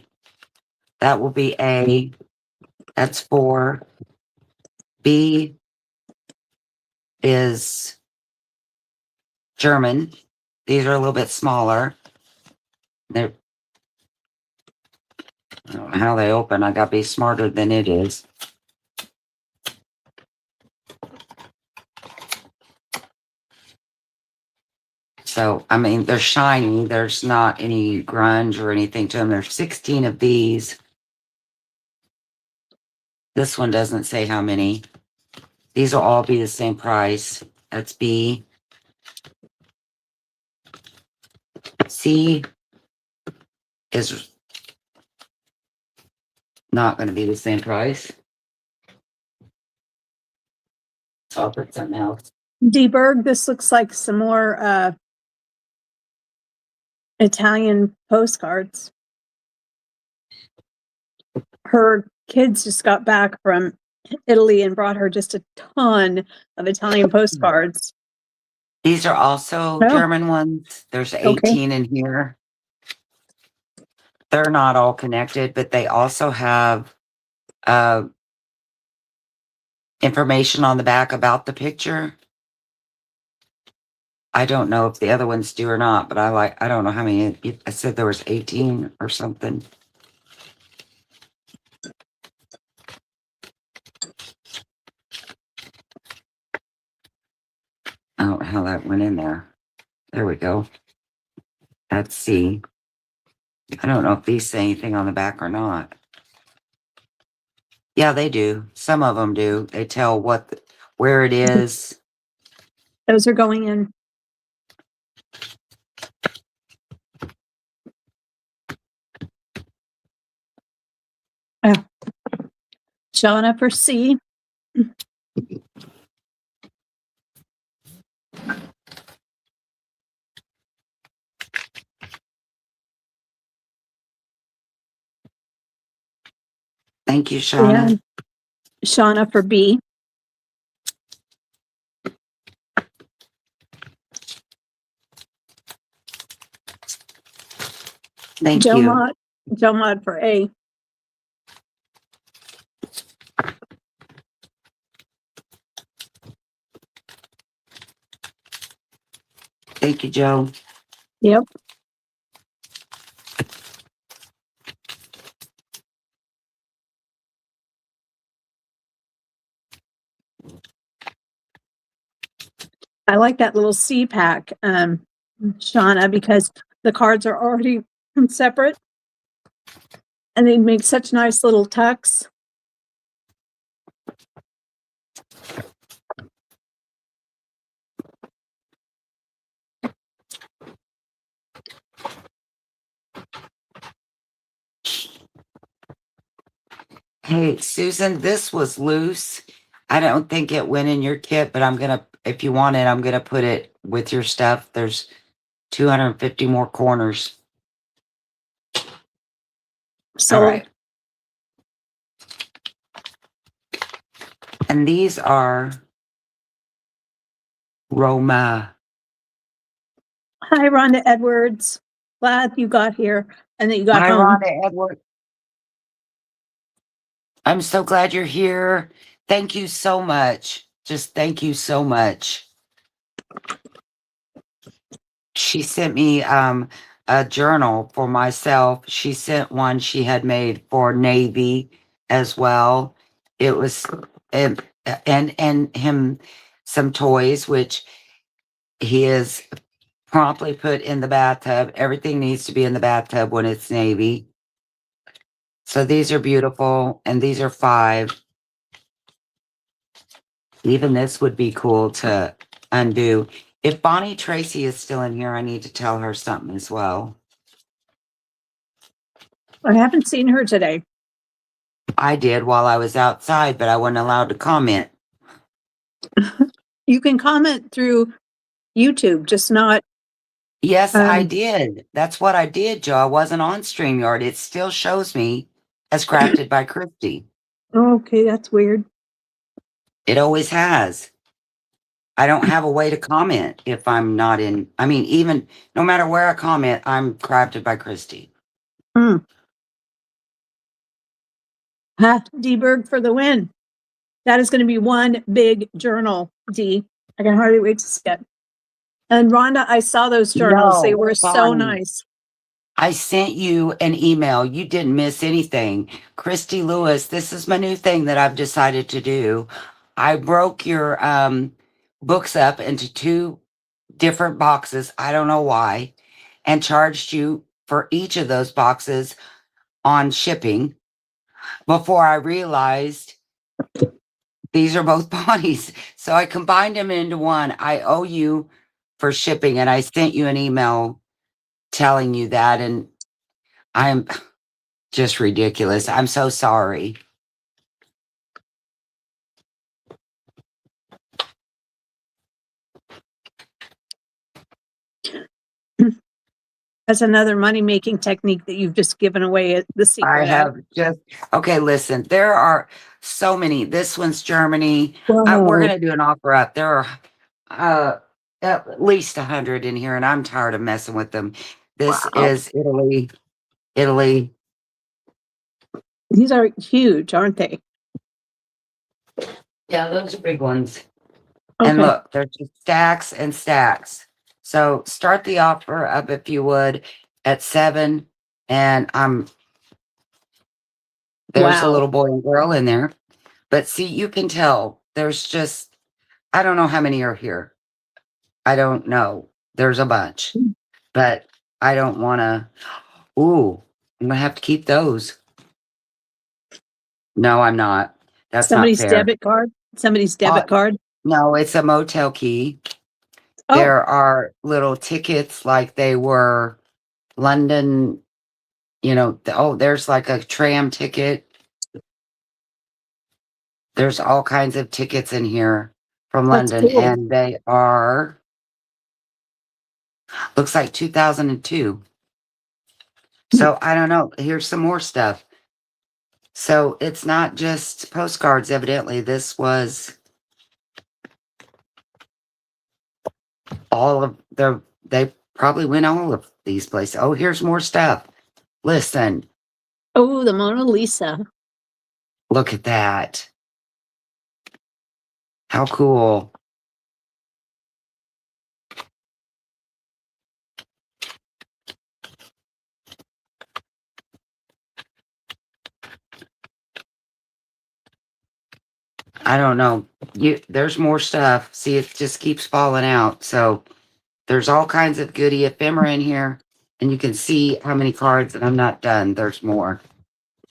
That will be A. That's 4. B is German. These are a little bit smaller. They're, I don't know how they open. I gotta be smarter than it is. So, I mean, they're shiny. There's not any grunge or anything to them. There's 16 of these. This one doesn't say how many. These will all be the same price. That's B. C is not going to be the same price. So I'll put something else. D-Berg, this looks like some more Italian postcards. Her kids just got back from Italy and brought her just a ton of Italian postcards. These are also German ones. There's 18 in here. They're not all connected, but they also have information on the back about the picture. I don't know if the other ones do or not, but I don't know how many. I said there was 18 or something. I don't know how that went in there. There we go. That's C. I don't know if these say anything on the back or not. Yeah, they do. Some of them do. They tell where it is. Those are going in. Shauna for C. Thank you, Shauna. And Shauna for B. Thank you. Joe Mod for A. Thank you, Joe. Yep. I like that little C pack, Shauna, because the cards are already separate and they make such nice little tucks. Hey, Susan, this was loose. I don't think it went in your kit, but if you want it, I'm gonna put it with your stuff. There's 250 more corners. So, all right. And these are Roma. hi, Rhonda Edwards. Glad you got here and that you got Hi, home. Rhonda Edwards. I'm so glad you're here. Thank you so much. Just thank you so much. She sent me a journal for myself. She sent one she had made for Navy as well. It was and him some toys, which he is promptly put in the bathtub. Everything needs to be in the bathtub when it's navy. So these are beautiful, and these are 5. Even this would be cool to undo. If Bonnie Tracy is still in here, I need to tell her something as well. I haven't seen her today. I did while I was outside, but I wasn't allowed to comment. You can comment through YouTube, just not. Yes, I did. That's what I did, Joe. I wasn't on StreamYard. It still shows me as crafted by Christy. Okay, that's weird. It always has. I don't have a way to comment if I'm not in. I mean, even no matter where I comment, I'm crafted by Christy. D-Berg for the win. That is going to be one big journal, D. I can hardly wait to see it. And Rhonda, I saw those journals. They were so nice. I sent you an email. You didn't miss anything. Christy Lewis, this is my new thing that I've decided to do. I broke your books up into 2 different boxes. I don't know why. And charged you for each of those boxes on shipping before I realized these are both bodies. So I combined them into one. I owe you for shipping, and I sent you an email telling you that, and I'm just ridiculous. I'm so sorry. That's another money-making technique that you've just given away the secret. I have just, okay, listen, there are so many. This one's Germany. We're going to do an offer up. There are at least 100 in here, and I'm tired of messing with them. This is Italy. Italy. These are huge, aren't they? Yeah, those are big ones. Okay. And look, there's just stacks and stacks. So start the offer up if you would at 7. And there's a little boy and girl in there. But see, you can tell there's just, I don't know how many are here. I don't know. There's a bunch. But I don't want to. Ooh, I'm going to have to keep those. No, I'm not. That's somebody's not fair. debit card. Somebody's debit card. No, it's a motel key. Oh. There are little tickets like they were London, there's like a tram ticket. There's all kinds of tickets in here from London, cool. and they are, looks like 2002. So I don't know. Here's some more stuff. So it's not just postcards, evidently. This was all of they probably went all of these places. Oh, here's more stuff. Listen. Oh, the Mona Lisa. Look at that. How cool. I don't know. There's more stuff. See, it just keeps falling out. So there's all kinds of goodie ephemera in here. And you can see how many cards, and I'm not done. There's more.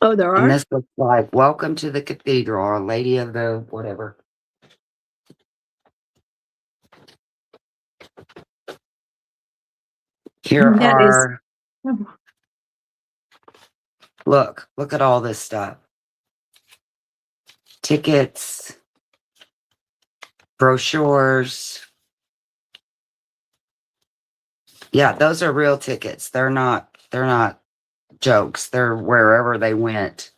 Oh, there are? And this looks like Welcome to the Cathedral, or Lady of the whatever. Here are, look at all this stuff. Tickets, brochures. Yeah, those are real tickets. They're not jokes. They're wherever they went.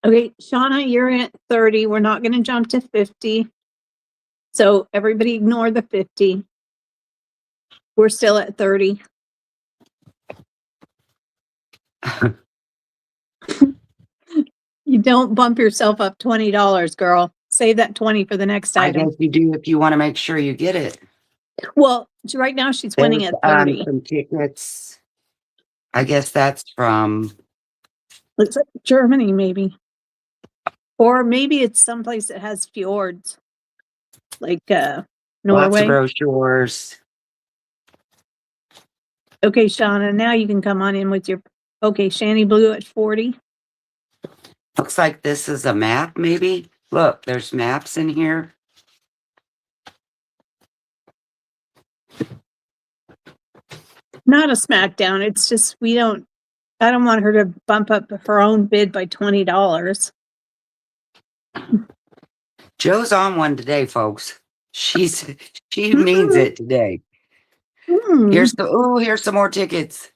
Okay, Shauna, you're at 30. We're not going to jump to 50. So everybody ignore the 50. We're still at 30. You don't bump yourself up $20, girl. Save that 20 for the next item. I guess you do if you want to make sure you get it. Well, right now she's winning at 30. Some tickets. I guess that's from. Looks like Germany, maybe. Or maybe it's someplace that has fjords, like Lots of Norway. brochures. Okay, Shauna, now you can come on in with your, okay, Shani Blue at 40. Looks like this is a map, maybe. Look, there's maps in here. Not a smackdown. It's just, I don't want her to bump up her own bid by $20. Joe's on one today, folks. She means it today. Here's some more tickets.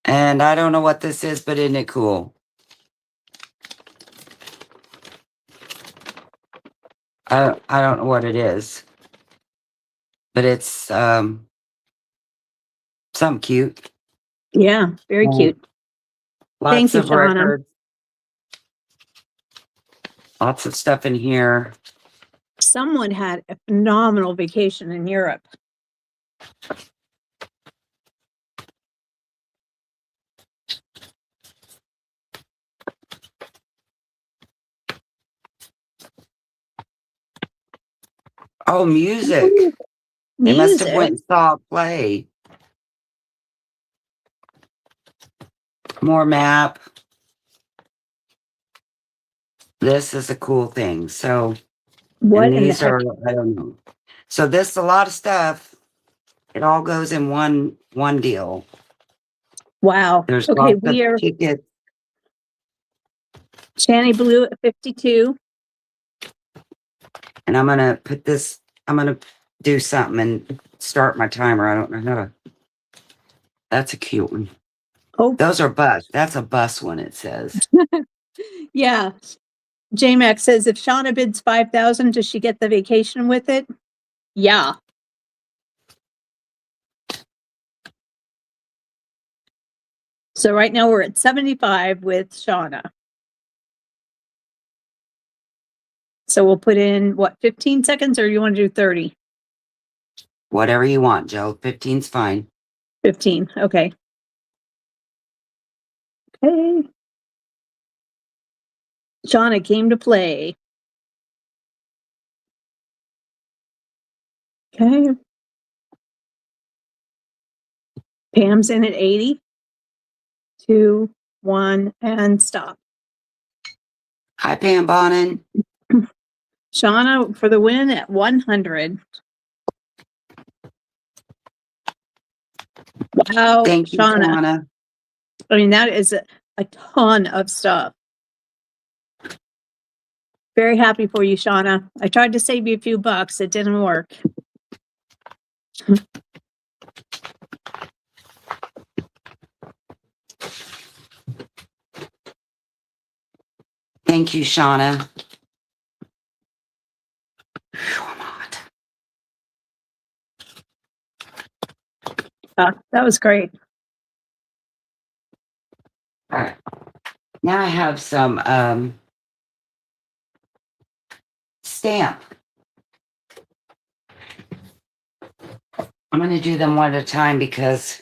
And I don't know what this is, but isn't it cool? I don't know what it is. But it's something cute. Yeah, very cute. Lots you, of Shauna. records. Lots of stuff in here. Someone had a phenomenal vacation in Europe. Oh, music. They must have went and saw a play. More map. This is a cool thing. So, what and in these the heck? are, I don't know. So this is a lot of stuff. It all goes in one deal. Wow. There's Okay, lots of we are tickets. Shani Blue at 52. And I'm going to do something and start my timer. I don't know how to. That's a cute one. Oh, those are bus. That's a bus one, it says. Yeah. JMax says if Shauna bids 5,000, does she get the vacation with it? Yeah. So right now we're at 75 with Shauna. So we'll put in what, 15 seconds, or you want to do 30? Whatever you want, Joe. 15's fine. 15. Okay. Okay. Shauna came to play. Okay. Pam's in at 80. 2, 1, and stop. Hi, Pam Bonin. Shauna for the win at 100. Wow, Thank you, Shauna. Shauna. I mean, that is a ton of stuff. Very happy for you, Shauna. I tried to save you a few bucks. It didn't work. Thank you, Shauna. Whew, I'm hot. That was great. All right. Now I have some stamp. I'm going to do them one at a time because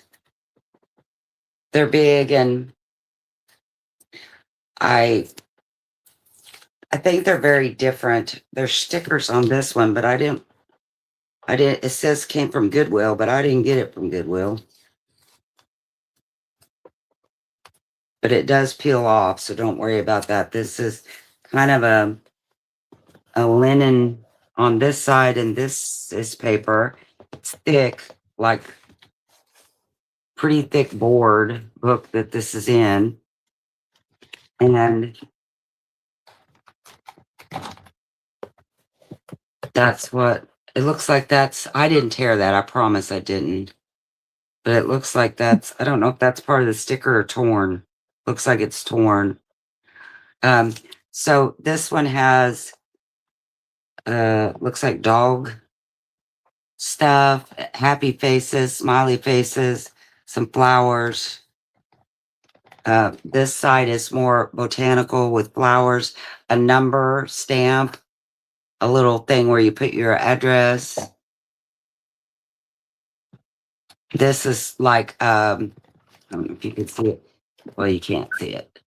they're big, and I think they're very different. There's stickers on this one, but it says came from Goodwill, but I didn't get it from Goodwill. But it does peel off, so don't worry about that. This is kind of a linen on this side, and this is paper. It's thick, like pretty thick board book that this is in. And that's what it looks like. I didn't tear that. I promise I didn't. But it looks like I don't know if that's part of the sticker or torn. Looks like it's torn. So this one has, looks like dog stuff, happy faces, smiley faces, some flowers. This side is more botanical with flowers, a number stamp, a little thing where you put your address. This is like, I don't know if you can see it. Well, you can't see it.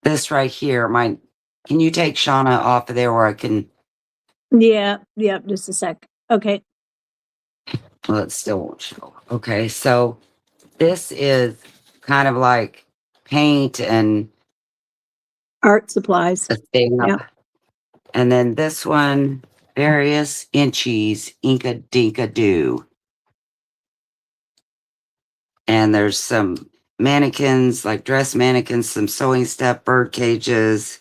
This right here, can you take Shauna off of there where I can, Yeah, just a sec. Okay. well, it still won't show. Okay, so this is kind of like paint and Art supplies. a stamp. Yeah. And then this one, various inchies, Inka Dinka Doo. And there's some mannequins, like dress mannequins, some sewing stuff, bird cages,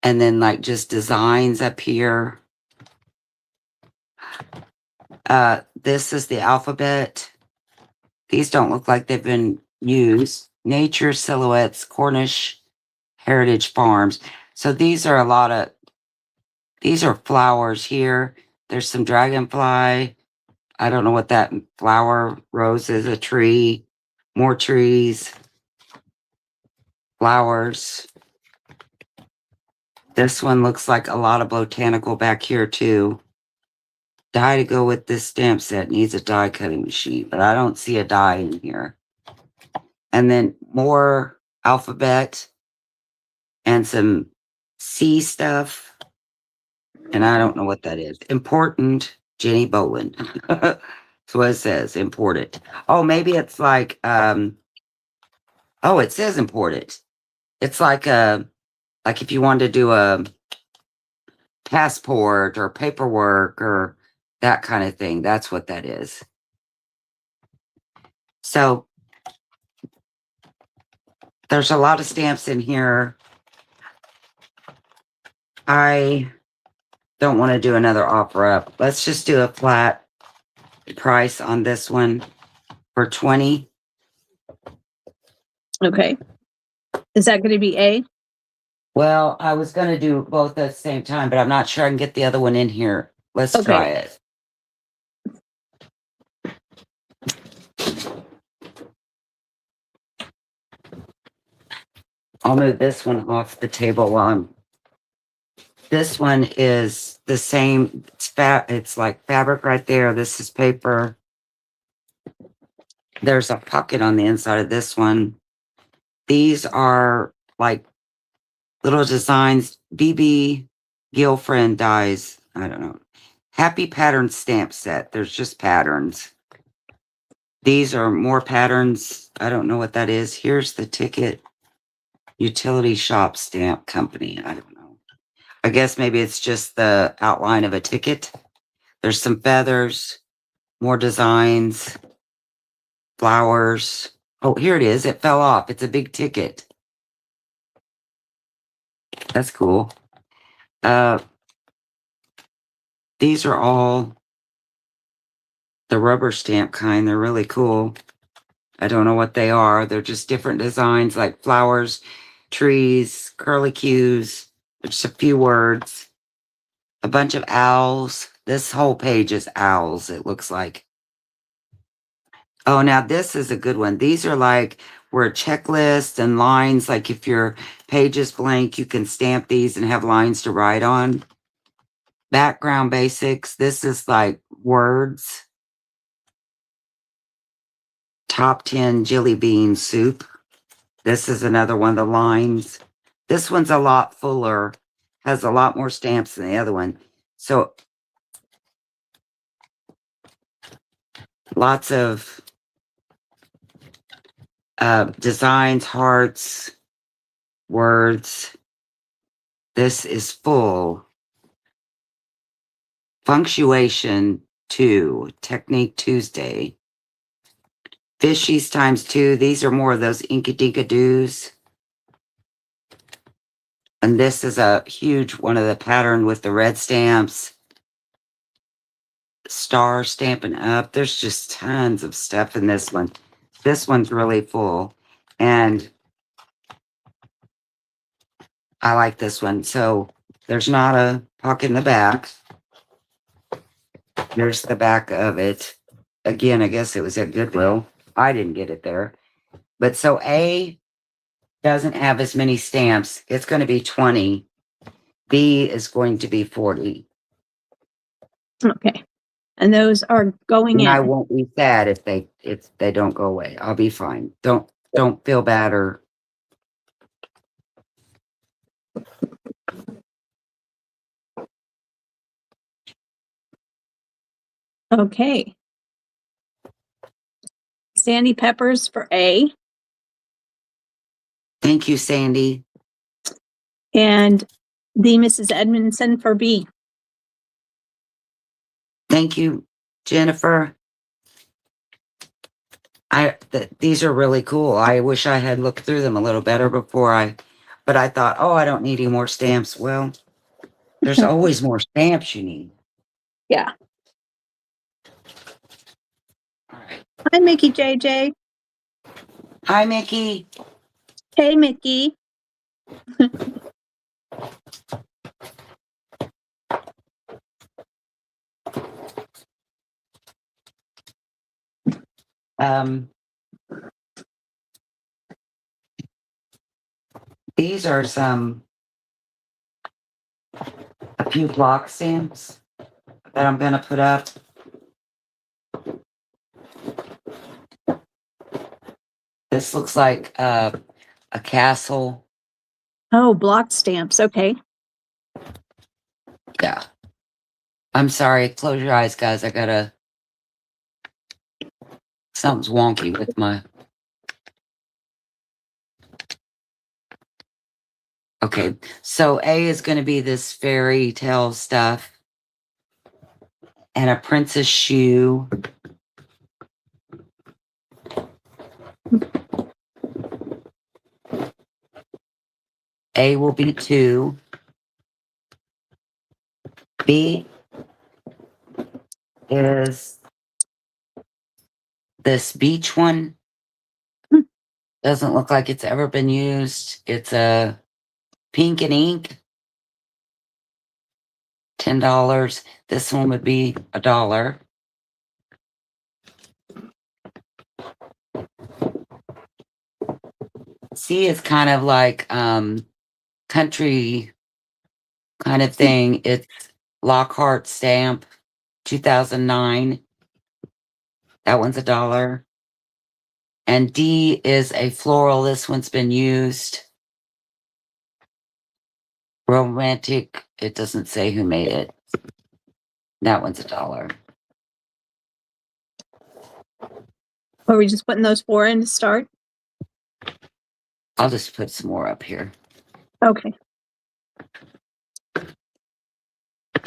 and then like just designs up here. This is the alphabet. These don't look like they've been used. Nature Silhouettes, Cornish Heritage Farms. So these are flowers here. There's some dragonfly. I don't know what that flower rose is, a tree, more trees, flowers. This one looks like a lot of botanical back here too. Die to go with this stamp set needs a die cutting machine, but I don't see a die in here. And then more alphabet and some C stuff. And I don't know what that is. Important Jenny Boland. That's what it says, imported. Oh, maybe it's like, it says imported. It's like if you wanted to do a passport or paperwork or that kind of thing. That's what that is. So there's a lot of stamps in here. I don't want to do another offer up. Let's just do a flat price on this one for 20. Okay. Is that going to be A? Well, I was going to do both at the same time, but I'm not sure I can get the other one in here. Let's try it. I'll move this one off the table while I'm. This one is the same. It's like fabric right there. This is paper. There's a pocket on the inside of this one. These are like little designs. BB Girlfriend dies. I don't know. Happy pattern stamp set. There's just patterns. These are more patterns. I don't know what that is. Here's the ticket. Utility shop stamp company. I don't know. I guess maybe it's just the outline of a ticket. There's some feathers, more designs, flowers. Oh, here it is. It fell off. It's a big ticket. That's cool. These are all the rubber stamp kind. They're really cool. I don't know what they are. They're just different designs like flowers, trees, curlicues. There's a few words. A bunch of owls. This whole page is owls, it looks like. Oh, now this is a good one. These are like where checklists and lines, like if your page is blank, you can stamp these and have lines to write on. Background basics. This is like words. Top 10 jelly bean soup. This is another one of the lines. This one's a lot fuller, has a lot more stamps than the other one. So lots of designs, hearts, words. This is full. Punctuation 2, Technique Tuesday. Fishies times 2. These are more of those Inka Dinka Doos. And this is a huge one of the pattern with the red stamps. Star Stampin' Up. There's just tons of stuff in this one. This one's really full. And I like this one. So there's not a pocket in the back. There's the back of it. Again, I guess it was at Goodwill. I didn't get it there. But so A doesn't have as many stamps. It's going to be 20. B is going to be 40. Okay. And those are going And in. I won't be sad if they don't go away. I'll be fine. Don't feel bad or Okay. Sandy Peppers for A. Thank you, Sandy. And the Mrs. Edmondson for B. Thank you, Jennifer. These are really cool. I wish I had looked through them a little better but I thought, oh, I don't need any more stamps. Well, there's always more stamps you need. Yeah. All right. Hi, Mickey JJ. Hi, Mickey. Hey, Mickey. These are a few block stamps that I'm gonna put up. This looks like a castle. Oh, block stamps. Okay. Yeah. I'm sorry. Close your eyes, guys. Something's wonky with my. Okay. So A is going to be this fairy tale stuff and a princess shoe. A will be 2. B is this beach one. Doesn't look like it's ever been used. It's a pink and ink. $10. This one would be $1. C is kind of like country kind of thing. It's Lockhart stamp, 2009. That one's $1. And D is a floral. This one's been used. Romantic. It doesn't say who made it. That one's $1. Are we just putting those 4 in to start? I'll just put some more up here. Okay.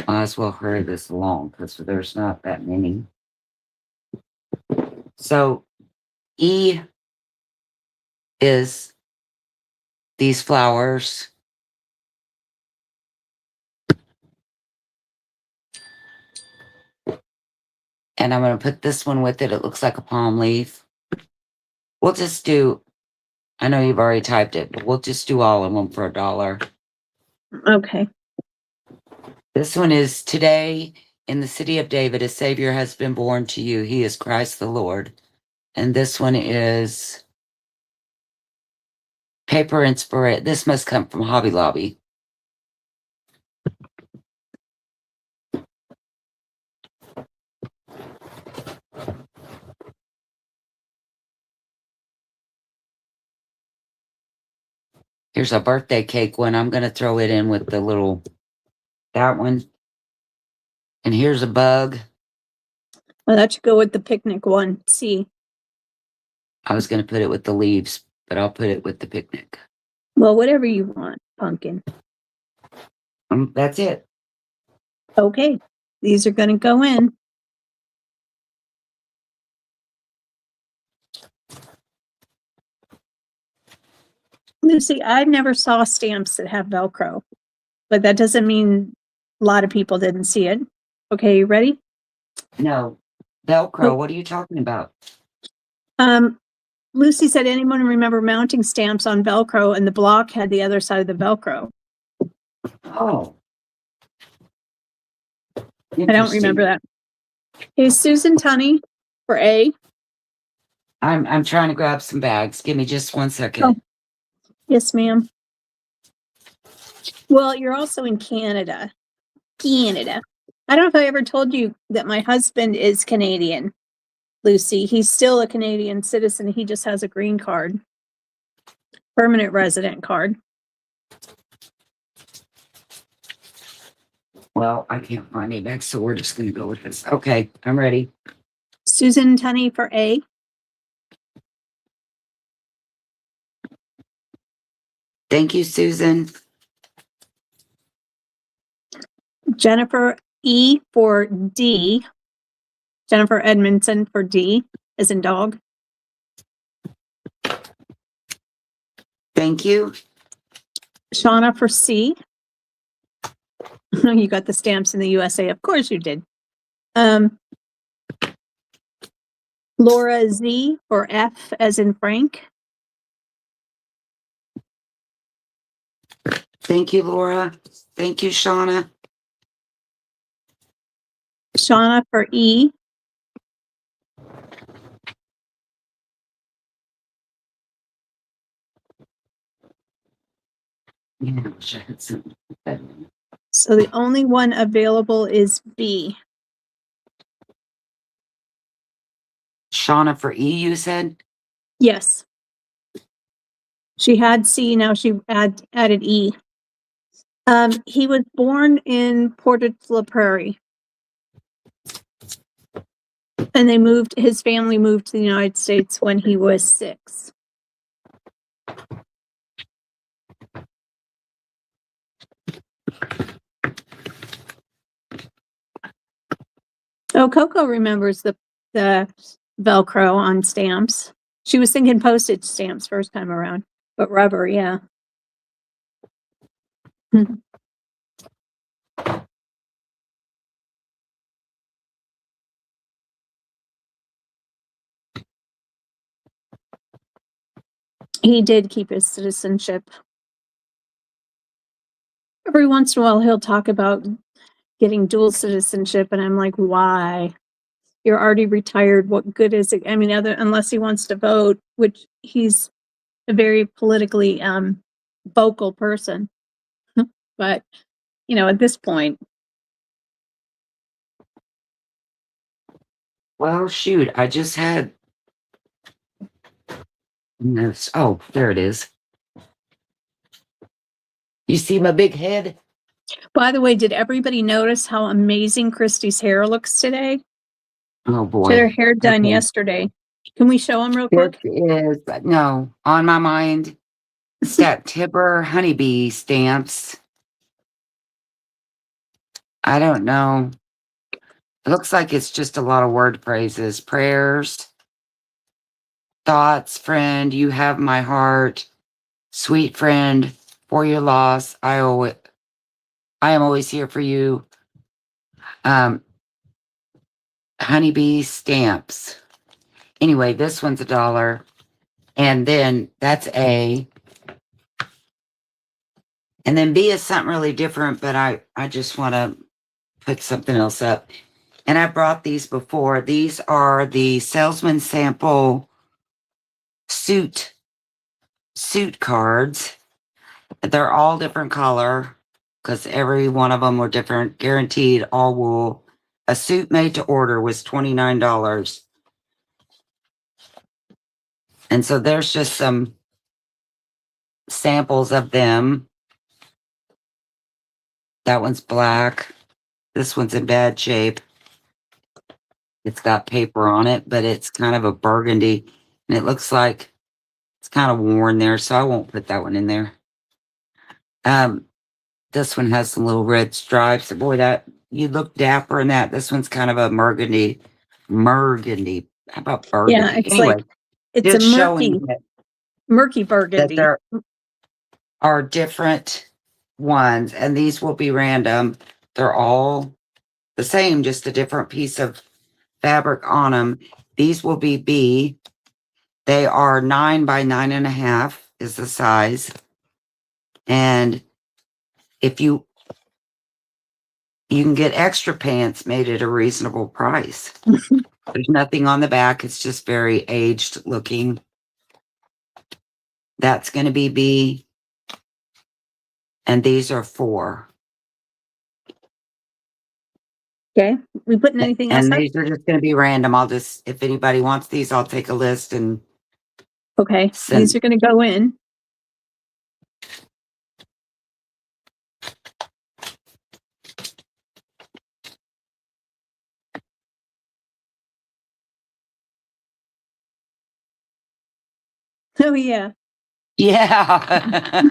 Might as well hurry this along because there's not that many. So E is these flowers. And I'm going to put this one with it. It looks like a palm leaf. We'll just do, I know you've already typed it, but we'll just do all of them for $1. Okay. This one is today in the city of David, a Savior has been born to you. He is Christ the Lord. And this one is paper inspiration. This must come from Hobby Lobby. Here's a birthday cake one. I'm going to throw it in with the little, that one. And here's a bug. Well, that should go with the picnic one. C. I was going to put it with the leaves, but I'll put it with the picnic. Well, whatever you want, pumpkin. That's it. Okay. These are going to go in. Lucy, I never saw stamps that have Velcro, but that doesn't mean a lot of people didn't see it. Okay, you ready? No. Velcro, what are you talking about? Lucy said, anyone remember mounting stamps on Velcro and the block had the other side of the Velcro? Oh. I don't remember that. Hey, Susan Tunney for A. I'm trying to grab some bags. Give me just 1 second. Oh. Yes, ma'am. Well, you're also in Canada. Canada. I don't know if I ever told you that my husband is Canadian, Lucy. He's still a Canadian citizen. He just has a green card, permanent resident card. Well, I can't find it next, so we're just going to go with this. Okay, I'm ready. Susan Tunney for A. Thank you, Susan. Jennifer E for D. Jennifer Edmondson for D, as in dog. Thank you. Shauna for C. You got the stamps in the USA. Of course you did. Laura Z for F, as in Frank. Thank you, Laura. Thank you, Shauna. Shauna for E. Yeah, I wish I had some. So the only one available is B. Shauna for E, you said? Yes. She had C, now she added E. He was born in Portage la Prairie. And his family moved to the United States when he was 6. Oh, Coco remembers the Velcro on stamps. She was thinking postage stamps first time around, but rubber, yeah. He did keep his citizenship. Every once in a while, he'll talk about getting dual citizenship, and I'm like, why? You're already retired. What good is it? I mean, unless he wants to vote, which he's a very politically vocal person. But, at this point. Well, shoot, I just had. Oh, there it is. You see my big head? By the way, did everybody notice how amazing Christy's hair looks today? Oh, boy. She had her hair done yesterday. Can we show them real quick? This is, no, on my mind, September honeybee stamps. I don't know. It looks like it's just a lot of word phrases. Prayers, thoughts, friend, you have my heart. Sweet friend, for your loss, I am always here for you. Honeybee stamps. Anyway, this one's $1. And then that's A. And then B is something really different, but I just want to put something else up. And I brought these before. These are the salesman sample suit cards. They're all different color because every one of them were different, guaranteed all wool. A suit made to order was $29. And so there's just some samples of them. That one's black. This one's in bad shape. It's got paper on it, but it's kind of a burgundy. And it looks like it's kind of worn there, so I won't put that one in there. This one has some little red stripes. Boy, that you look dapper in that. This one's kind of a burgundy. How about burgundy? Yeah, it's anyway, like it's just a showing murky that burgundy. there are different ones, and these will be random. They're all the same, just a different piece of fabric on them. These will be B. They are 9 by 9.5 is the size. And if you can get extra pants made at a reasonable price. There's nothing on the back. It's just very aged looking. That's going to be B. And these are 4. Okay. We putting anything else And up? these are just going to be random. If anybody wants these, I'll take a list and Okay. send. These are going to go in. Oh, yeah. Yeah.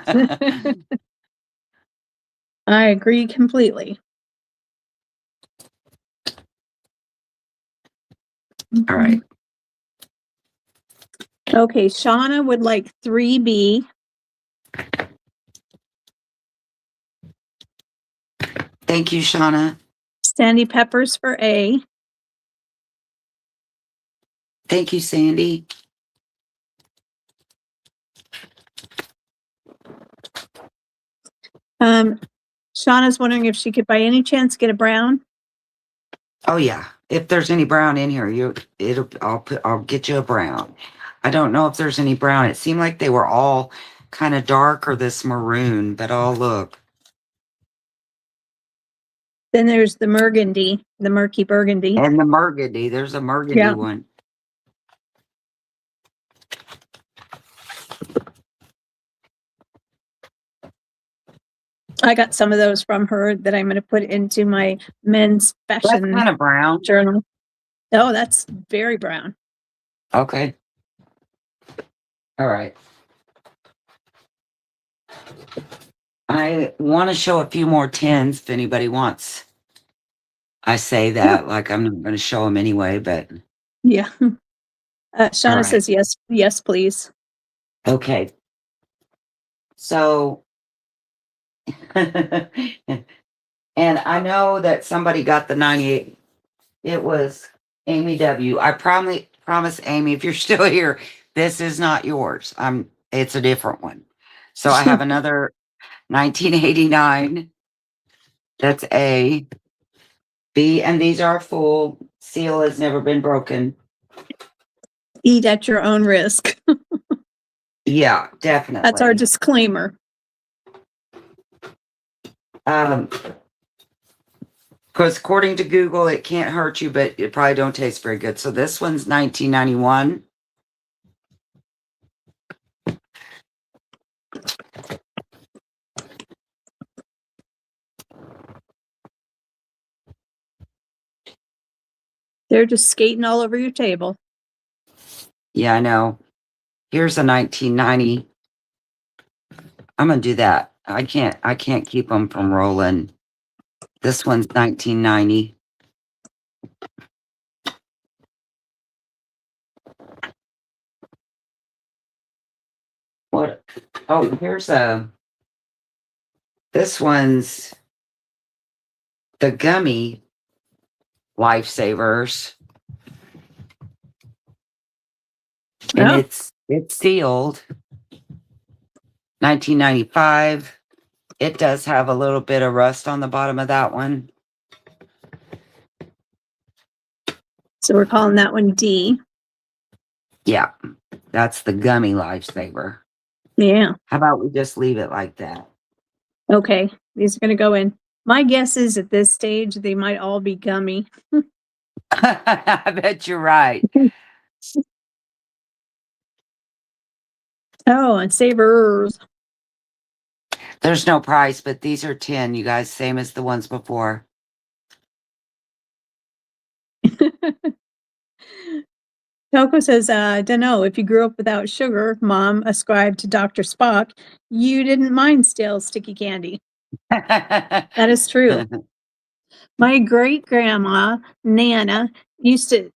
I agree completely. All right. Okay, Shauna would like 3B. Thank you, Shauna. Sandy Peppers for A. Thank you, Sandy. Shauna's wondering if she could by any chance get a brown. Oh yeah. If there's any brown in here, I'll get you a brown. I don't know if there's any brown. It seemed like they were all kind of dark or this maroon, but oh look. Then there's the burgundy, the murky burgundy. And the burgundy. There's a burgundy one. I got some of those from her that I'm going to put into my men's fashion That's kind of brown journal. Oh, that's very brown. Okay. All right. I want to show a few more 10s if anybody wants. I say that like I'm not going to show them anyway, but. Yeah. Shauna right. says yes, yes, please. Okay. So, and I know that somebody got the 98. It was Amy W. I promise Amy, if you're still here, this is not yours. It's a different one. So I have another 1989. That's A. B, and these are full. Seal has never been broken. Eat at your own risk. Yeah, definitely. That's our disclaimer. Because according to Google, it can't hurt you, but it probably don't taste very good. So this one's 1991. They're just skating all over your table. Yeah, I know. Here's a 1990. I'm gonna do that. I can't keep them from rolling. This one's 1990. What? Oh, this one's the gummy lifesavers. And it's sealed. 1995. It does have a little bit of rust on the bottom of that one. So we're calling that one D. Yeah, that's the gummy lifesaver. Yeah. How about we just leave it like that? Okay, these are going to go in. My guess is at this stage, they might all be gummy. I bet you're right. Oh, and savers. There's no price, but these are 10, you guys, same as the ones before. Coco says, don't know, if you grew up without sugar, Mom ascribed to Dr. Spock, you didn't mind stale sticky candy. That is true. My great grandma, Nana, used to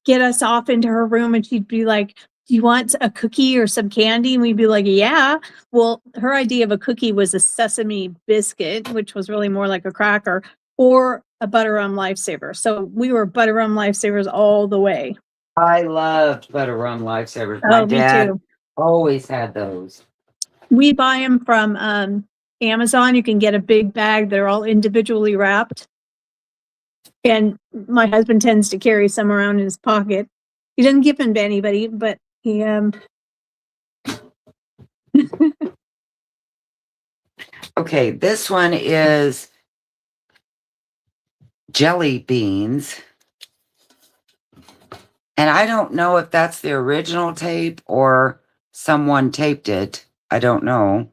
get us off into her room and she'd be like, do you want a cookie or some candy? And we'd be like, yeah. Well, her idea of a cookie was a sesame biscuit, which was really more like a cracker, or a butter rum lifesaver. So we were butter rum lifesavers all the way. I loved butter rum lifesavers. Oh, My me dad too. always had those. We buy them from Amazon. You can get a big bag. They're all individually wrapped. And my husband tends to carry some around in his pocket. He doesn't give them to anybody, but he Okay, this one is jelly beans. And I don't know if that's the original tape or someone taped it. I don't know.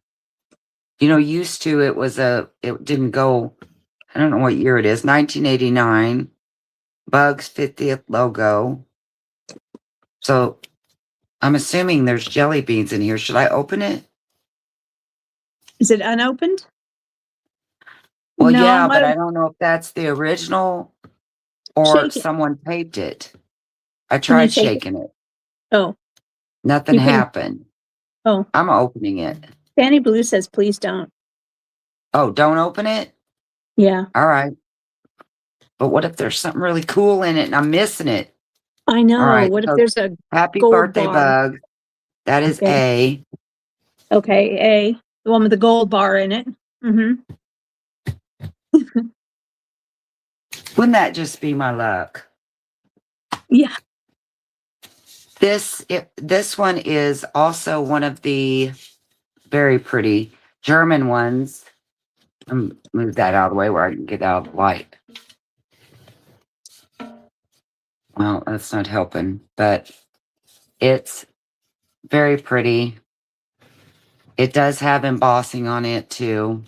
You know, used to it didn't go, I don't know what year it is, 1989. Bugs 50th logo. So I'm assuming there's jelly beans in here. Should I open it? Is it unopened? Well, No, yeah, but I I don't know if that's the original or shake if it. someone taped it. I Can you tried shake it? shaking it. Oh, Nothing you can. happened. Oh, I'm opening it. Fanny Blue says, please don't. Oh, don't open it? Yeah, All right. But what if there's something really cool in it and I'm missing it? I All know. right. What if So there's a happy gold birthday, bar? Bug. That is Okay. A. Okay, A, the one with the gold bar in it. Mm-hmm. Wouldn't that just be my luck? Yeah. This one is also one of the very pretty German ones. Move that out of the way where I can get out of the light. Well, that's not helping, but it's very pretty. It does have embossing on it too.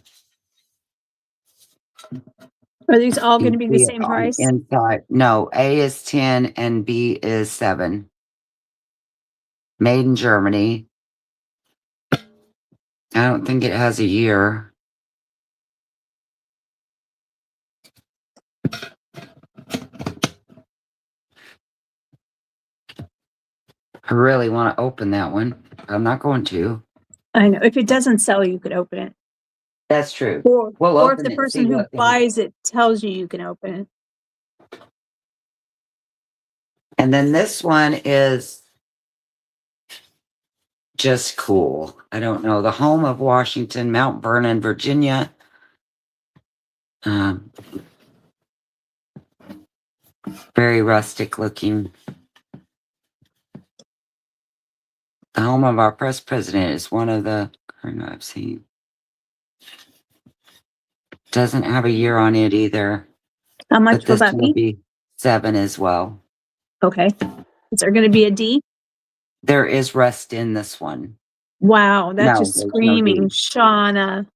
Are these all You going to can be the see it same on the price? inside. No, A is 10 and B is 7. Made in Germany. I don't think it has a year. I really want to open that one. I'm not going to. I know. If it doesn't sell, you could open it. That's true. Or, We'll or if open the it and person see who what. buys it tells you you can open it. And then this one is just cool. I don't know. The home of Washington, Mount Vernon, Virginia. Um, very rustic looking. The home of our president is one of the current I've seen. Doesn't have a year on it either. How much But will this that will be? be 7 as well. Okay. Is there going to be a D? There is rust in this one. Wow, that's No, just there's no screaming, D. Shauna.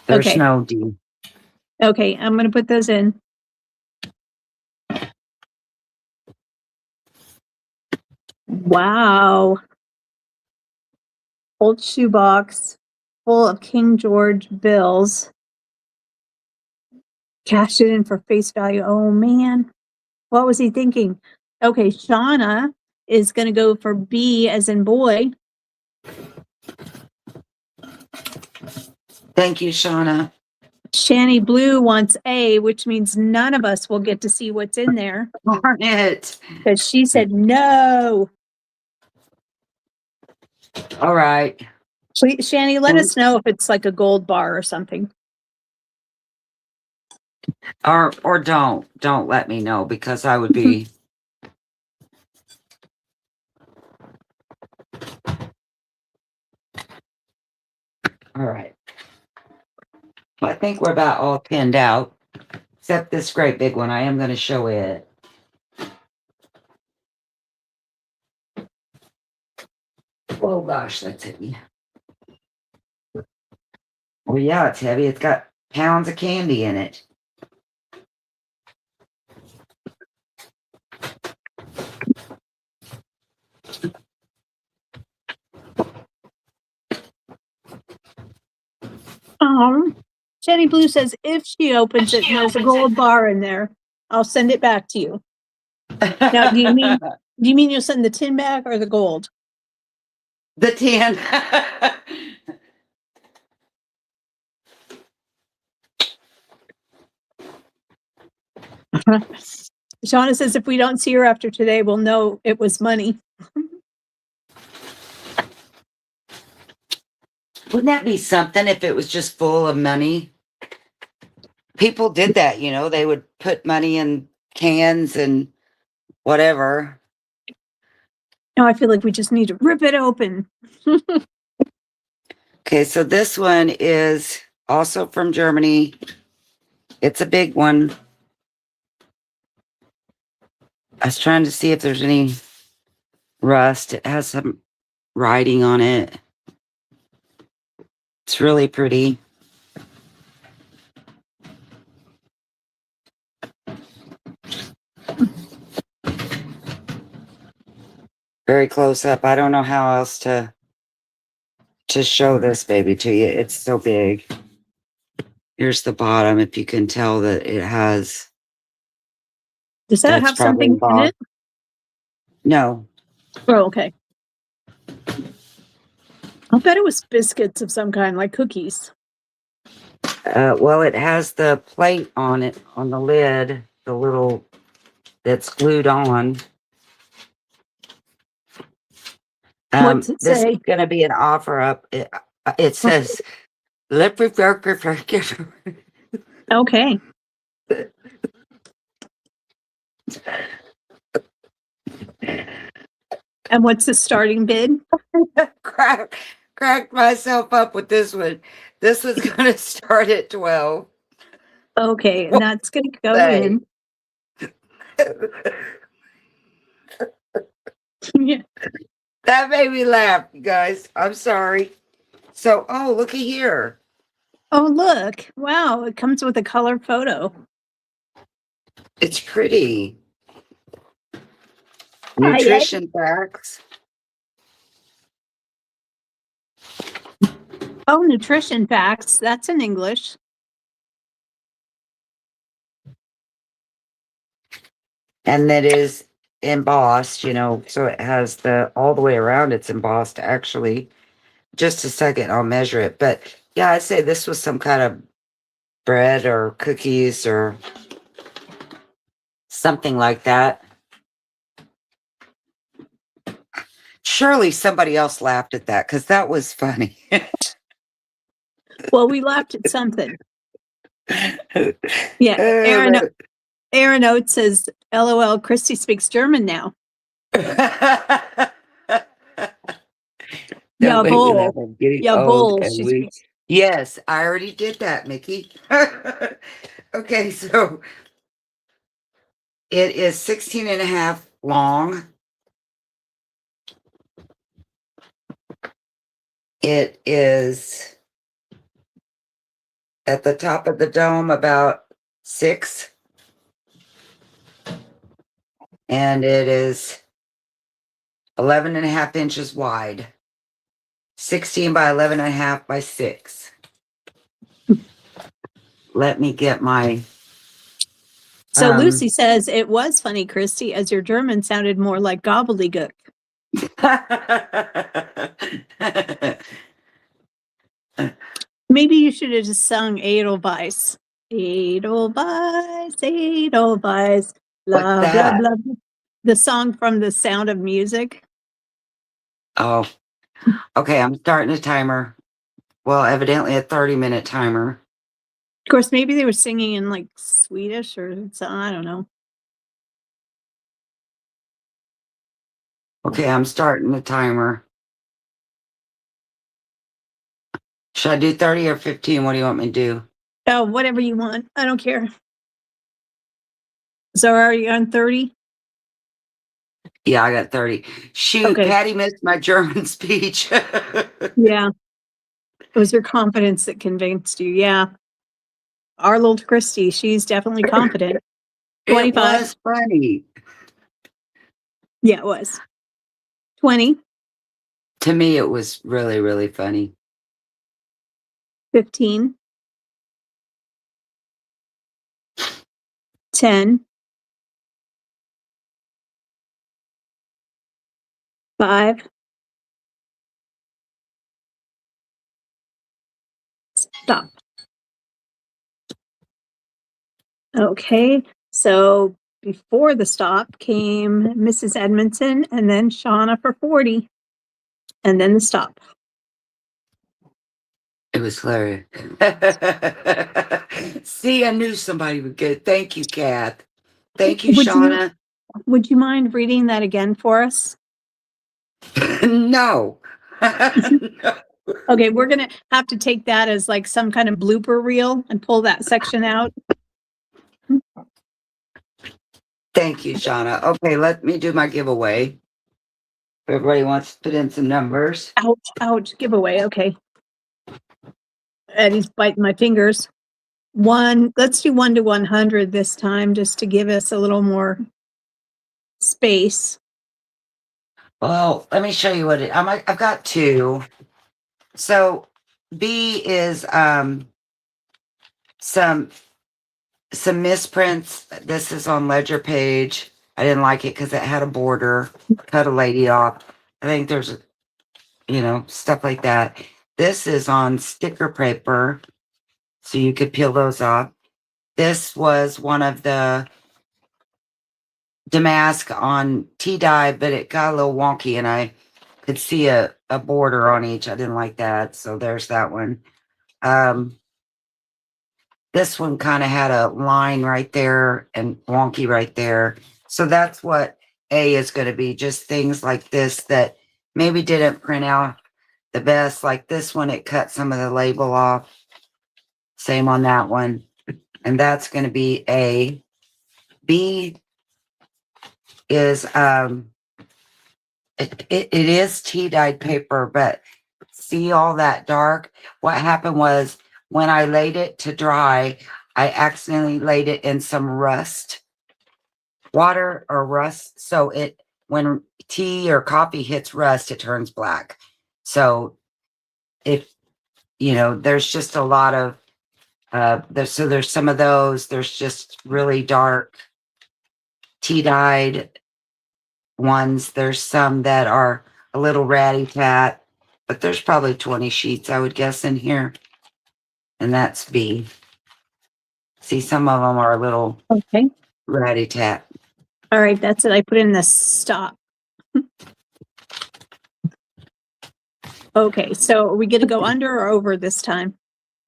There's Okay. no D. Okay, I'm going to put those in. Wow. Old shoebox full of King George bills. Cashed it in for face value. Oh man. What was he thinking? Okay, Shauna is going to go for B as in boy. Thank you, Shauna. Shanny Blue wants A, which means none of us will get to see what's in there Darn it. because she said no. All right. Please, Shanny, let us know if it's like a gold bar or something. Or don't let me know because I would be all right. Well, I think we're about all pinned out, except this great big one. I am going to show it. Oh gosh, that's heavy. Well, yeah, it's heavy. It's got pounds of candy in it. Shanny Blue says if she opens it and there's a gold bar in there, I'll send it back to you. Now, do you mean you'll send the tin back or the gold? The 10? Shauna says if we don't see her after today, we'll know it was money. Wouldn't that be something if it was just full of money? People did that, they would put money in cans and whatever. Now I feel like we just need to rip it open. Okay, so this one is also from Germany. It's a big one. I was trying to see if there's any rust. It has some writing on it. It's really pretty. very close up. I don't know how else to show this baby to you. It's so big. Here's the bottom. If you can tell that it has. Does that That's have probably something in it? No. Oh, okay. I'll bet it was biscuits of some kind, like cookies. Well, it has the plate on it, on the lid, the little that's glued on. What's it This say? is going to be an offer up. It says, Okay. And what's the starting bid? Cracked myself up with this one. This was going to start at 12. Okay, and that's going to go Say. in. Yeah. That made me laugh, you guys. I'm sorry. So, oh, looky here. Oh, look. Wow, it comes with a color photo. It's pretty. Nutrition facts. Oh, nutrition facts. That's in English. And that is embossed, you know, so it has the all the way around. It's embossed actually. Just a second, I'll measure it. But yeah, I'd say this was some kind of bread or cookies or something like that. Surely somebody else laughed at that because that was funny. Well, we laughed at something. Yeah, Aaron Oates says, LOL, Christy speaks German now. Jawohl. Jawohl. Yes, I already did that, Mickey. Okay, so it is 16 and a half long. It is at the top of the dome about 6. And it is 11 and a half inches wide. 16 by 11 and a half by 6. Let me get my. So Lucy says, it was funny, Christy, as your German sounded more like gobbledygook. Maybe you should have just sung Edelweiss. Edelweiss, Edelweiss, blah, blah, blah. The song from The Sound of Music. Oh, okay. I'm starting a timer. Well, evidently a 30-minute timer. Of course, maybe they were singing in like Swedish or I don't know. Okay, I'm starting the timer. Should I do 30 or 15? What do you want me to do? Oh, whatever you want. I don't care. So are you on 30? Yeah, I got 30. Shoot, Okay. Patty missed my German speech. Yeah. It was your confidence that convinced you. Yeah. Our little Christy, she's definitely confident. 25. It was funny. Yeah, it was. 20. To me, it was really, really funny. 15. 10. 5. Stop. Okay, so before the stop came Mrs. Edmondson and then Shauna for 40, and then the stop. It was hilarious. See, I knew somebody would get it. Thank you, Kath. Thank you, Shauna. Would you mind reading that again for us? No. No. Okay, we're going to have to take that as like some kind of blooper reel and pull that section out. Thank you, Shauna. Okay, let me do my giveaway. Everybody wants to put in some numbers. Ouch, ouch, giveaway. Okay. Eddie's biting my fingers. Let's do 1 to 100 this time, just to give us a little more space. Well, let me show you what I've got two. So B is some misprints. This is on ledger page. I didn't like it because it had a border. Cut a lady off. I think there's, stuff like that. This is on sticker paper, so you could peel those off. This was one of the damask on tea dye, but it got a little wonky, and I could see a border on each. I didn't like that, so there's that one. This one kind of had a line right there and wonky right there. So that's what A is going to be. Just things like this that maybe didn't print out the best. Like this one, it cut some of the label off. Same on that one. And that's going to be A. B is, it is tea dyed paper, but see all that dark? What happened was when I laid it to dry, I accidentally laid it in some water or rust. So when tea or coffee hits rust, it turns black. So there's just a lot of, there's some of those, there's just really dark tea dyed ones. There's some that are a little ratty tat, but there's probably 20 sheets, I would guess, in here. And that's B. See, some of them are a little ratty tat. All right, that's it. I put in the stop. Okay, so are we going to go under or over this time?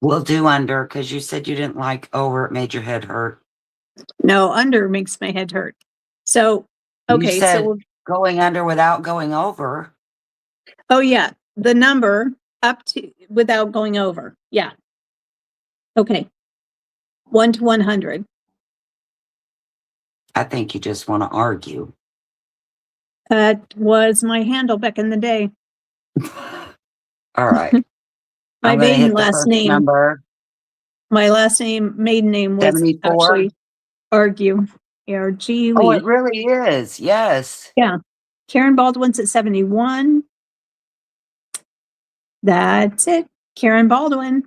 We'll do under, because you said you didn't like over. It made your head hurt. No, under makes my head hurt. So, okay, You said so going under without going over. Oh yeah, the number up to without going over. Yeah. Okay. 1 to 100. I think you just want to argue. That was my handle back in the day. All right. My maiden last name. Number. My last name, maiden name was 74? actually Argue. ARGUE. Oh, it really is. Yes. Yeah. Karen Baldwin's at 71. That's it. Karen Baldwin.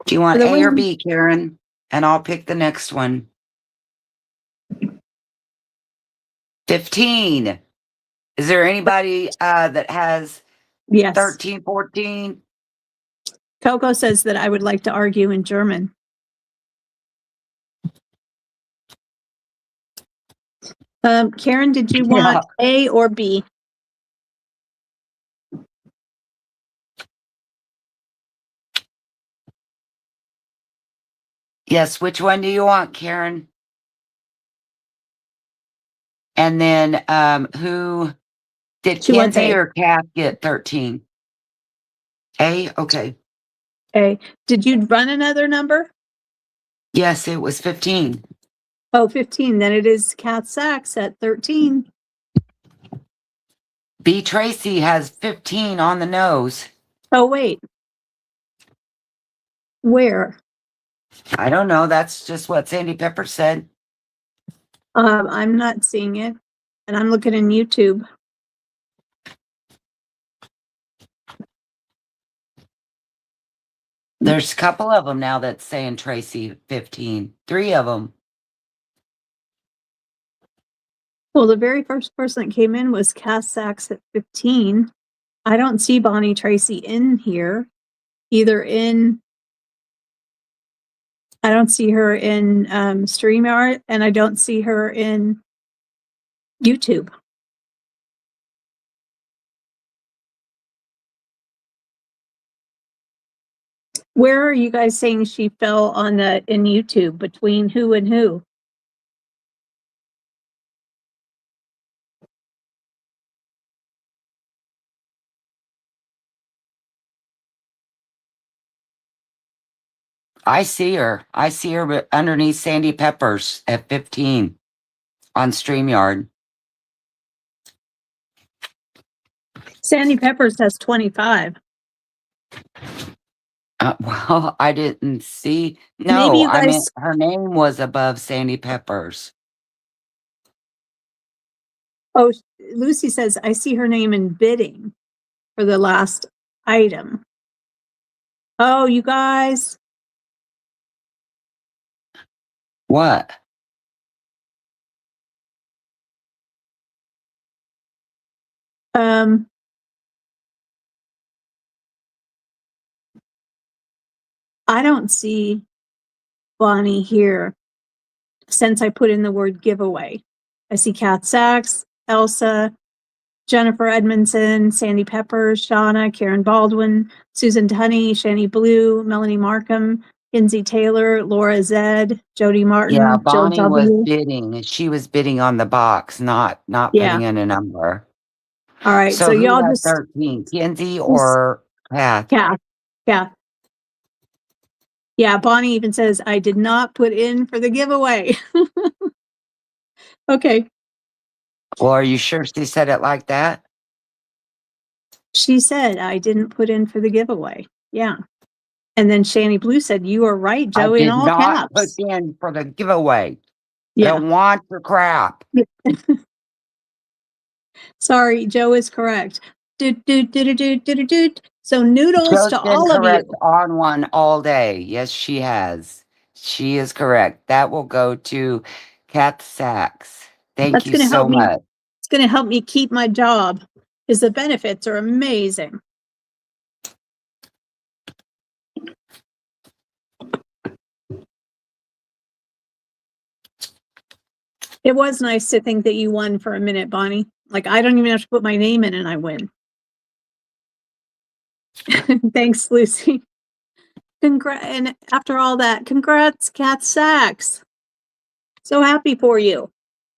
Do you want A or B, Karen? And I'll pick the next one. 15. Is there anybody that has 13, 14? Coco says that I would like to argue in German. Karen, did you want A or B? Yes, which one do you want, Karen? And then who did Kenzie or Kath get 13? A? Okay. A. Did you run another number? Yes, it was 15. Oh, 15. Then it is Kath Sachs at 13. B. Tracy has 15 on the nose. Oh, wait. Where? I don't know. That's just what Sandy Pepper said. I'm not seeing it. And I'm looking in YouTube. There's a couple of them now that's saying Tracy 15. 3 of them. Well, the very first person that came in was Kath Sachs at 15. I don't see Bonnie Tracy in here. I don't see her in StreamYard, and I don't see her in YouTube. Where are you guys saying she fell in YouTube? Between who and who? I see her. I see her underneath Sandy Peppers at 15 on StreamYard. Sandy Peppers has 25. Well, I didn't see. No, Maybe you guys... I meant her name was above Sandy Peppers. Oh, Lucy says, I see her name in bidding for the last item. Oh, you guys. What? I don't see Bonnie here since I put in the word giveaway. I see Kath Sachs, Elsa, Jennifer Edmondson, Sandy Peppers, Shauna, Karen Baldwin, Susan Tunney, Shani Blue, Melanie Markham, Kinsey Taylor, Laura Zed, Jody Yeah, Martin, Jill Bonnie was W. bidding, and she was bidding on the box, not Yeah. putting in a number. All right. So who y'all had just 13? Kinsey or Kath? Kath. Yeah, Bonnie even says, I did not put in for the giveaway. Okay. Well, are you sure she said it like that? She said, I didn't put in for the giveaway. Yeah. And then Shani Blue said, you are right, I Joe, in did all not put caps. in for the giveaway. I Yeah. don't want your crap. Sorry, Joe is correct. So noodles Joe's to been all of correct you. on one all day. Yes, she has. She is correct. That will go to Kath Sachs. Thank That's you going to so help me. much. It's going to help me keep my job because the benefits are amazing. It was nice to think that you won for a minute, Bonnie. Like, I don't even have to put my name in and I win. Thanks, Lucy. And after all that, congrats, Kath Sachs. So happy for you.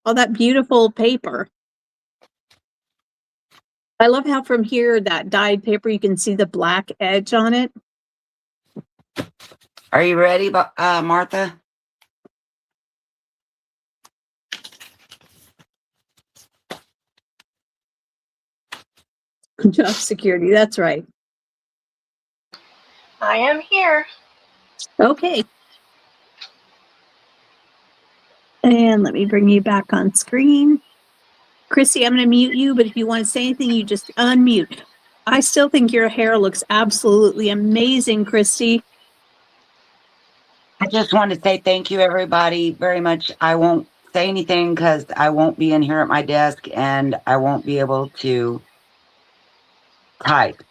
All that beautiful paper. I love how from here, that dyed paper, you can see the black edge on it. Are you ready, Martha? Job security, that's right. I am here. Okay. And let me bring you back on screen. Christy, I'm going to mute you, but if you want to say anything, you just unmute. I still think your hair looks absolutely amazing, Christy. I just want to say thank you, everybody, very much. I won't say anything because I won't be in here at my desk and I won't be able to type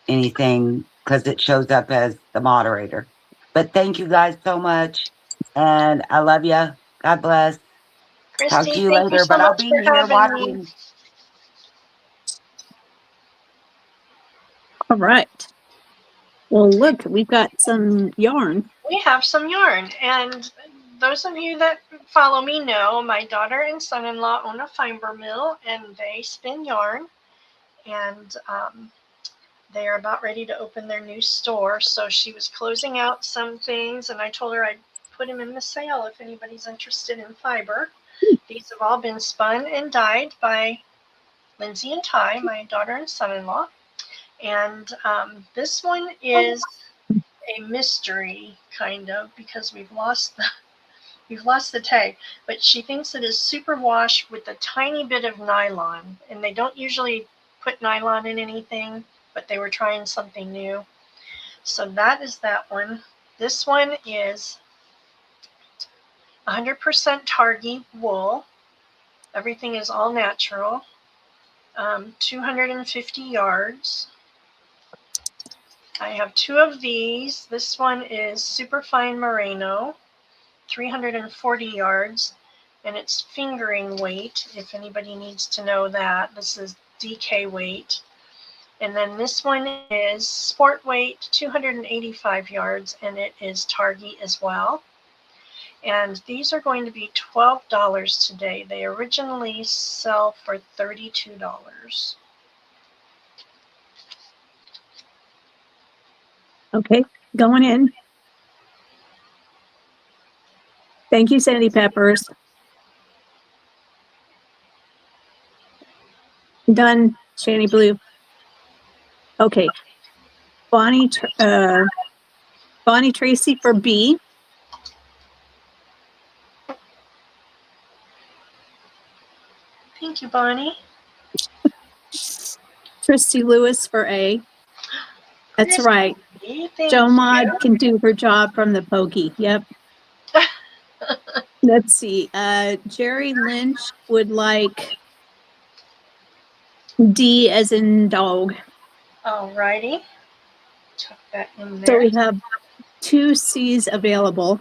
anything because it shows up as the moderator. But thank you guys so much. And I love you. God bless. Talk to Christy, you thank you later. so But I'll much be for here having me. watching. All right. Well, look, we've got some yarn. We have some yarn, and those of you that follow me know my daughter and son-in-law own a fiber mill, and they spin yarn, and they are about ready to open their new store. So she was closing out some things, and I told her I'd put them in the sale if anybody's interested in fiber. These have all been spun and dyed by Lindsay and Ty, my daughter and son-in-law. And this one is a mystery, kind of, because we've lost the tag. But she thinks it is superwash with a tiny bit of nylon, and they don't usually put nylon in anything, but they were trying something new. So that is that one. This one is 100% Targhee wool. Everything is all natural. 250 yards. I have two of these. This one is superfine merino, 340 yards, and it's fingering weight, if anybody needs to know that. This is DK weight. And then this one is sport weight, 285 yards, and it is Targhee as well. And these are going to be $12 today. They originally sell for $32. Okay, going in. Thank you, Sandy Peppers. Done, Shani Blue. Okay. Bonnie Tracy for B. Thank Thank you, Bonnie. Christy Lewis for A. That's Christy, right. thank Joe Maud you. can do her job from the pokey. Yep. Let's see. Jerry Lynch would like D as in dog. Alrighty. Tuck that in So there. we have 2 C's available.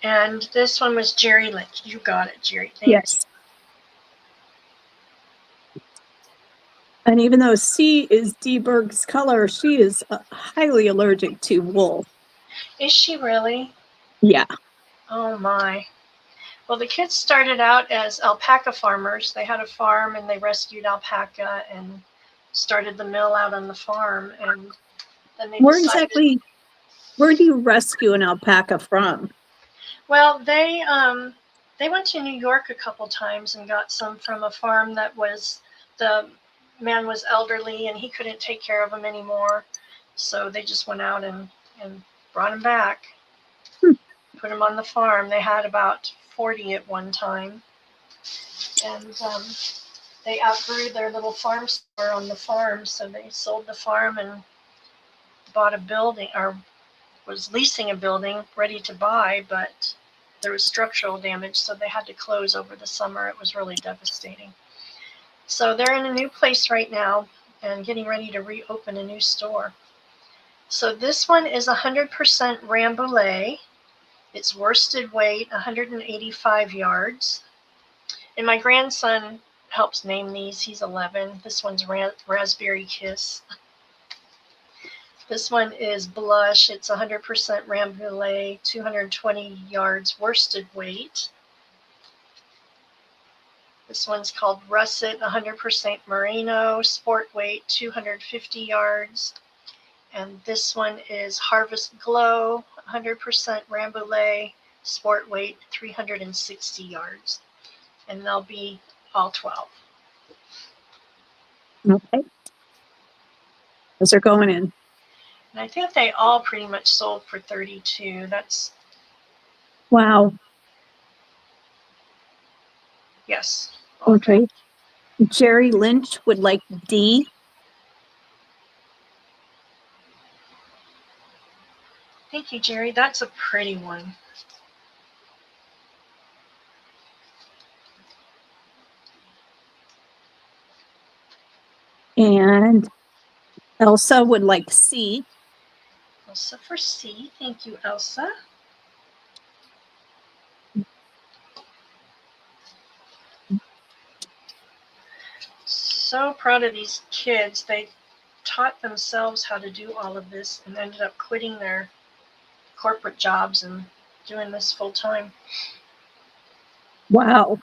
And this one was Jerry Lynch. You got it, Jerry. Thank Yes. And even though C is D. Berg's color, she is highly allergic to wool. you. Is she really? Yeah. Oh my. Well, the kids started out as alpaca farmers. They had a farm and they rescued alpaca and started the mill out on the farm. And then they decided. Where do you rescue an alpaca from? Well, they went to New York a couple times and got some from a farm that was, the man was elderly and he couldn't take care of them anymore. So they just went out and brought them back, put them on the farm. They had about 40 at one time. And they outgrew their little farm store on the farm. So they sold the farm and bought a building, or was leasing a building ready to buy, but there was structural damage, so they had to close over the summer. It was really devastating. So they're in a new place right now and getting ready to reopen a new store. So this one is 100% Rambouillet. It's worsted weight, 185 yards. And my grandson helps name these. He's 11. This one's Raspberry Kiss. This one is Blush. It's 100% Rambouillet, 220 yards worsted weight. This one's called Russet, 100% Merino, sport weight, 250 yards. And this one is Harvest Glow, 100% Rambouillet, sport weight, 360 yards. And they'll be all 12. Okay. Those are going in. And I think they all pretty much sold for 32. That's, Wow. yes. Okay. Jerry Lynch would like D. Thank you, Jerry. That's a pretty one. And Elsa would like C. Elsa for C. Thank you, Elsa. So proud of these kids. They taught themselves how to do all of this and ended up quitting their corporate jobs and doing this full time. Wow.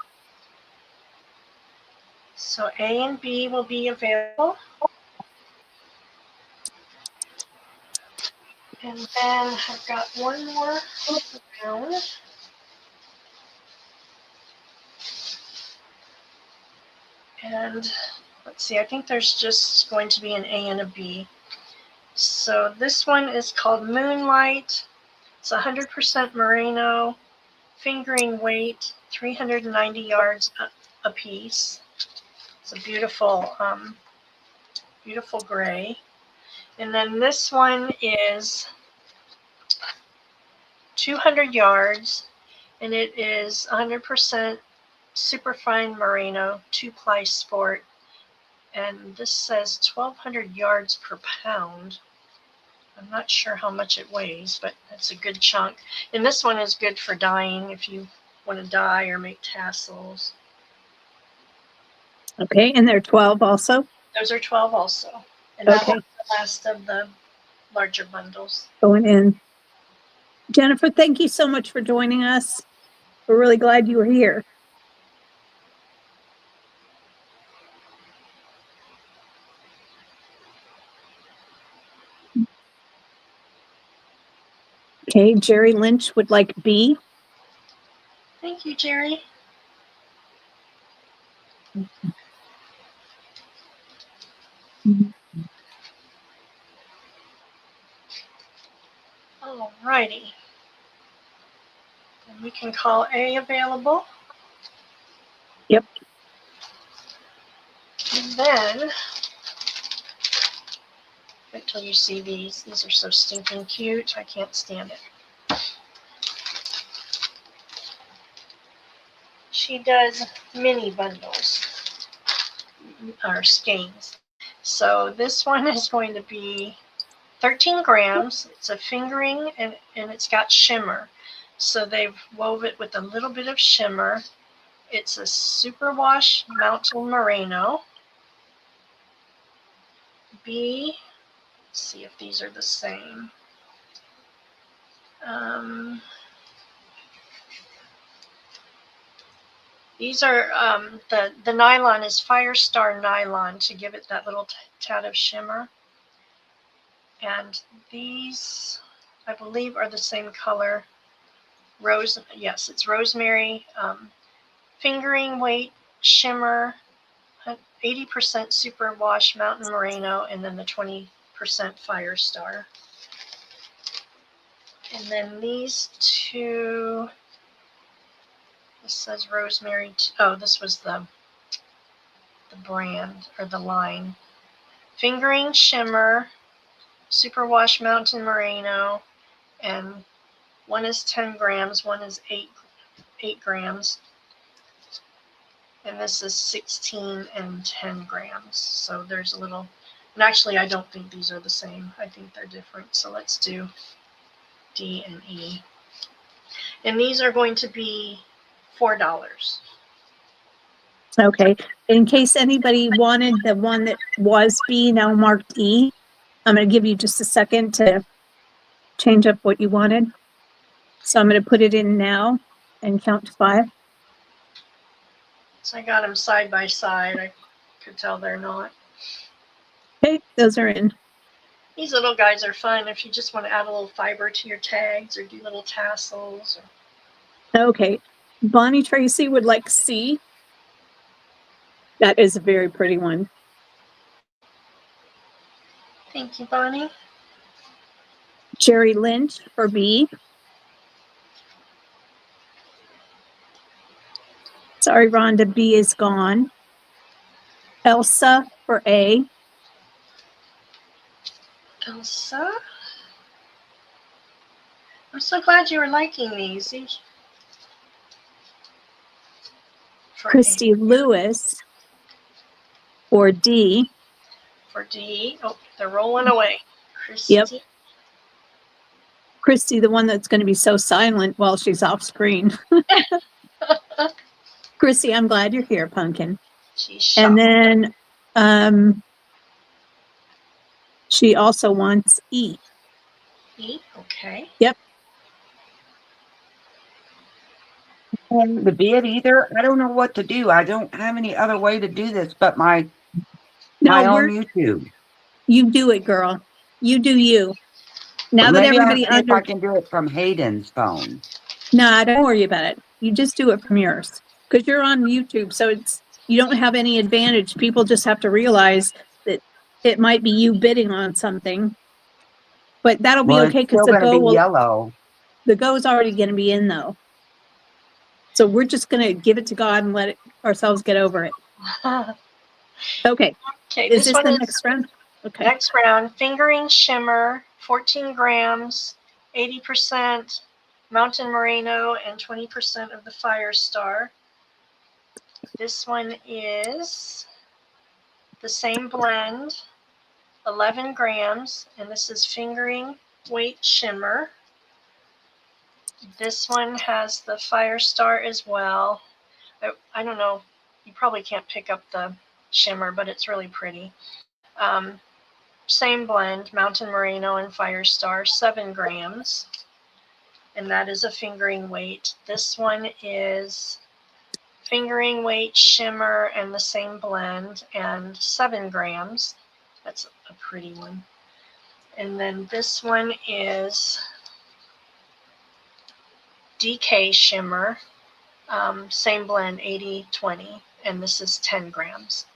So A and B will be available. And then I've got one more round. And let's see, I think there's just going to be an A and a B. So this one is called Moonlight. It's 100% merino, fingering weight, 390 yards a piece. It's a beautiful, beautiful gray. And then this one is 200 yards, and it is 100% superfine merino, 2-ply sport. And this says 1,200 yards per pound. I'm not sure how much it weighs, but that's a good chunk. And this one is good for dyeing if you want to dye or make tassels. Okay. And they're 12 also? Those are 12 also. And that Okay. was the last of the larger bundles. Going in. Jennifer, thank you so much for joining us. We're really glad you were here. Okay, Jerry Lynch would like B. Thank you, Jerry. Alrighty. And we can call A available. Yep. And then, wait till you see these. These are so stinking cute. I can't stand it. She does mini bundles, or skeins. So this one is going to be 13 grams. It's a fingering, and it's got shimmer. So they've wove it with a little bit of shimmer. It's a superwash mountain merino. Let's see if these are the same. These are, the nylon is Firestar nylon to give it that little tad of shimmer. And these, I believe, are the same color. Yes, it's rosemary, fingering weight shimmer, 80% superwash mountain merino, and then the 20% Firestar. And then these two, this says rosemary. Oh, this was the brand or the line. Fingering shimmer, superwash mountain merino, and one is 10 grams, one is 8 grams. And this is 16 and 10 grams. So there's a little, and actually I don't think these are the same. I think they're different. So let's do D and E. And these are going to be $4. Okay. In case anybody wanted the one that was B, now marked E, I'm going to give you just a second to change up what you wanted. So I'm going to put it in now and count to 5. So I got them side by side. I could tell they're not. Okay, those are in. These little guys are fun if you just want to add a little fiber to your tags or do little tassels. Okay. Bonnie Tracy would like C. That is a very pretty one. Thank you, Bonnie. Jerry Lynch for B. Sorry, Rhonda, B is gone. Elsa for A. Elsa? I'm so glad you were liking these. Christy Lewis for D. For D. Oh, they're rolling away. Christy. Yep. Christy, the one that's going to be so silent while she's off screen. Christy, I'm glad you're here, Pumpkin. She's shocked. And then she also wants E. E, okay. Yep. The bid either. I don't know what to do. I don't have any other way to do this but my own YouTube. You do it, girl. You do you. Now that maybe everybody if I can do it from Hayden's phone. Nah, don't worry about it. You just do it from yours because you're on YouTube, so you don't have any advantage. People just have to realize that it might be you bidding on something, but that'll be okay because yellow. The go is already going to be in though. So we're just going to give it to God and let ourselves get over it. Okay. Okay. Is this the next round? Okay. Next round, fingering shimmer, 14 grams, 80% mountain merino, and 20% of the Firestar. This one is the same blend, 11 grams, and this is fingering weight shimmer. This one has the Firestar as well. I don't know, you probably can't pick up the shimmer, but it's really pretty. Same blend, mountain merino and Firestar, 7 grams. And that is a fingering weight. This one is fingering weight shimmer and the same blend and 7 grams. That's a pretty one. And then this one is DK shimmer, same blend, 80-20, and this is 10 grams.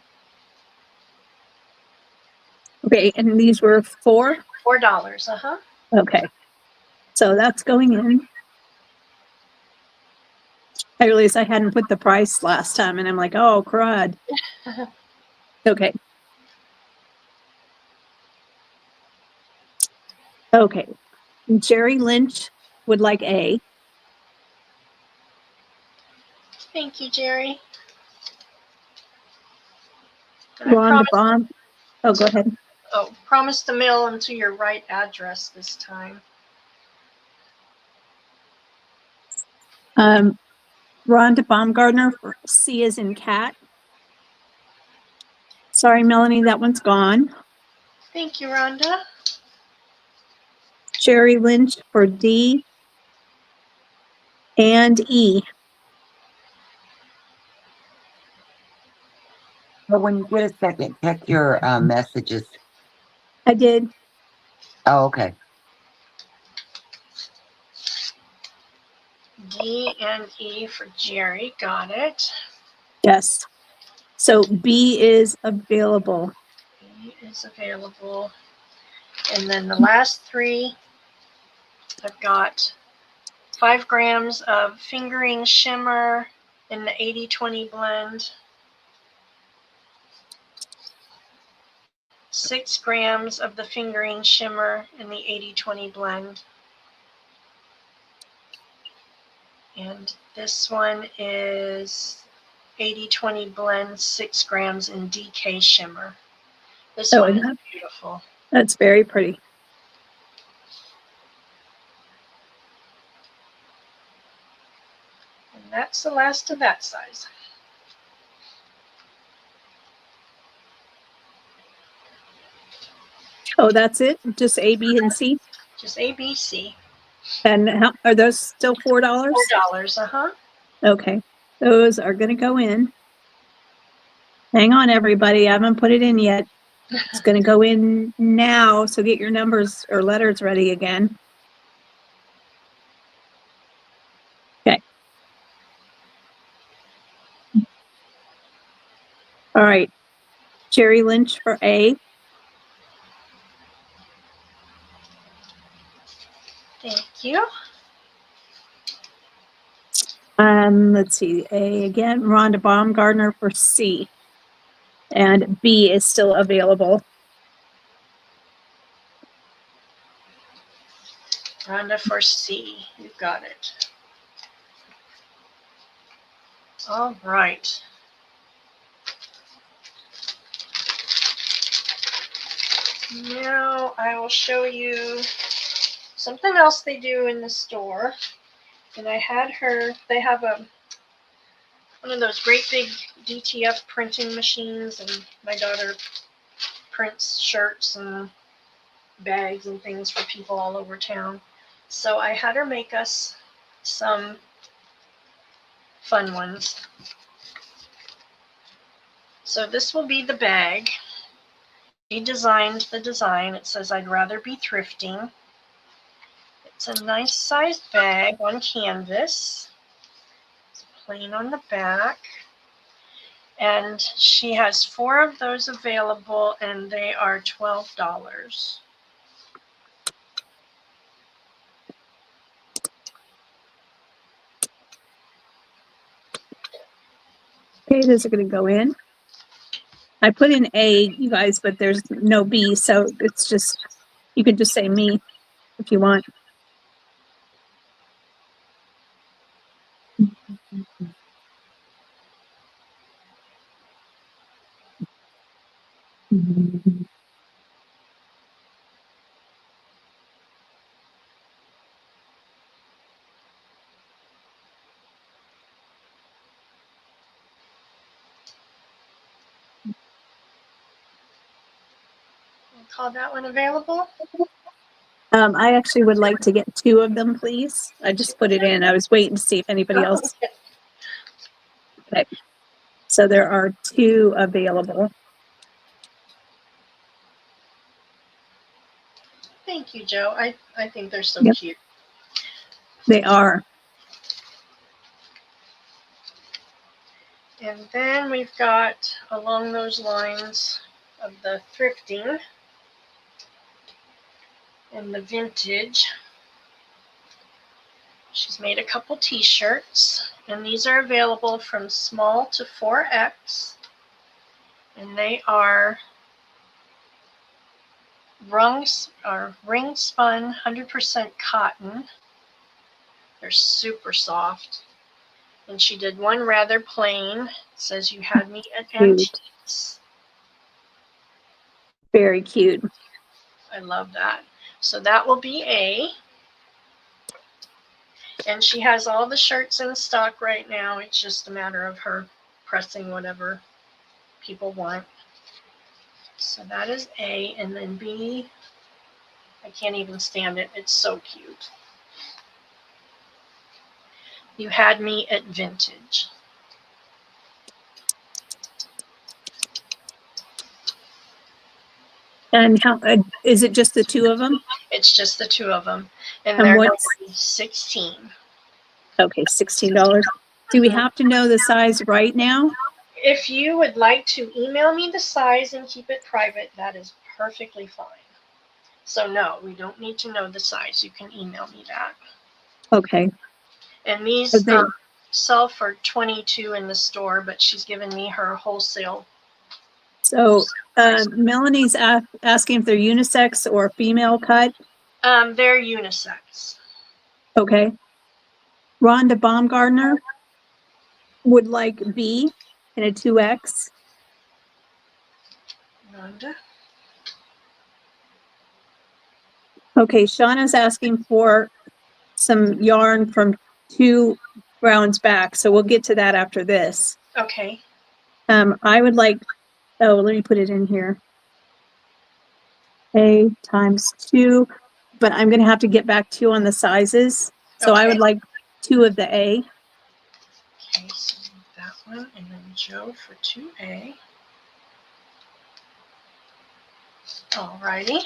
Okay, and these were $4? $4, Okay, so that's going in. I realized I hadn't put the price last time, and I'm like, oh, crud. Okay. Okay. Jerry Lynch would like A. Thank you, Jerry. And I Rhonda Baum. Oh, go ahead. promise to mail them to your right address this time. Rhonda Baumgartner for C as in cat. Sorry, Melanie, that one's gone. Thank you, Rhonda. Jerry Lynch for D and E. But when you get a second, check your messages. I did. Oh, okay. D and E for Jerry. Got it. Yes. So B is available. B is available. And then the last three, I've got 5 grams of fingering shimmer in the 80-20 blend. 6 grams of the fingering shimmer in the 80-20 blend. And this one is 80-20 blend, 6 grams in DK shimmer. This one is beautiful. That's very pretty. And that's the last of that size. Oh, that's it? Just A, B, and C? Just ABC. And how, are those still $4? $4, uh-huh. Okay. Those are going to go in. Hang on, everybody. I haven't put it in yet. It's going to go in now. So get your numbers or letters ready again. Okay. All right. Jerry Lynch for A. Thank you. Let's see. A again. Rhonda Baumgartner for C. And B is still available. Rhonda for C. You got it. All right. Now I will show you something else they do in the store. And I had her, they have one of those great big DTF printing machines, and my daughter prints shirts and bags and things for people all over town. So I had her make us some fun ones. So this will be the bag. She designed the design. It says, "I'd rather be thrifting." It's a nice sized bag on canvas. It's plain on the back. And she has 4 of those available, and they are $12. Okay, those are going to go in. I put in A, you guys, but there's no B, so it's just, you could just say me if you want. Call that one available? I actually would like to get 2 of them, please. I just put it in. I was waiting to see if anybody else. Okay. So there are 2 available. Thank you, Joe. I think they're so Yep. cute. They are. And then we've got, along those lines of the thrifting and the vintage, She's made a couple t-shirts, and these are available from small to 4X, and they are ring spun 100% cotton. They're super soft. And she did one rather plain. It says, "You had me at antiques." Very cute. I love that. So that will be A. And she has all the shirts in stock right now. It's just a matter of her pressing whatever people want. So that is A. And then B, I can't even stand it. It's so cute. "You had me at vintage." And how is it just the two of them? It's just the two of them. And And they're going what's to be 16. okay, $16. Do we have to know the size right now? If you would like to email me the size and keep it private, that is perfectly fine. So no, we don't need to know the size. You can email me that. Okay. And these sell for $22 in the store, but she's given me her wholesale. So Melanie's asking if they're unisex or female cut. They're unisex. Okay. Rhonda Baumgartner would like B in a 2X. Rhonda. Okay, Shauna's asking for some yarn from 2 rounds back, so we'll get to that after this. Okay. I would like, oh, let me put it in here. A times 2, but I'm going to have to get back to you on the sizes. So Okay. I would like 2 of the A. Okay, so that one, and then Joe for 2A. Alrighty.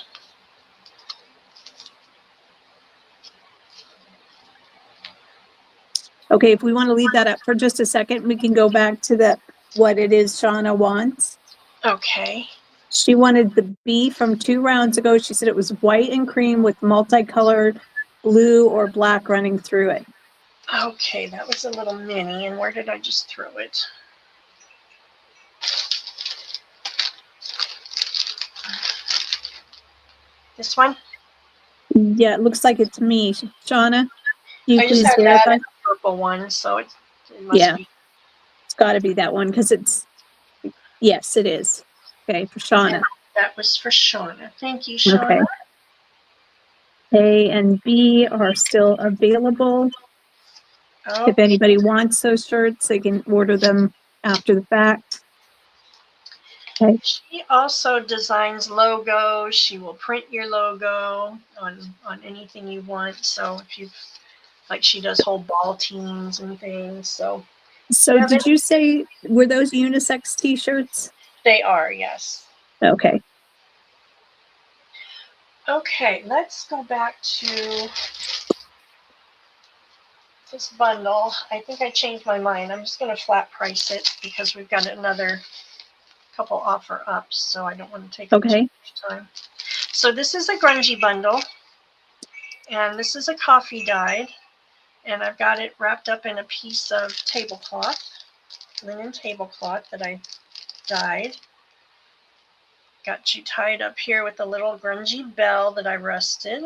Okay, if we want to leave that up for just a second, we can go back to what it is Shauna wants. Okay. She wanted the B from 2 rounds ago. She said it was white and cream with multicolored blue or black running through it. Okay, that was a little mini, and where did I just throw it? This one? Yeah, it looks like it's me. Shauna, you I just please have that verify? and the purple one, so it must be. It's got to be that one because yes, it is. Okay, for Shauna. That was for Shauna. Thank you, Shauna. Okay. A and B are still available. Oh, If anybody wants those shirts, they can order them after the fact. Okay. she also designs logos. She will print your logo on anything you want. So if you like, she does whole ball teams and things. So Did you say, were those unisex t-shirts? they are, yes. Okay. Okay, let's go back to this bundle. I think I changed my mind. I'm just going to flat price it because we've got another couple offer ups, so I don't want to take up too much time. So this is a grungy bundle, and this is a coffee dyed, and I've got it wrapped up in a piece of tablecloth, linen tablecloth that I dyed. Got you tied up here with a little grungy bell that I rusted.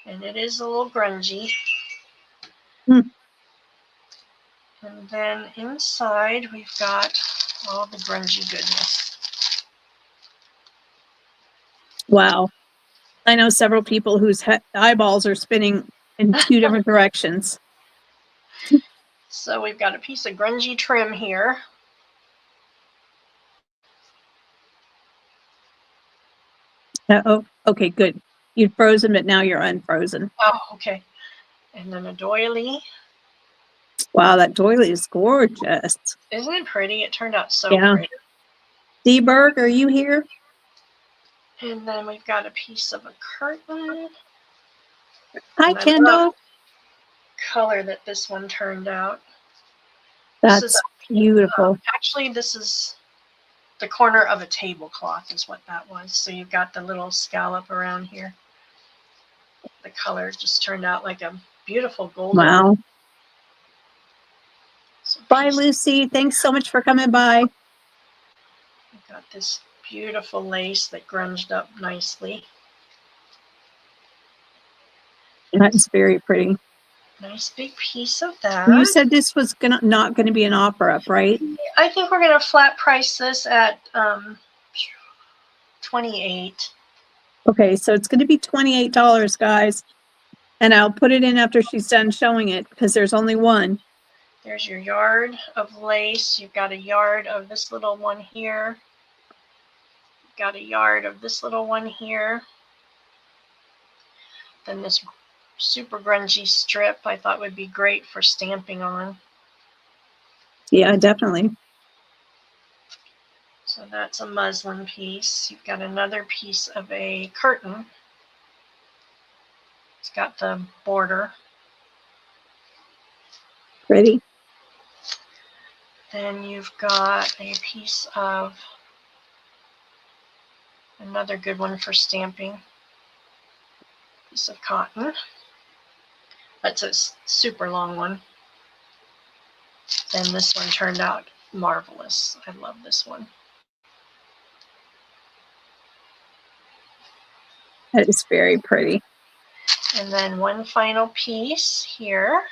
And it is a little grungy. And then inside we've got all the grungy goodness. Wow. I know several people whose eyeballs are spinning in 2 different directions. So we've got a piece of grungy trim here. Oh, okay, good. You'd frozen, but now you're unfrozen. Oh, okay. And then a doily. Wow, that doily is gorgeous. Isn't it pretty? It turned out so pretty. D-Berg, are you here? And then we've got a piece of a curtain. Hi, Kendall. Color that this one turned out. That's beautiful. Actually, this is the corner of a tablecloth is what that was. So you've got the little scallop around here. The color just turned out like a beautiful golden. Wow. So Bye, Lucy. Thanks so much for coming by. I've got this beautiful lace that grunged up nicely. That's very pretty. Nice big piece of that. You said this was not gonna be an offer up, right? I think we're gonna flat price this at $28. Okay, so it's gonna be $28, guys. And I'll put it in after she's done showing it because there's only one. There's your yard of lace. You've got a yard of this little one here. You've got a yard of this little one here. Then this super grungy strip I thought would be great for stamping on. Yeah, definitely. So that's a muslin piece. You've got another piece of a curtain. It's got the border. Pretty. Then you've got a piece of another good one for stamping. Piece of cotton. That's a super long one. Then this one turned out marvelous. I love this one. That is very pretty. And then one final piece here.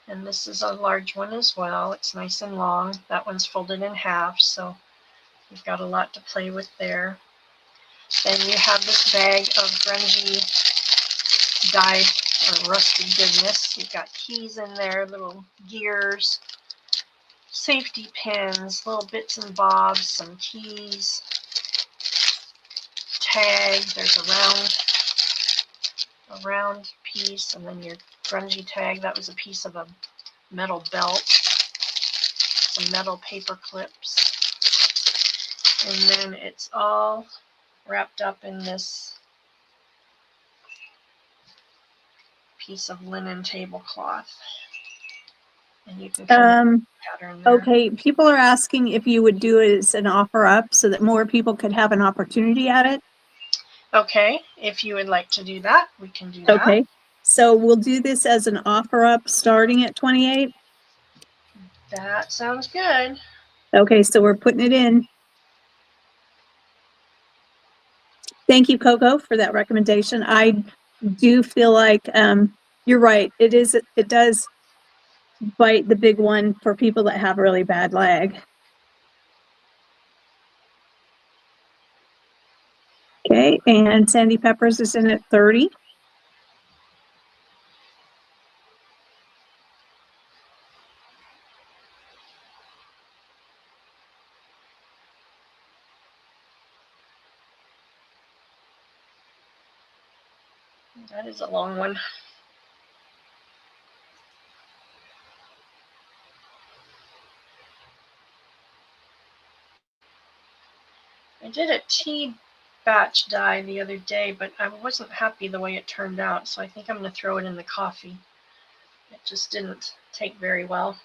And this is a large one as well. It's nice and long. That one's folded in half, so you've got a lot to play with there. Then you have this bag of grungy dyed or rusty goodness. You've got keys in there, little gears, safety pins, little bits and bobs, some keys, tag. There's a round piece, and then your grungy tag. That was a piece of a metal belt, some metal paper clips, and then it's all wrapped up in this piece of linen tablecloth. And you can kind of pattern there. Okay, people are asking if you would do it as an offer up so that more people could have an opportunity at it. Okay, if you would like to do that, we can do that. Okay, so we'll do this as an offer up starting at 28. That sounds good. Okay, so we're putting it in. Thank you, Coco, for that recommendation. I do feel like you're right. It does bite the big one for people that have really bad leg. Okay, and Sandy Peppers is in at 30. That is a long one. I did a tea batch dye the other day, but I wasn't happy the way it turned out, so I think I'm going to throw it in the coffee. It just didn't take very well.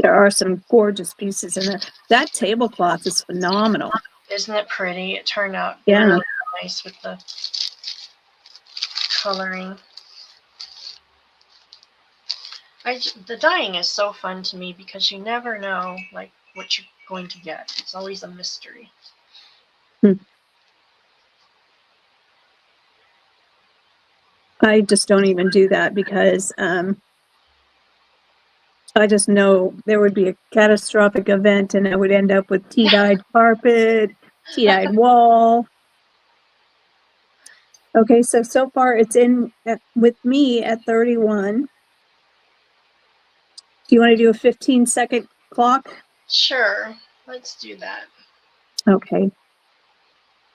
There are some gorgeous pieces in there. That tablecloth is phenomenal. Isn't it pretty? It turned out Yeah. really nice with the coloring. The dyeing is so fun to me because you never know like what you're going to get. It's always a mystery. I just don't even do that because I just know there would be a catastrophic event and I would end up with tea-dyed carpet, tea-dyed wall. Okay, so far it's in with me at 31. Do you want to do a 15-second clock? Sure, let's do that. Okay.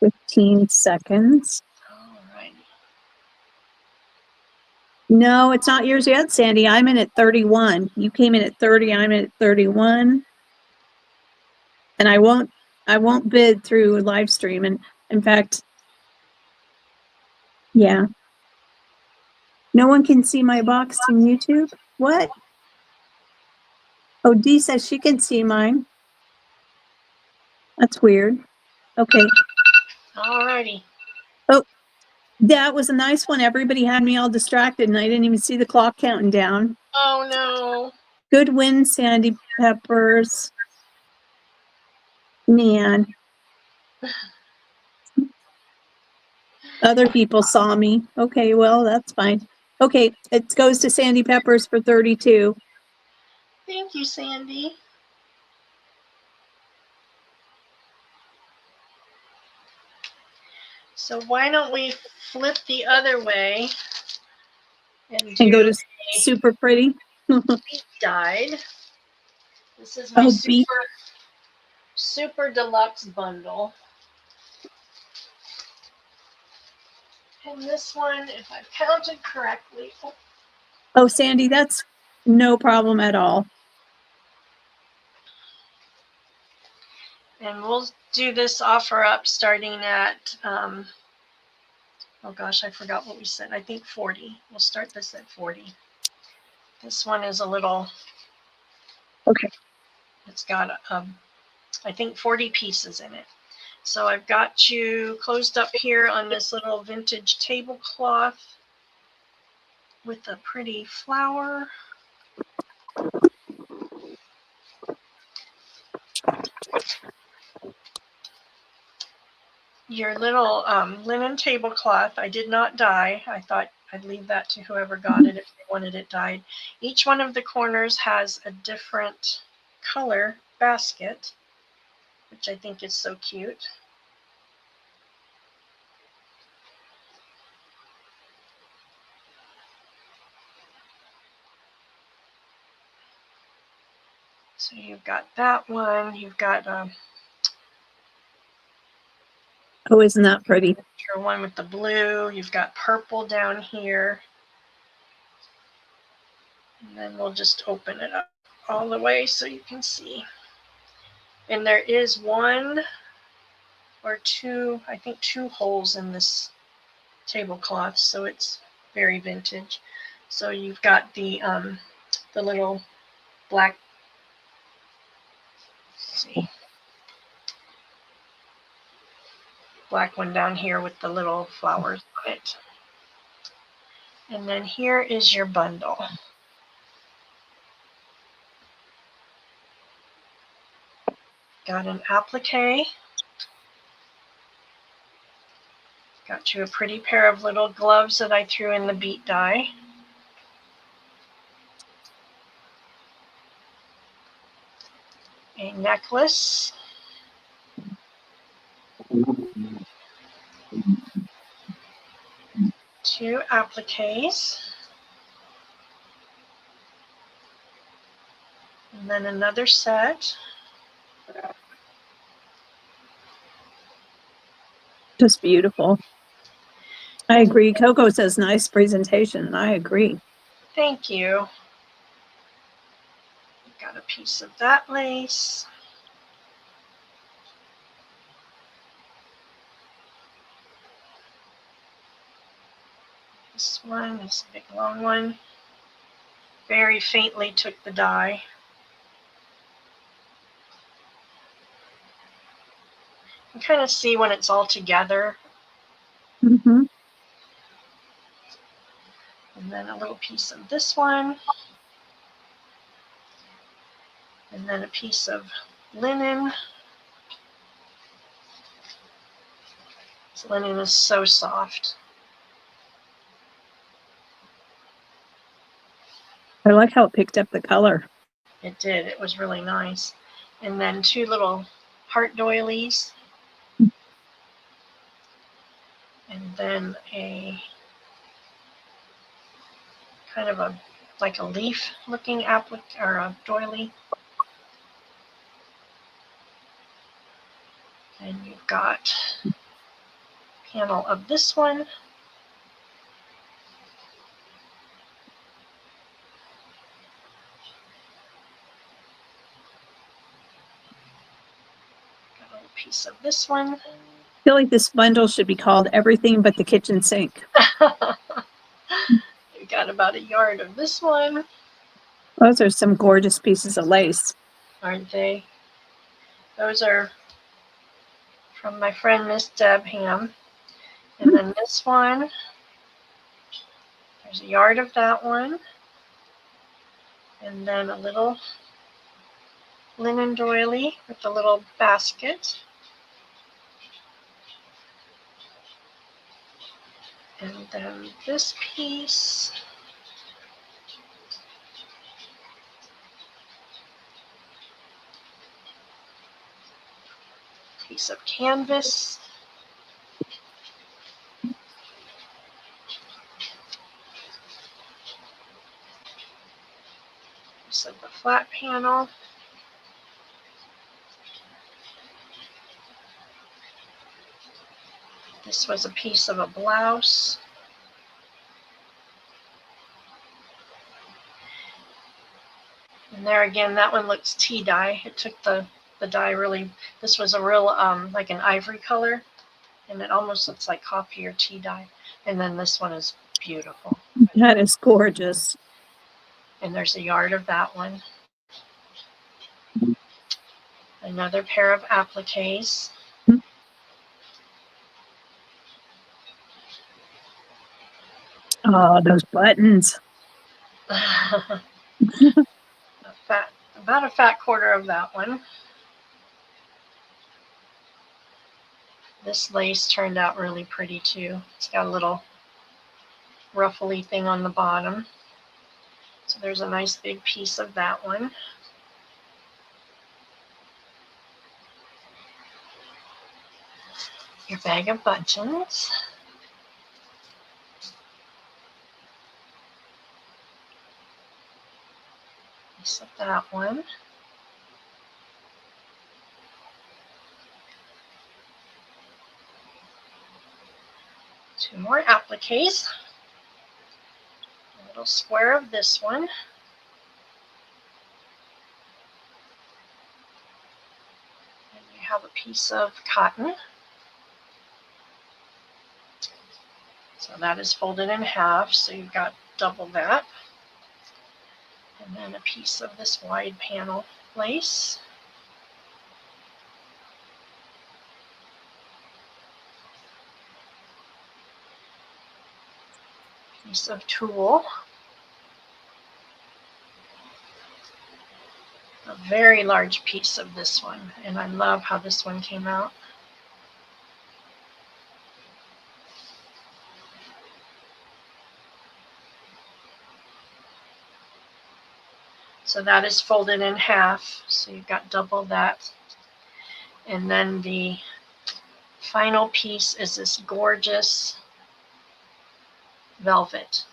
15 seconds. All right. No, it's not yours yet, Sandy. I'm in at 31. You came in at 30. I'm in at 31. And I won't I won't bid through live stream. And in fact, yeah. No one can see my box in YouTube? What? Oh, Dee says she can see mine. That's weird. Okay. Alrighty. Oh, that was a nice one. Everybody had me all distracted and I didn't even see the clock counting down. Oh no. Good win, Sandy Peppers. Man. Other people saw me. Okay, well, that's fine. Okay, it goes to Sandy Peppers for 32. Thank you, Sandy. So why don't we flip the other way and And go do to super pretty. beat dyed. This is my Oh, beat. super deluxe bundle. And this one, if I've counted correctly. Oh, Sandy, that's no problem at all. And we'll do this offer up starting at, oh gosh, I forgot what we said. I think 40. We'll start this at 40. This one is a little, Okay. it's got, I think 40 pieces in it. So I've got you closed up here on this little vintage tablecloth with a pretty flower. Your little linen tablecloth, I did not dye. I thought I'd leave that to whoever got it if they wanted it dyed. Each one of the corners has a different color basket, which I think is so cute. So you've got that one. You've got Oh, isn't that pretty? your one with the blue. You've got purple down here. And then we'll just open it up all the way so you can see. And there is one or two, I think 2 holes in this tablecloth, so it's very vintage. So you've got the little black, let's see, black one down here with the little flowers on it. And then here is your bundle. Got an applique. Got you a pretty pair of little gloves that I threw in the beat dye. A necklace. Two appliques. And then another set. Just beautiful. I agree. Coco says nice presentation. I agree. Thank you. Got a piece of that lace. This one is a big long one. Very faintly took the dye. You can kind of see when it's all together. Mm-hmm. And then a little piece of this one. And then a piece of linen. This linen is so soft. I like how it picked up the color. It did. It was really nice. And then 2 little heart doilies. And then a kind of a like a leaf looking applique or a doily. And you've got a panel of this one. Got a Piece of this one. I feel like this bundle should be called Everything But the Kitchen Sink. We got about a yard of this one. Those are some gorgeous pieces of lace. Aren't they? Those are from my friend Miss Deb Ham. And then this one, there's a yard of that one. And then a little linen doily with a little basket. And then this piece. Piece of canvas. Piece of the flat panel. This was a piece of a blouse. And there again, that one looks tea dye. It took the dye really, this was a real, like an ivory color. And it almost looks like coffee or tea dye. And then this one is beautiful. That is gorgeous. And there's a yard of that one. Another pair of appliques. Oh, those buttons. About a fat quarter of that one. This lace turned out really pretty too. It's got a little ruffly thing on the bottom. So there's a nice big piece of that one. Your bag of buttons. Piece of that one. Two more appliques. A little square of this one. And you have a piece of cotton. So that is folded in half, so you've got double that. And then a piece of this wide panel lace. Piece of tulle. A very large piece of this one, and I love how this one came out. So that is folded in half, so you've got double that. And then the final piece is this gorgeous velvet.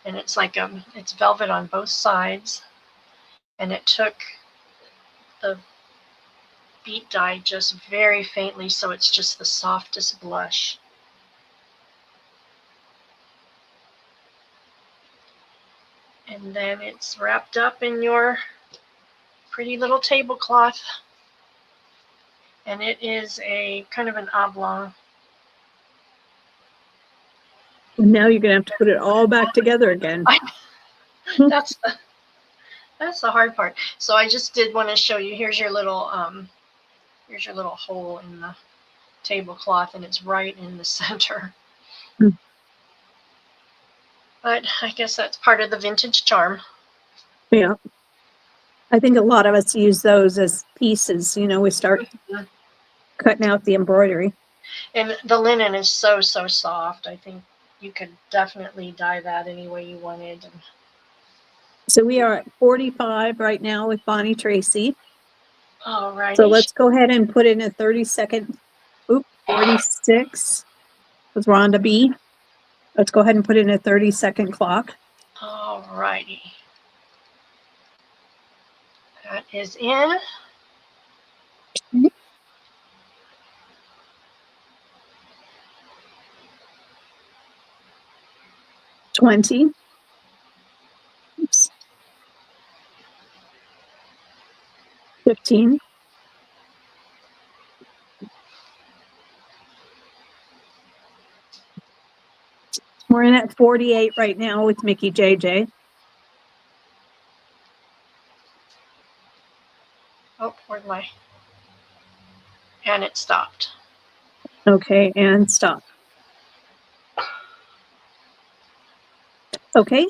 And it's like it's velvet on both sides. And it took the beat dye just very faintly, so it's just the softest blush. And then it's wrapped up in your pretty little tablecloth. And it is a kind of an oblong. Now you're going to have to put it all back together again. That's the hard part. So I just did want to show you. Here's your little hole in the tablecloth, and it's right in the center. But I guess that's part of the vintage charm. Yeah. I think a lot of us use those as pieces. You know, we start cutting out the embroidery. And the linen is so soft. I think you could definitely dye that any way you wanted. So we are at 45 right now with Bonnie Tracy. All right. So let's go ahead and put in a 30-second, 46 with Rhonda B. Let's go ahead and put in a 30-second clock. All righty. That is in. $20. Oops. 15. 48 right now with Mickey JJ. Oh, where'd my... And it stopped. Okay, and stop. Okay,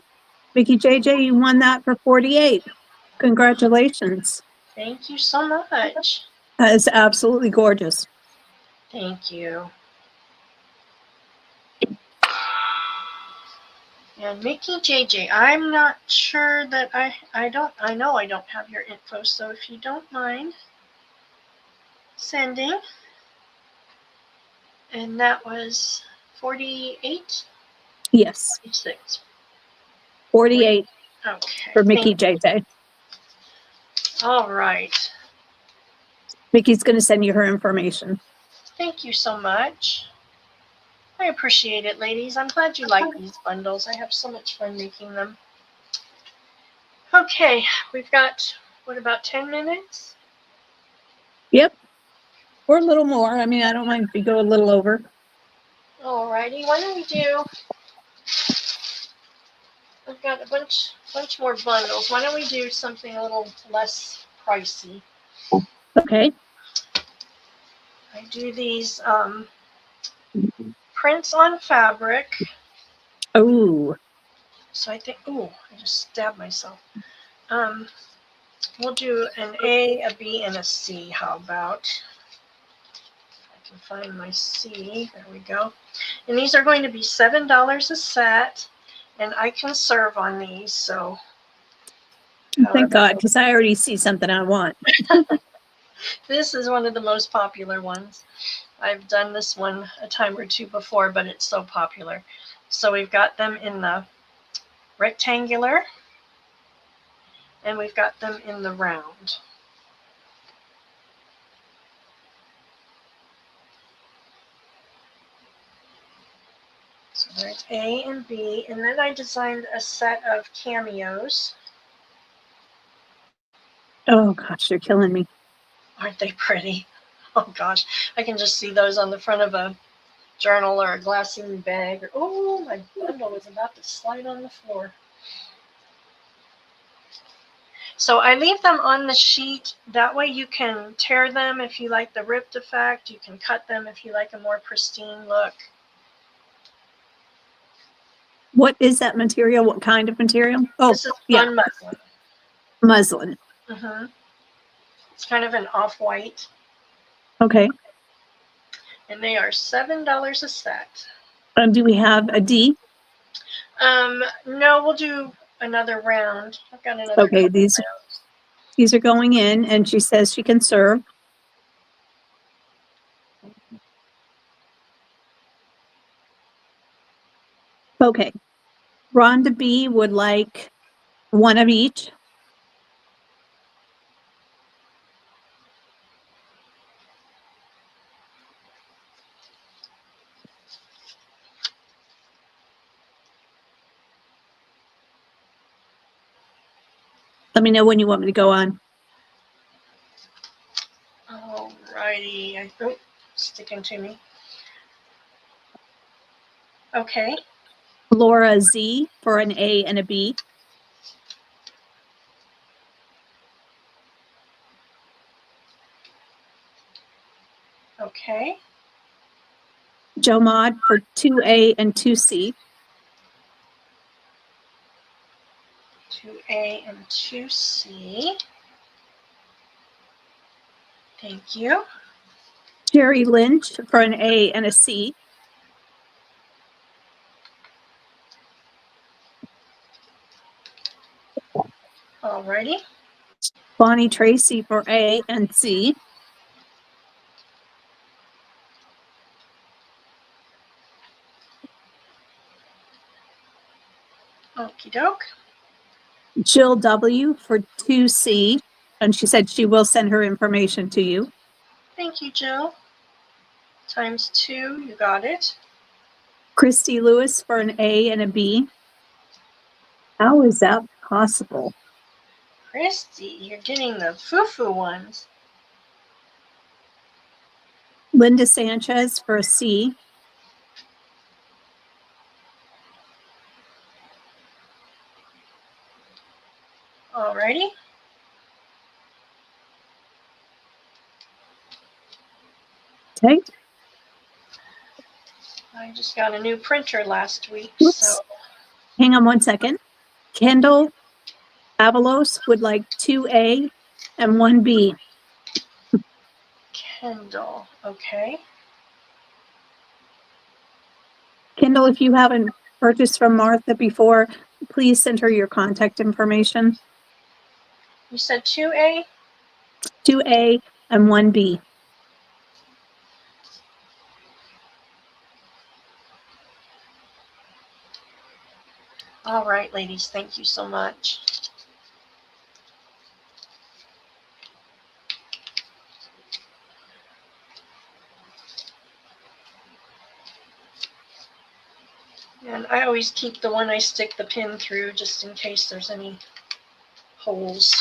Mickey JJ, you won that for 48. Congratulations. Thank you so much. That is absolutely gorgeous. Thank you. And Mickey JJ, I'm not sure that I know I don't have your info, so if you don't mind sending. And that was 48? Yes, 46. 48 Okay. for Mickey JJ. All right. Mickey's going to send you her information. Thank you so much. I appreciate it, ladies. I'm glad you like these bundles. I have so much fun making them. Okay, we've got, what, about 10 minutes? Yep, or a little more. I mean, I don't mind if you go a little over. Alrighty, why don't we do, I've got a bunch more bundles. Why don't we do something a little less pricey? Okay. I do these prints on fabric. Oh, So I think, ooh, I just stabbed myself. We'll do an A, a B, and a C. How about? I can find my C. There we go. And these are going to be $7 a set, and I can serve on these. So, thank God, because I already see something I want. This is one of the most popular ones. I've done this one a time or two before, but it's so popular. So we've got them in the rectangular, and we've got them in the round. So there's A and B, and then I designed a set of cameos. Oh gosh, you're killing me. Aren't they pretty? Oh gosh, I can just see those on the front of a journal or a glassine bag. Oh, my bundle was about to slide on the floor. So I leave them on the sheet. That way you can tear them if you like the ripped effect. You can cut them if you like a more pristine look. What is that material? What kind of material? Oh, This is yeah, fun muslin. muslin. It's kind of an off-white. Okay. And they are $7 a set. Do we have a D? No, we'll do another round. I've got another Okay, couple these rounds. are going in, and she says she can serve. Okay. Rhonda B would like one of each. Let me know when you want me to go on. Alrighty. Oh, sticking to me. Okay. Laura Z for an A and a B. Okay. Joe Mod for 2A and 2C. 2A and 2C. Thank you. Jerry Lynch for an A and a C. Alrighty. Bonnie Tracy for A and C. Okie doke. Jill W for 2C. And she said she will send her information to you. Thank you, Jill. Times 2, you got it. Christy Lewis for an A and a B. How is that possible? Christy, you're getting the foo-foo ones. Linda Sanchez for a C. righty. Okay. I just got a new printer last week, Oops. so Hang on one second. Kendall Avalos would like 2A and 1B. Kindle. Okay. Kendall, if you haven't purchased from Martha before, please send her your contact information. You said 2A? 2A and 1B. All right, ladies. Thank you so much. And I always keep the one I stick the pin through just in case there's any holes.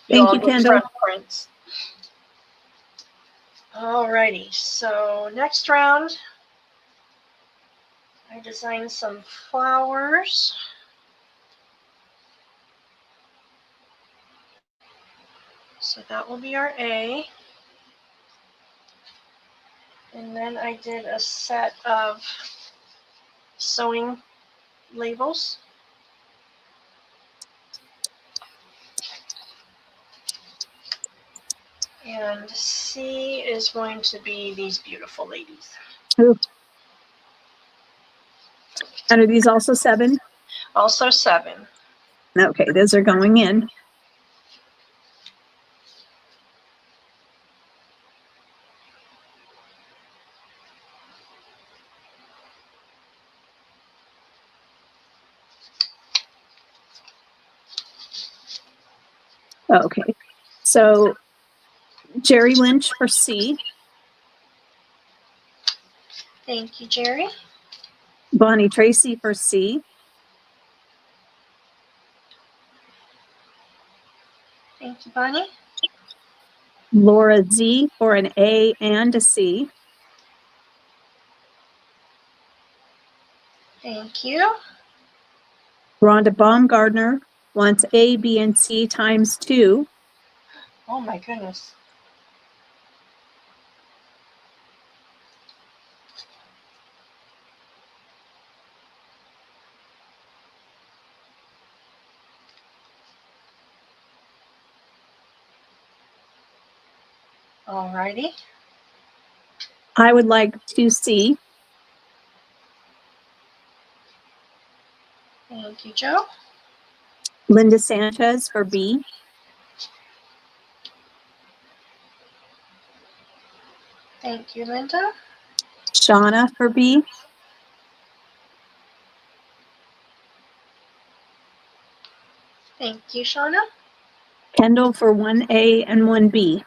Thank you, Kendall. Front prints. Alrighty, so next round, I designed some flowers. So that will be our A. And then I did a set of sewing labels. And C is going to be these beautiful ladies. Ooh. And are these also 7? Also 7. Okay, those are going in. Okay, so Jerry Lynch for C, Thank you, Jerry. Bonnie Tracy for C, Thank you, Bonnie. Laura Z for an A and a C, Thank you. Rhonda Baumgardner wants A, B, and C times 2. Oh my goodness. Alrighty. I would like 2C, Thank you, Joe. Linda Sanchez for B, Thank you, Linda. Shauna for B, Thank you, Shauna. Kendall for 1A and 1B.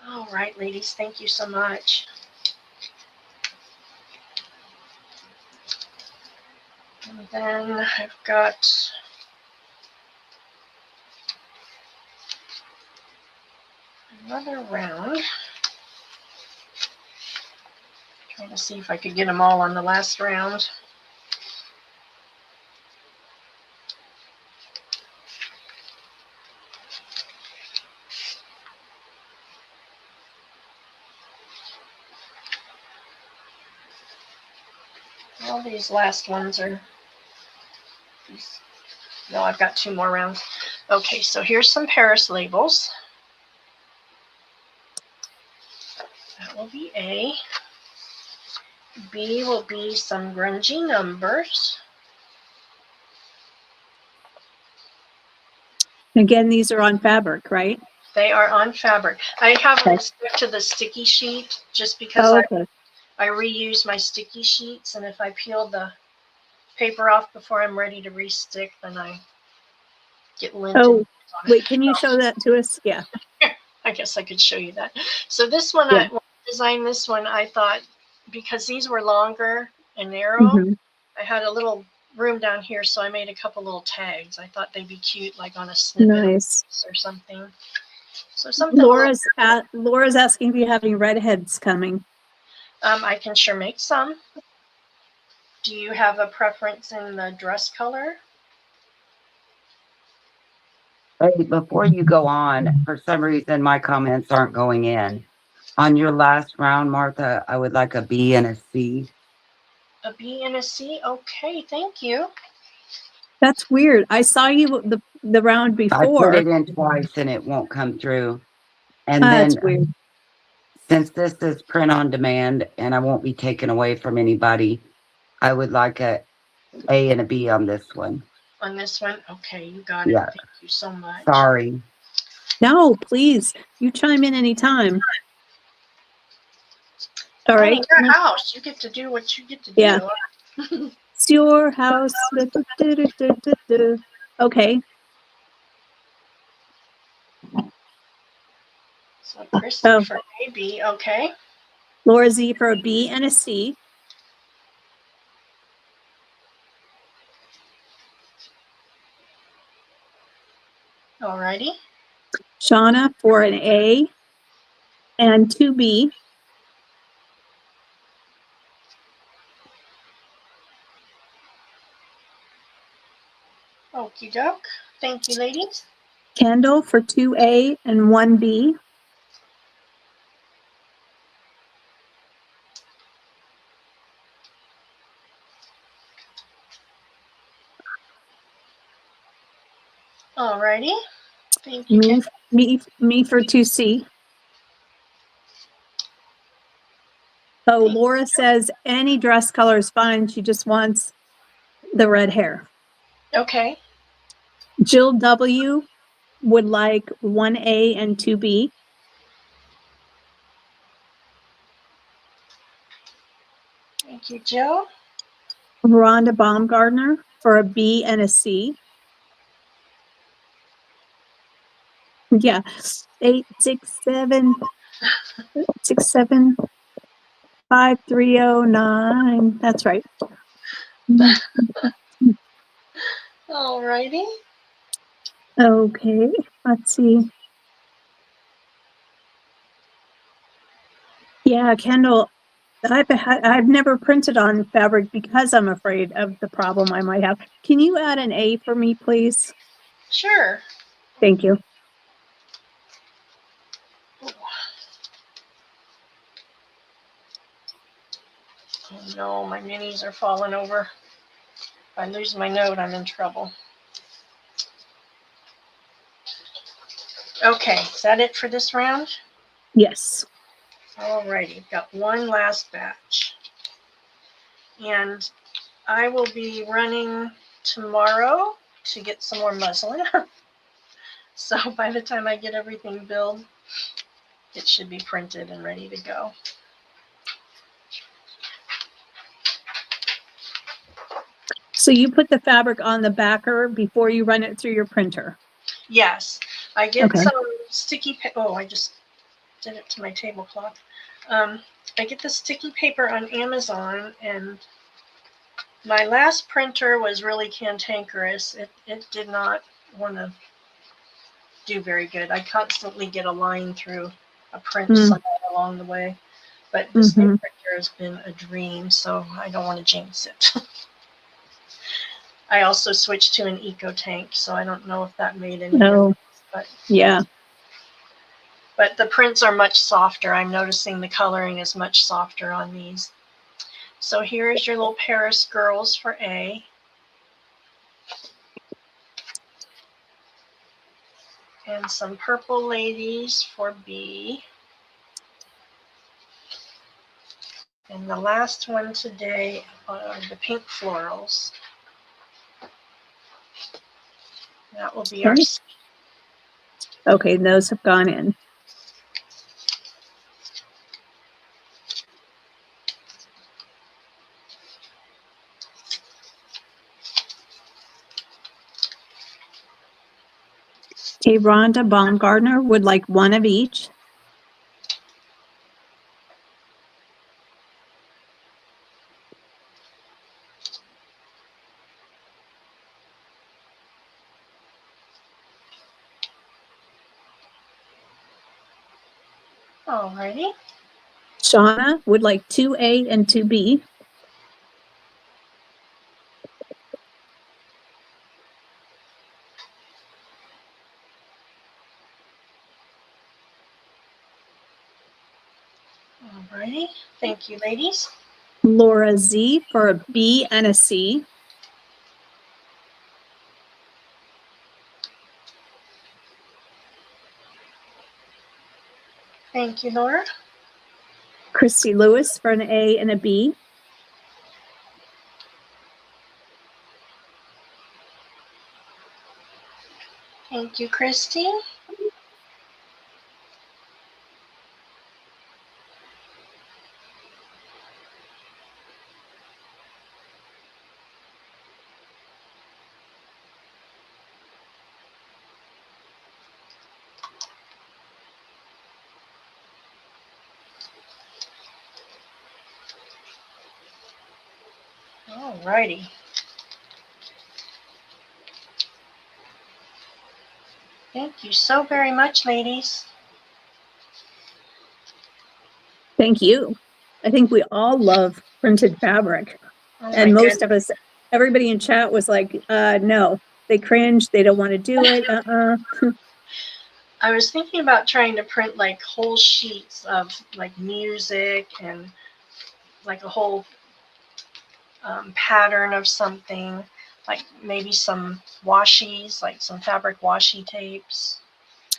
All right, ladies, thank you so much. And then I've got another round. Trying to see if I could get them all on the last round. All these last ones are, no, I've got 2 more rounds. Okay, so here's some Paris labels. That will be A. B will be some grungy numbers. Again, these are on fabric, right? They are on fabric. I have them Okay. stuck to the sticky sheet just because Oh, okay. I reuse my sticky sheets, and if I peel the paper off before I'm ready to restick, then I get lint. Oh, wait, can you show that to us? Yeah. I guess I could show you that. So this one, Yeah. when I designed this one, I thought because these were longer and narrow, Mm-hmm. I had a little room down here, so I made a couple little tags. I thought they'd be cute, like on a snippet Nice. or something. So something a little, Laura's asking if you have any redheads coming. I can sure make some. Do you have a preference in the dress color? Hey, before you go on, for some reason my comments aren't going in. On your last round, Martha, I would like a B and a C. A B and a C? Okay, thank you. That's weird. I saw you the round I put before. it in twice and it won't come through. And That's then weird. since this is print on demand and I won't be taken away from anybody, I would like a A and a B on this one. On this one? Okay, you got it. Yeah. Thank you so much. Sorry. No, please. You chime in anytime. All right. Honey, your house. You get to do what you get to do. Yeah. It's your house. Okay. So Christy for A, B, okay. Laura Z for a B and a C. Alrighty. Shauna for an A and 2B. Okie doke. Thank you, ladies. Kendall for 2A and 1B. Alrighty. Thank you, Kendall. Me for 2C. Oh, Laura says any dress color is fine. She just wants the red hair. Okay. Jill W would like 1A and 2B. Thank you, Jill. Rhonda Baumgardner for a B and a C. Yeah, 8, 6, 7, 6, 7, 5, 3, 0, 9. That's right. Alrighty. Okay, let's see. Yeah, Kendall, I've never printed on fabric because I'm afraid of the problem I might have. Can you add an A for me, please? Sure. Thank you. Oh no, my minis are falling over. If I lose my note, I'm in trouble. Okay, is that it for this round? Yes. Alrighty, got one last batch. And I will be running tomorrow to get some more muslin. So by the time I get everything billed, it should be printed and ready to go. So you put the fabric on the backer before you run it through your printer? Yes, I get Okay. some sticky paper. Oh, I just did it to my tablecloth. I get the sticky paper on Amazon, and my last printer was really cantankerous. It did not want to do very good. I constantly get a line through a print somewhere along the way. But this new printer has been a dream, so I don't want to jinx it. I also switched to an eco tank, so I don't know if that made any difference. But yeah. But the prints are much softer. I'm noticing the coloring is much softer on these. So here is your little Paris girls for A. And some purple ladies for B. And the last one today are the pink florals. That will be our C. Okay, those have gone in. Okay, Rhonda Baumgardner would like one of each. Alrighty. Shauna would like 2A and 2B. Alrighty. Thank you, ladies. Laura Z for a B and a C. Thank you, Laura. Christy Lewis for an A and a B. Thank you, Christy. Alrighty. Thank you so very much, ladies. Thank you. I think we all love printed fabric. Oh And my most goodness. of us, everybody in chat was like, no, they cringe. They don't want to do it. I was thinking about trying to print like whole sheets of like music and like a whole pattern of something, like maybe some washies, like some fabric washi tapes.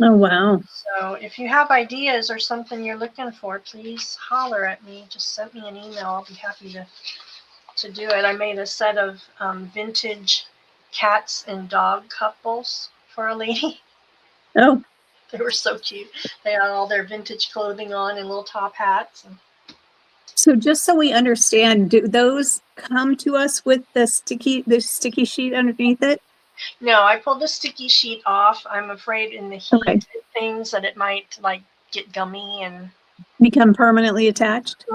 Oh, wow. So if you have ideas or something you're looking for, please holler at me. Just send me an email. I'll be happy to do it. I made a set of vintage cats and dog couples for a lady. Oh, They were so cute. They had all their vintage clothing on and little top hats. And so just so we understand, do those come to us with the sticky sheet underneath it? no, I pulled the sticky sheet off. I'm afraid in the heat Okay. and things that it might like get gummy and Become permanently attached?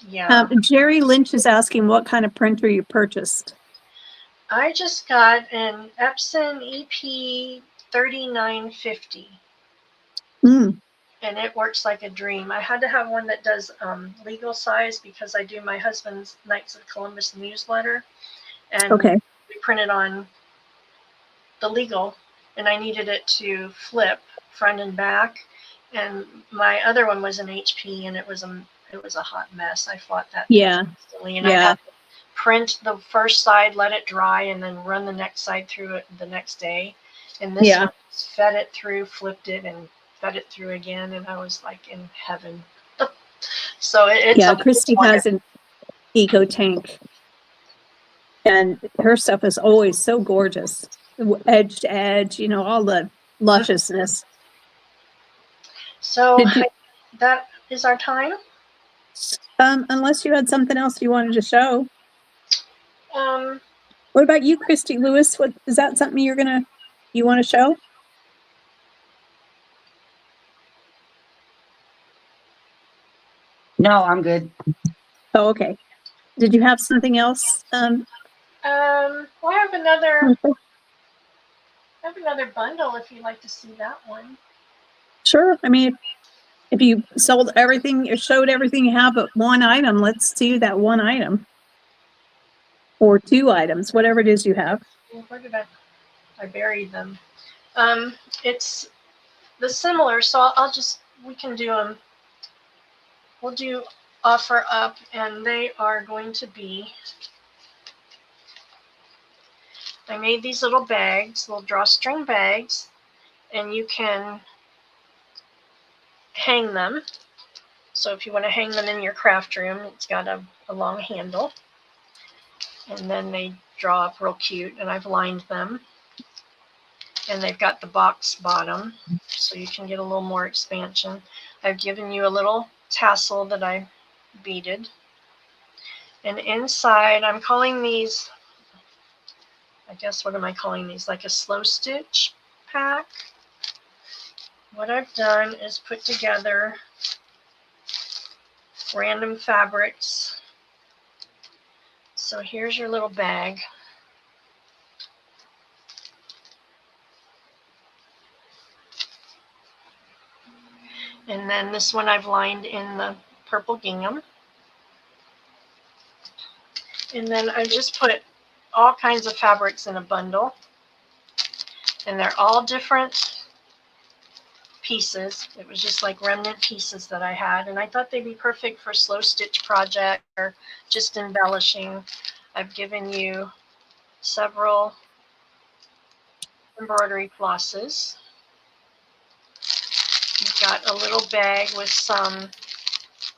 yeah. Jerry Lynch is asking what kind of printer you purchased. I just got an Epson EP 3950. Mm, And it works like a dream. I had to have one that does legal size because I do my husband's Knights of Columbus newsletter, and okay. we printed on the legal, and I needed it to flip front and back. And my other one was an HP, and it was a hot mess. I fought that thing Yeah. constantly, and I Yeah. had to print the first side, let it dry, and then run the next side through it the next day. And this Yeah. one fed it through, flipped it, and fed it through again, and I was like in heaven. So it's Yeah. a Christy has wonderful. an eco tank, and her stuff is always so gorgeous. Edge to edge, you know, all the lusciousness. So Did you, that is our time. unless you had something else you wanted to show. Um, What about you, Christy Lewis? What is that something you want to show? No, I'm good. Oh, okay. Did you have something else? well, I have another bundle if you'd like to see that one. Sure. I mean, if you sold everything or showed everything you have but one item, let's see that one item. Or two items, whatever it is you have. Where did I buried them? It's the similar, so we can do them. We'll do offer up, and they are going to be, I made these little bags, little drawstring bags, and you can hang them. So if you want to hang them in your craft room, it's got a long handle, and then they draw up real cute, and I've lined them, and they've got the box bottom, so you can get a little more expansion. I've given you a little tassel that I beaded, and inside I'm calling these, I guess, what am I calling these, like a slow stitch pack. What I've done is put together random fabrics. So here's your little bag. And then this one I've lined in the purple gingham. And then I just put all kinds of fabrics in a bundle. And they're all different pieces. It was just like remnant pieces that I had. And I thought they'd be perfect for slow stitch project or just embellishing. I've given you several embroidery flosses. You've got a little bag with some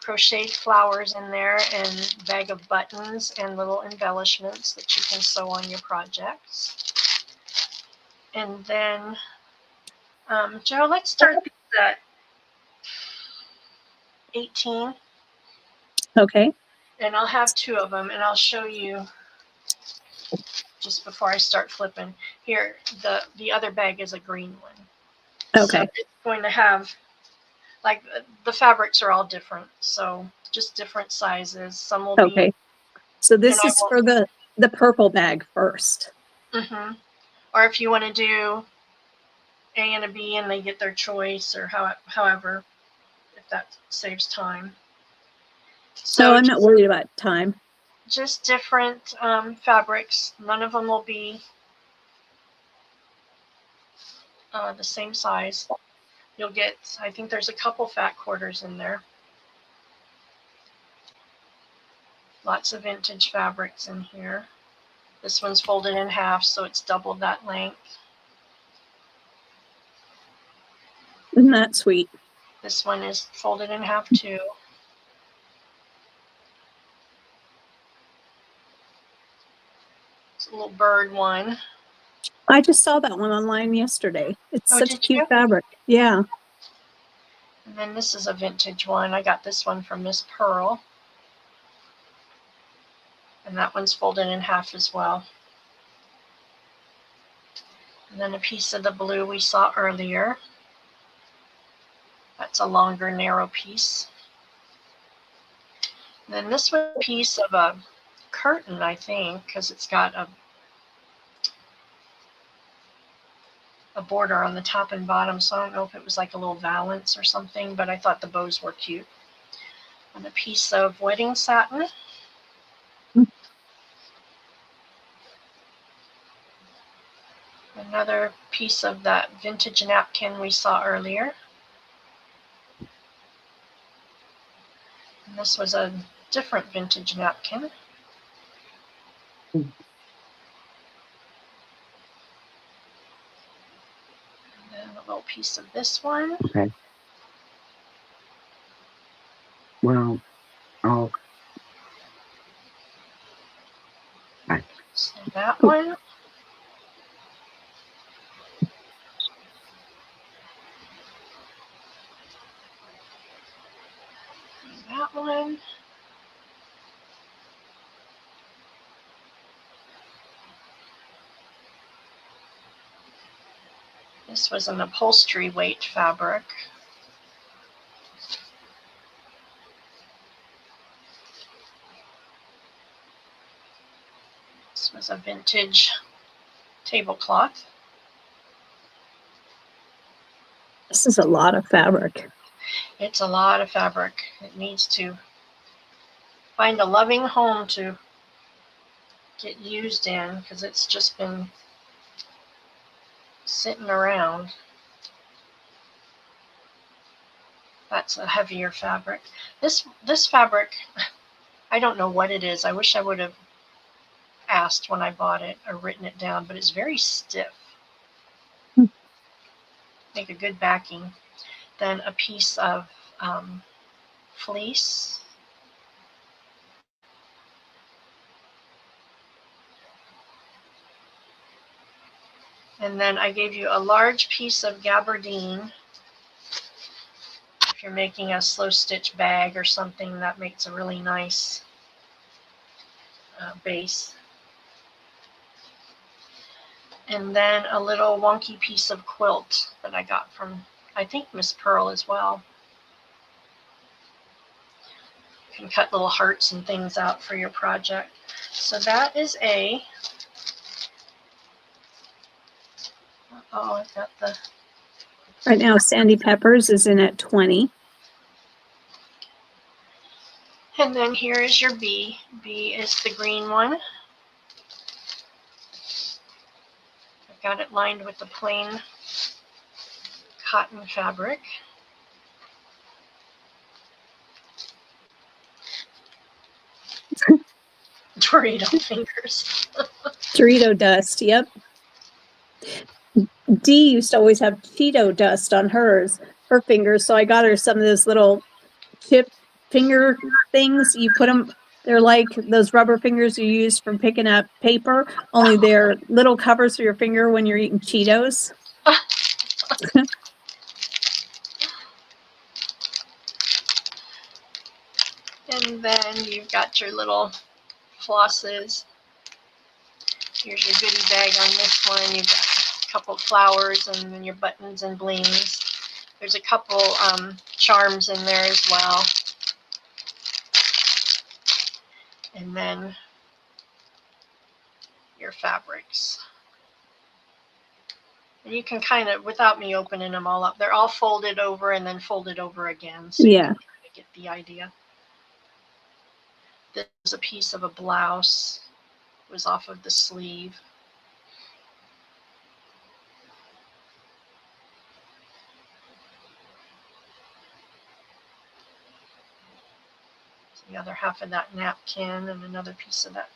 crocheted flowers in there and a bag of buttons and little embellishments that you can sew on your projects. And then, Joe, let's start at 18. Okay. And I'll have two of them, and I'll show you just before I start flipping. Here, the other bag is a green one. Okay. So it's going to have, like, the fabrics are all different, so just different sizes. Some will be. Okay. So this is for the purple bag first. Mm-hmm. Or if you want to do A and a B and they get their choice, or however, if that saves time. So I'm not worried about time. Just different fabrics. None of them will be the same size. You'll get, I think there's a couple fat quarters in there. Lots of vintage fabrics in here. This one's folded in half, so it's doubled that length. Isn't that sweet? This one is folded in half too. It's a little bird one. I just saw that one online yesterday. It's such cute fabric. Yeah. And then this is a vintage one. I got this one from Miss Pearl. And that one's folded in half as well. And then a piece of the blue we saw earlier. That's a longer, narrow piece. And then this one, piece of a curtain, I think, because it's got a border on the top and bottom, so I don't know if it was like a little valance or something, but I thought the bows were cute. And a piece of wedding satin. Another piece of that vintage napkin we saw earlier. And this was a different vintage napkin. And then a little piece of this one. Okay. Well, oh. Right. So that one. And that one. This was an upholstery weight fabric. This was a vintage tablecloth. This is a lot of fabric. It's a lot of fabric. It needs to find a loving home to get used in, because it's just been sitting around. That's a heavier fabric. This fabric, I don't know what it is. I wish I would have asked when I bought it or written it down, but it's very stiff. Make a good backing. Then a piece of fleece. And then I gave you a large piece of gabardine. If you're making a slow stitch bag or something, that makes a really nice base. And then a little wonky piece of quilt that I got from, I think, Miss Pearl as well. You can cut little hearts and things out for your project. So that is a, oh, I've got the, Right now, Sandy Peppers is in at 20. And then here is your B. B is the green one. I've got it lined with the plain cotton fabric. Dorito fingers. Dorito dust, yep. Dee used to always have Cheeto dust on her fingers, so I got her some of those little chip finger things. You put them, they're like those rubber fingers you use for picking up paper, only they're little covers for your finger when you're eating Cheetos. And then you've got your little flosses. Here's your goodie bag on this one. You've got a couple flowers and then your buttons and blings. There's a couple charms in there as well. And then your fabrics. And you can kind of, without me opening them all up, they're all folded over and then folded over again. So yeah. You can get the idea. This is a piece of a blouse. It was off of the sleeve. The other half of that napkin and another piece of that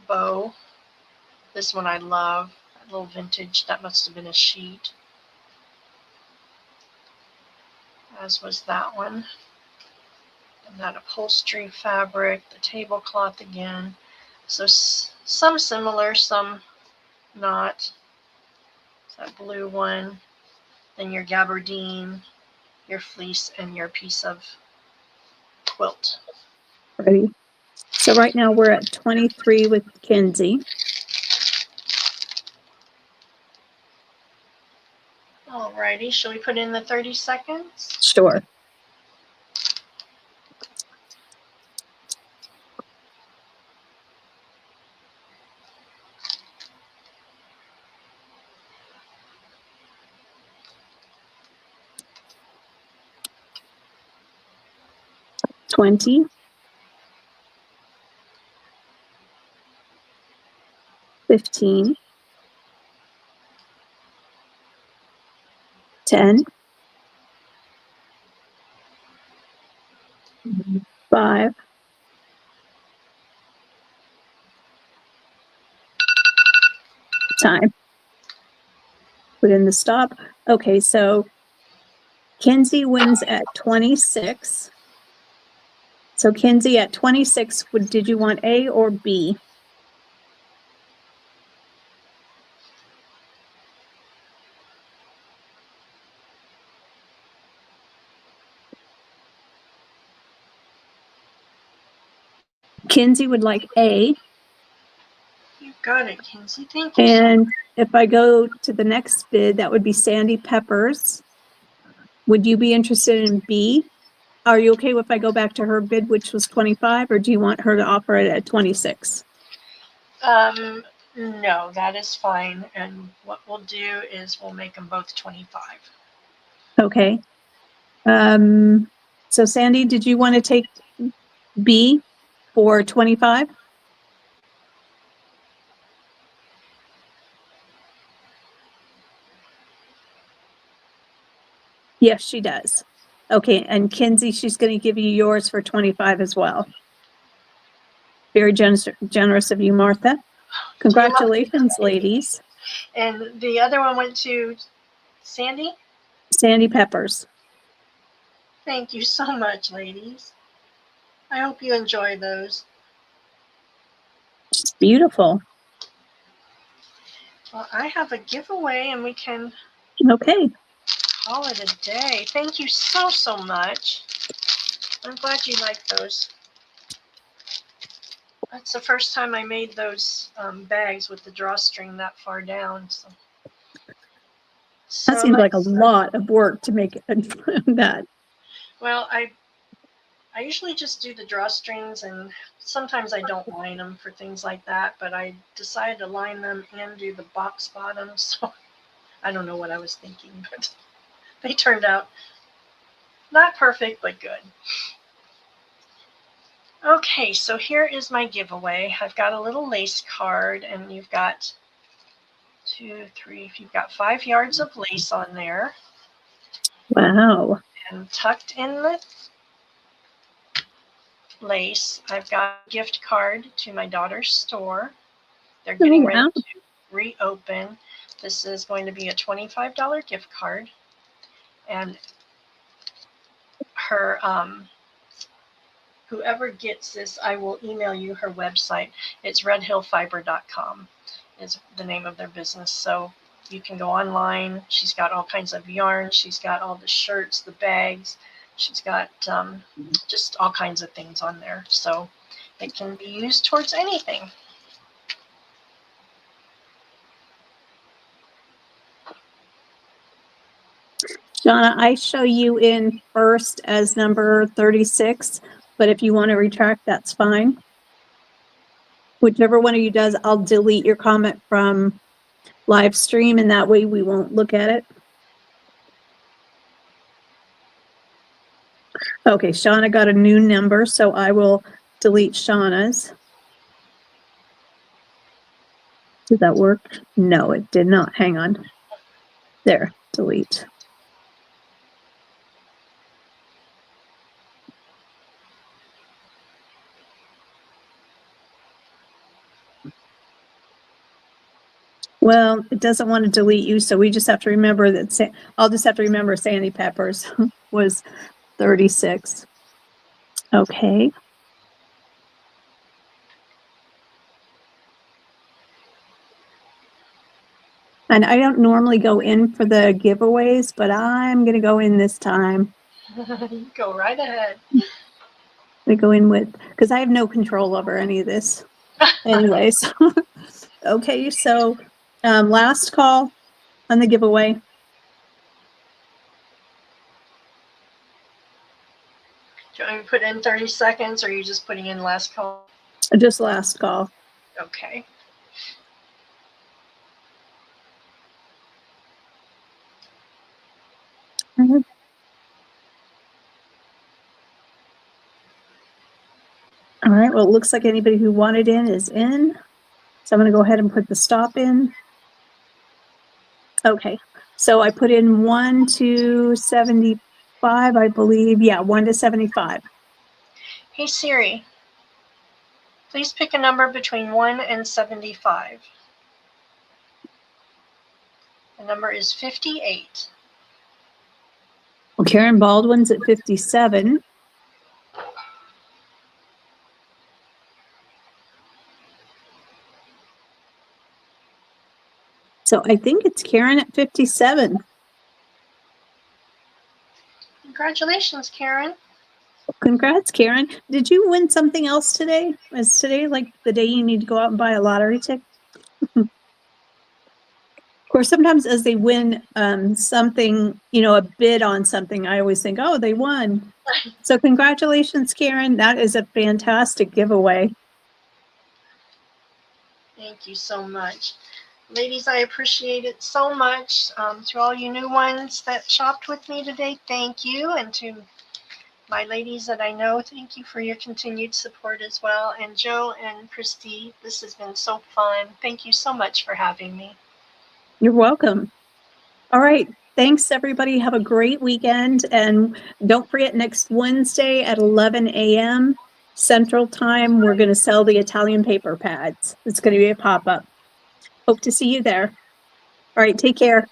bow. This one I love. That little vintage, that must have been a sheet. As was that one. And that upholstery fabric, the tablecloth again. So some similar, some not. That blue one. Then your gabardine, your fleece, and your piece of quilt. Ready. So right now we're at 23 with Kenzie. Alrighty, shall we put in the 30 seconds? Sure. $20, 15, 10, 5, time. Put in the stop. Okay, so Kenzie wins at 26. So Kenzie at 26, did you want A or B? Kenzie would like A. You got it, Kenzie. Thank you. And if I go to the next bid, that would be Sandy Peppers. Would you be interested in B? Are you okay if I go back to her bid, which was 25, or do you want her to offer it at 26? No, that is fine. And what we'll do is we'll make them both 25. Okay. So Sandy, did you want to take B for 25? Yes, she does. Okay, and Kenzie, she's going to give you yours for 25 as well. Very generous of you, Martha. Congratulations, ladies. And the other one went to Sandy? Sandy Peppers. Thank you so much, ladies. I hope you enjoy those. She's beautiful. Well, I have a giveaway and we can Okay. call it a day. Thank you so, so much. I'm glad you like those. That's the first time I made those bags with the drawstring that far down. So That seems like a lot of work to make that. Well, I usually just do the drawstrings, and sometimes I don't line them for things like that, but I decided to line them and do the box bottoms. So I don't know what I was thinking, but they turned out not perfect, but good. Okay, so here is my giveaway. I've got a little lace card, and you've got 5 yards of lace on there. Wow. And tucked in the lace, I've got a gift card to my daughter's store. They're getting ready to reopen. This is going to be a $25 gift card. And her whoever gets this, I will email you her website. It's redhillfiber.com is the name of their business. So you can go online. She's got all kinds of yarn. She's got all the shirts, the bags. She's got just all kinds of things on there. So it can be used towards anything. Shauna, I show you in first as number 36, but if you want to retract, that's fine. Whichever one of you does, I'll delete your comment from live stream, and that way we won't look at it. Okay, Shauna got a new number, so I will delete Shauna's. Did that work? No, it did not. Hang on. There, delete. Well, it doesn't want to delete you, so we just have to remember that. I'll just have to remember Sandy Peppers was 36. Okay. And I don't normally go in for the giveaways, but I'm going to go in this time. Go right ahead. I go in with, because I have no control over any of this. Anyways. Okay, so last call on the giveaway. Do you want me to put in 30 seconds, or are you just putting in last call? Just last call. Okay. Mm-hmm. All right, well, it looks like anybody who wanted in is in. So I'm going to go ahead and put the stop in. Okay, so I put in 1 to 75, I believe. Yeah, 1 to 75. Hey Siri, please pick a number between 1 and 75. The number is 58. Well, Karen Baldwin's at 57. So I think it's Karen at 57. Congratulations, Karen. Congrats, Karen. Did you win something else today? Is today like the day you need to go out and buy a lottery ticket? Of course, sometimes as they win something, a bid on something, I always think, oh, they won. So congratulations, Karen. That is a fantastic giveaway. Thank you so much. Ladies, I appreciate it so much. To all you new ones that shopped with me today, thank you. And to my ladies that I know, thank you for your continued support as well. And Joe and Christy, this has been so fun. Thank you so much for having me. You're welcome. All right. Thanks, everybody. Have a great weekend. And don't forget, next Wednesday at 11 a.m. Central Time, we're going to sell the Italian paper pads. It's going to be a pop-up. Hope to see you there. All right. Take care.